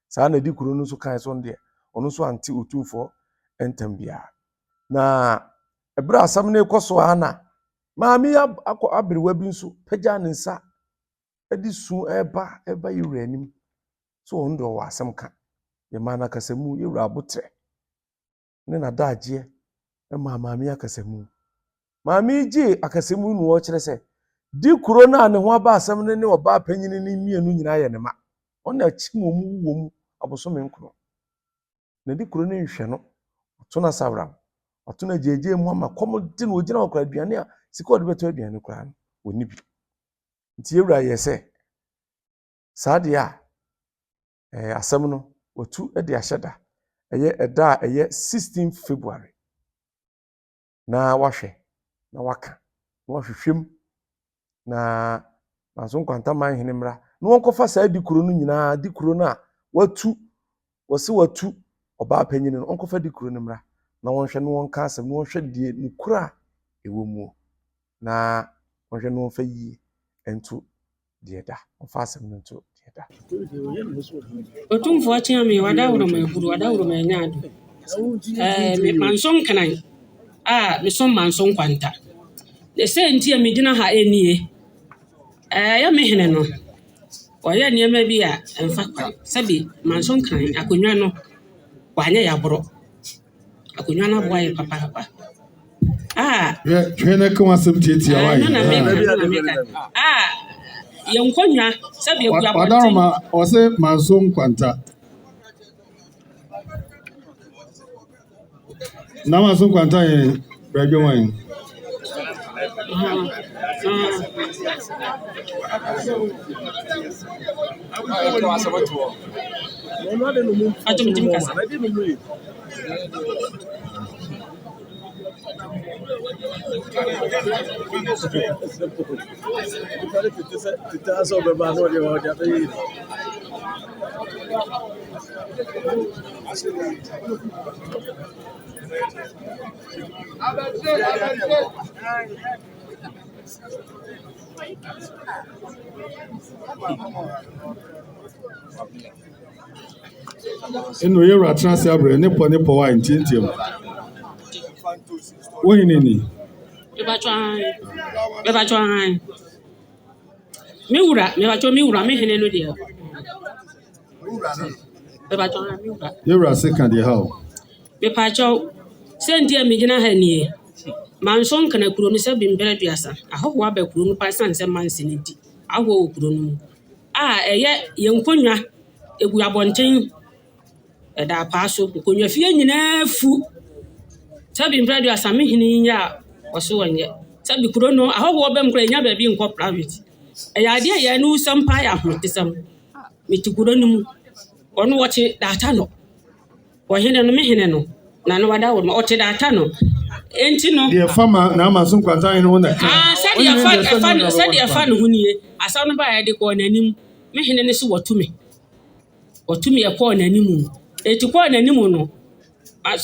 saa na di kuro no so kan so deɛ ɔno so ante Otumfour ntam bia na ɛbra asɛm ne kɔso ana maame abrewa bi nso pagya ne nsa edi su ɛba Ejura anim so ɔno de ɔwɔ asɛm ka yɛ ma na kasamu Ejura abotrɛ ne na daagye ɛma maame akasamu maame gye akasamu no wɔ kyerɛ sɛ di kuro na ne ho aba asɛm ne ɔbaa panyini ne mienu nyina yɛ ne ma ɔna akyi mu wɔ mu abosome nkono na di kuro ne nhwɛ no ɔto na sawram ɔto na gyegye mu ama kɔm de no ogyina ɔkra aduane a sika ɔde bɛtɔ aduane kora no wɔni bi nti Ejura yɛ sɛ saa de a asɛm no wɔtu de ahyɛ da ɛyɛ ɛda a ɛyɛ 16 February na wahwɛ na waka na wahwehwem na Mansonkwantamahene mmra na wɔnkɔfa saa di kuro no nyinaa di kuro no a watu ɔbaa panyini no wɔnkɔfa di kuro no mmra na wɔnhwɛ no wɔnka asɛm no wɔnhwɛ die no kura ɛwɔ mu na wɔnhwɛ no wɔnfa yie ɛnto deɛ da wɔfa asɛm no nto deɛ da Otumfour akyɛn me wadaworo ma nyaado me Mansonkwan me som Mansonkwantaa de sɛ nti a medina ha enie ya me hene no ɔyɛ nneɛma bi a ɛmfa kwa sɛbi Mansonkwan akonwa no wanyɛ yaboro akonwa no aboa yɛ papa twene ka wasɛm tietia wa yɛnkonwa sɛbi akua Wadaroma ɔsɛ Mansonkwantaa na Mansonkwantaa yɛ bradwowan eno Ejura Transabre ne po wa ntientiam. Wo hinini. Beba chwan. Miura me hene no dia. Beba chwan miura. Ejura second the how. Bepa chaw sendi a migina ha nie. Manson kana kuro no se bimbere duasa. Aho wa ba kuro no pa san se mansini di. Aho kuro no. Eye yenkonwa egu abonten da paaso konwa fie nyina fu. Sabi bimbere duasa me hene nya oso wonye. Sabi kuro no aho wo bem kuro nya ba bi nko private. Ya ade ya no Sampa ya hotesam. Mitikuro no ono woche Daatano. Wo hene no me hene no. Na no wada wo woche Daatano. Enti no. The farmer na Mansonkwantahe no na. Sabi ya fan hunie. Asa no ba ya de ko nanim. Me hene ne so wotumi. Wotumi e ko nanim. Eti ko nanim no.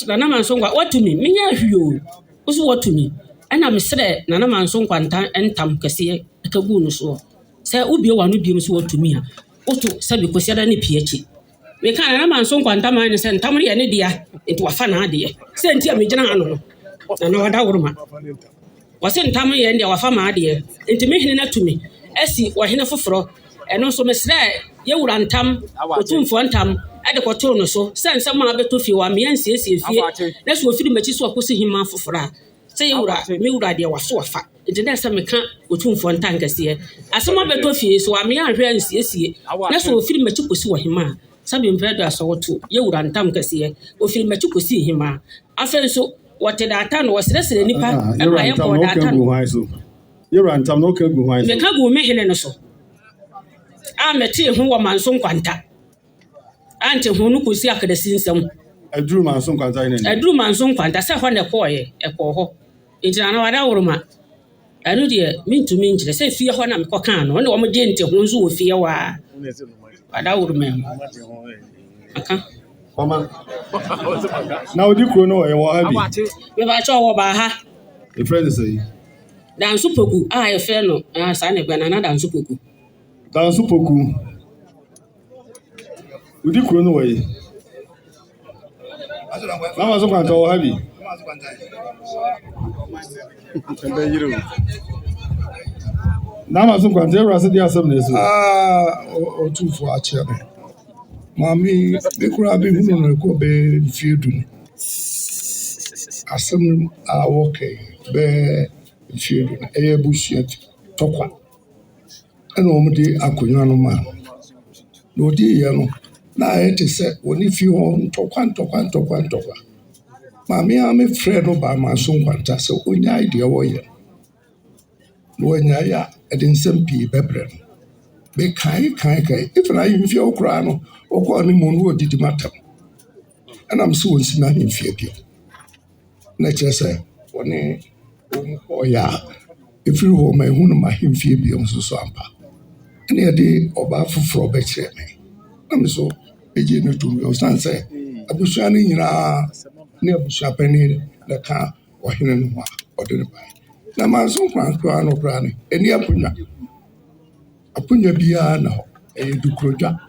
Na Mansonkwa wotumi. Me nya hwio. Uso wotumi. Ana mesre na Mansonkwantahe entam kese akagu no so. Say ubie wa no biem so wotumi a. Oto sabi ko siada ne piechi. Me kan na Mansonkwantahe ne se ntam ye ne dia. Enti wa fa na ade. Se enti a me gina ano no. Na wada wuruma. Wase ntam ye ndia wa fa ma ade. Enti me hene na tumi. Esi wa hene foforo. Eno so mesre ye wura ntam, Otumfour ntam. Ade ko to no so. Se nsam a beto fie wa me ansiesie fie. Na so ofiri machi so akosi hima foforo a. Se ye wura me wura de wa so wa fa. Enti na se me kan Otumfour ntam kase. Asema beto fie so wa me ahwe ansiesie. Na so ofiri machi kosi wa hima. Sabi mpredo asowoto ye wura ntam kase. Ofiri machi kosi hima. Afen so wote Daatano wasresere nipa ema ye ko Daatano. Ejura ntam no ka gu hwan so. Me ka gu me hene no so. Meti ho wo Mansonkwanta. Ante ho no kosi akadasi nsam. Aduru Mansonkwantahe ne. Aduru Mansonkwanta se ho ne koye ekọ ho. Enti na wada woroma. Anu de mintumi ngire se fie ho na me koka no. Ne wo mo je nte ho nso wo fie wa. Wada woroma. Aka. Mama. Na odi kuro no ye wo ha bi. Me ba cho wo ba ha. E friend say. Dansu poku ye fe no. Sa ne gba na dansu poku. Dansu poku. Odi kuro no ye. Na Mansonkwantahe wo ha bi. Na Mansonkwantahe Ejura se di asem na eso. Otumfour akyere. Mami bekura bi hunu no ko be fiedu. Asem a woke be fiedu. Eye busua tokwa. Ena omde akonwa no ma. No di ye no. Na ete se woni fi ho tokwa. Mami a me frɛ no ba Mansonkwantahe se onya ide wo ye. No onya ya edensem pi bebre no. Be kai ifra yimfie okra no okọ ni mo no odidi matam. And I'm so nsina himfie bio. Na kyerɛ woni oya ifiri ho ma hu no ma himfie bio so ampa. Ene ye de oba foforo be kyerɛ me. Na me so eje no tumi o san sɛ abusua ni nyina ne abusua pani na ka ohene no ho a ɔde ne ba. Na Mansonkwantahe no kra ne eni apunya biya na ho dukrodwa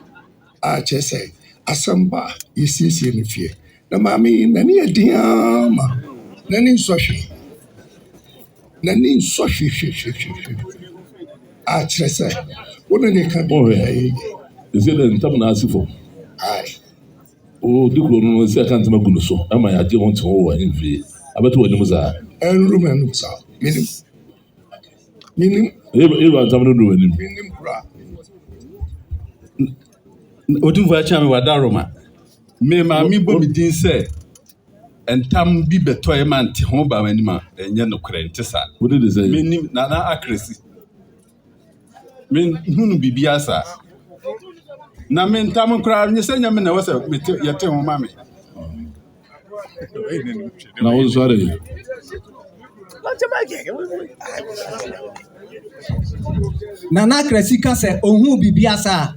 a kyerɛ asamba yesiesie ne fie. Na mami nani adia ma nani nsɔhwe a kyerɛ wona ne ka bi Is it ntam na asifo? Ai. O dukuro no se kan tama gu no so. Ama ya je won to wo ani fie. Abeto wani mu za. Enru menu sa. Minim. Ejura ntam no do wani. Minim kura. Otumfour akyere me wada roma. Me ma mi bo mi din se entam bi beto e man te ho ba mani ma enye no krente sa. What did they say? Me nana akresi. Me hunu bibia sa. Na me ntam kra nye se nya me na wose yete ho ma me. Na wo so are. Nana kresi ka se ohun bibia sa.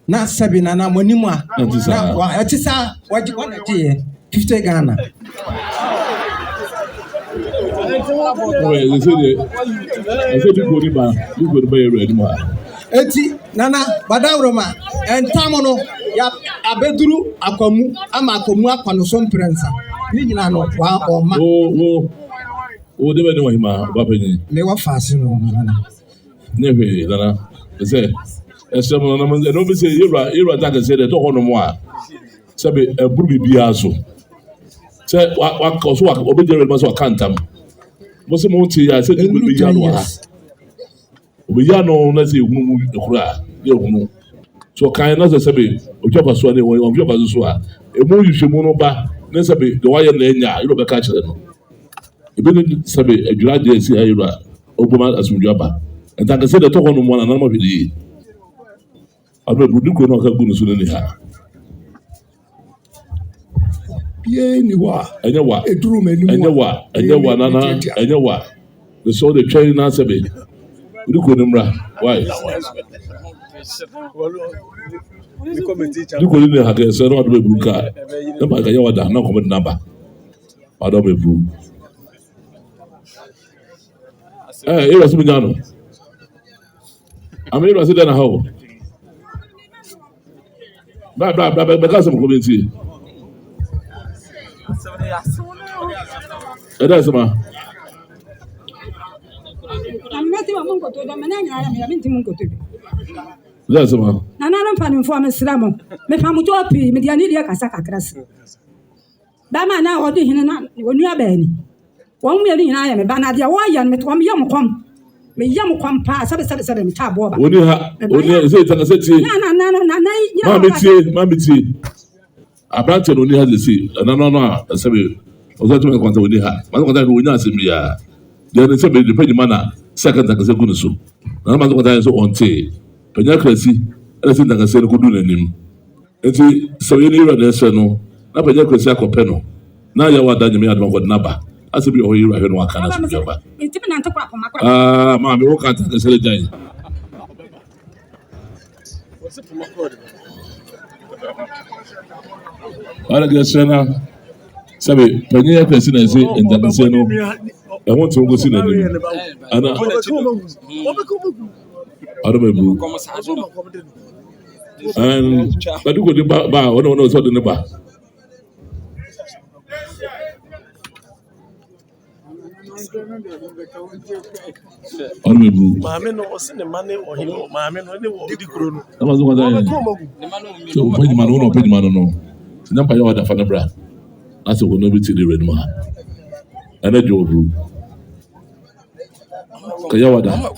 Na sabi nana monimu a. Na wa etisa waji wana tie 50 Ghana. They say dukuro ba Ejura ready ma. Eti nana badauroma entamono ya abeduru akwamu ama akwamu akwano so mprensa ni nyina no wa oma o de be no hima ba penyi me wa faase no nebe dana say esem no no be say Ejura that say the to hono mo a sabe eburu bibia so say wa so wa obejere ma so kantam mo se mo ti ya say di be ya no ha obi ya no na say ehunu mu ekura ya ehunu so kan na say sabe otwa so na won otwa so a emu yihwemu no ba na sabe de wa ye na enya Ejura be ka kire no ebe ni sabe Ejura de si Ejura oboma asumdwa ba enta ka say the to hono mo na na ma hwede abe budu ko no ka gunu so ni ha Ye ni wa. Enya wa. Eduru me ni wa. Enya wa nana. Enya wa. The so the train na sebe. Budu ko nimra. Why? Duko ni ha ke so no do be buka. Na ba ka yawa da na ko me number. Ado be bu. Ejura sibi nyano. Ejura si na how. Ba ka se mo ko benti. Sama. Sama. Nana mpani mfuwa msilamu. Mefamutu opi mediani dia kasaka krasi. Dama na odi hina na wonu abeni. Won me ni na ya me bana dia wo ya me to me yam kwam. Me yam kwam pa sabe me ta bo ba. Oni ha oni say tanga say tie. Na ma tie. Abante no ni ha dey say no sabe ozato me kwanta oni ha Mansonkwantahene no onya asemi ya de ne sabe de panyima na second tanga say gunu so na Mansonkwantahene so onte panya krasi ele say tanga say no kudu nanim enti sabe ni Ejura de se no na panya krasi akopɛ no na ya wada nyame adom god na ba asebi o Ejura hwe no aka na so ba Ntimi na ntakwa akoma ma me wo kan tanga say le jan Ala gesena sabe panyia kwesi na se ndabese no e won to go si na ni ana ado be bu badu ko di ba ono so de ne ba ono be bu maame no o se ne mane o himo maame no ne wo di kuro no Mansonkwantahene so panyima no nyampa ya wada fa na bra ase wo no bi ti de red ma ana jobu ka ya wada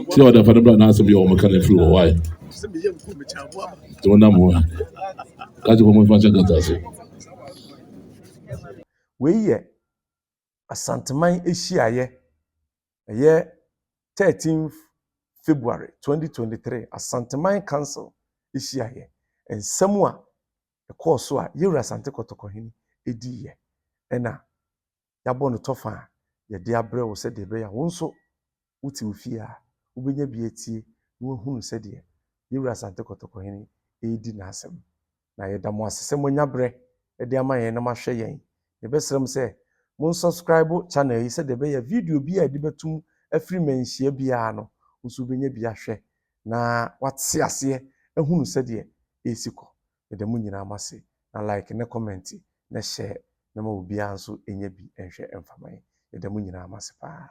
ti wada fa na bra na ase bi o mo kan free wo why to na mo ka ji ko mo fa cha gata se we ye asanteman ehyiaye eye 13th February 2023 asanteman council ehyiaye ensɛm a ɛkɔɔ so a Ejura Asante Kɔtɔkɔhene ɛdiiɛ ɛna yɛabɔ no tɔfa a yɛde abrɛ wo sɛdeɛ ɛbɛyɛ a wo nso wote wo fie a wobɛnya bi atie na woahunu sɛdeɛ Ejura Asante Kɔtɔkɔhene ɛdi n'asɛm na yɛda mo ase sɛ moanya brɛ ɛde ama yɛn na mahwɛ yɛn yɛbɛsrɛ m sɛ mo subscribe channel yi sɛdeɛ ɛbɛyɛ video bi a yɛde bɛtum afiri manhyia biara no nso wobɛnya bi ahwɛ na wate aseɛ ahunu sɛdeɛ esiko yɛda mo nyinaa mase na like na comment na share na ma obiara nso enya bi nhwɛ mfama yɛda mo nyinaa mase paa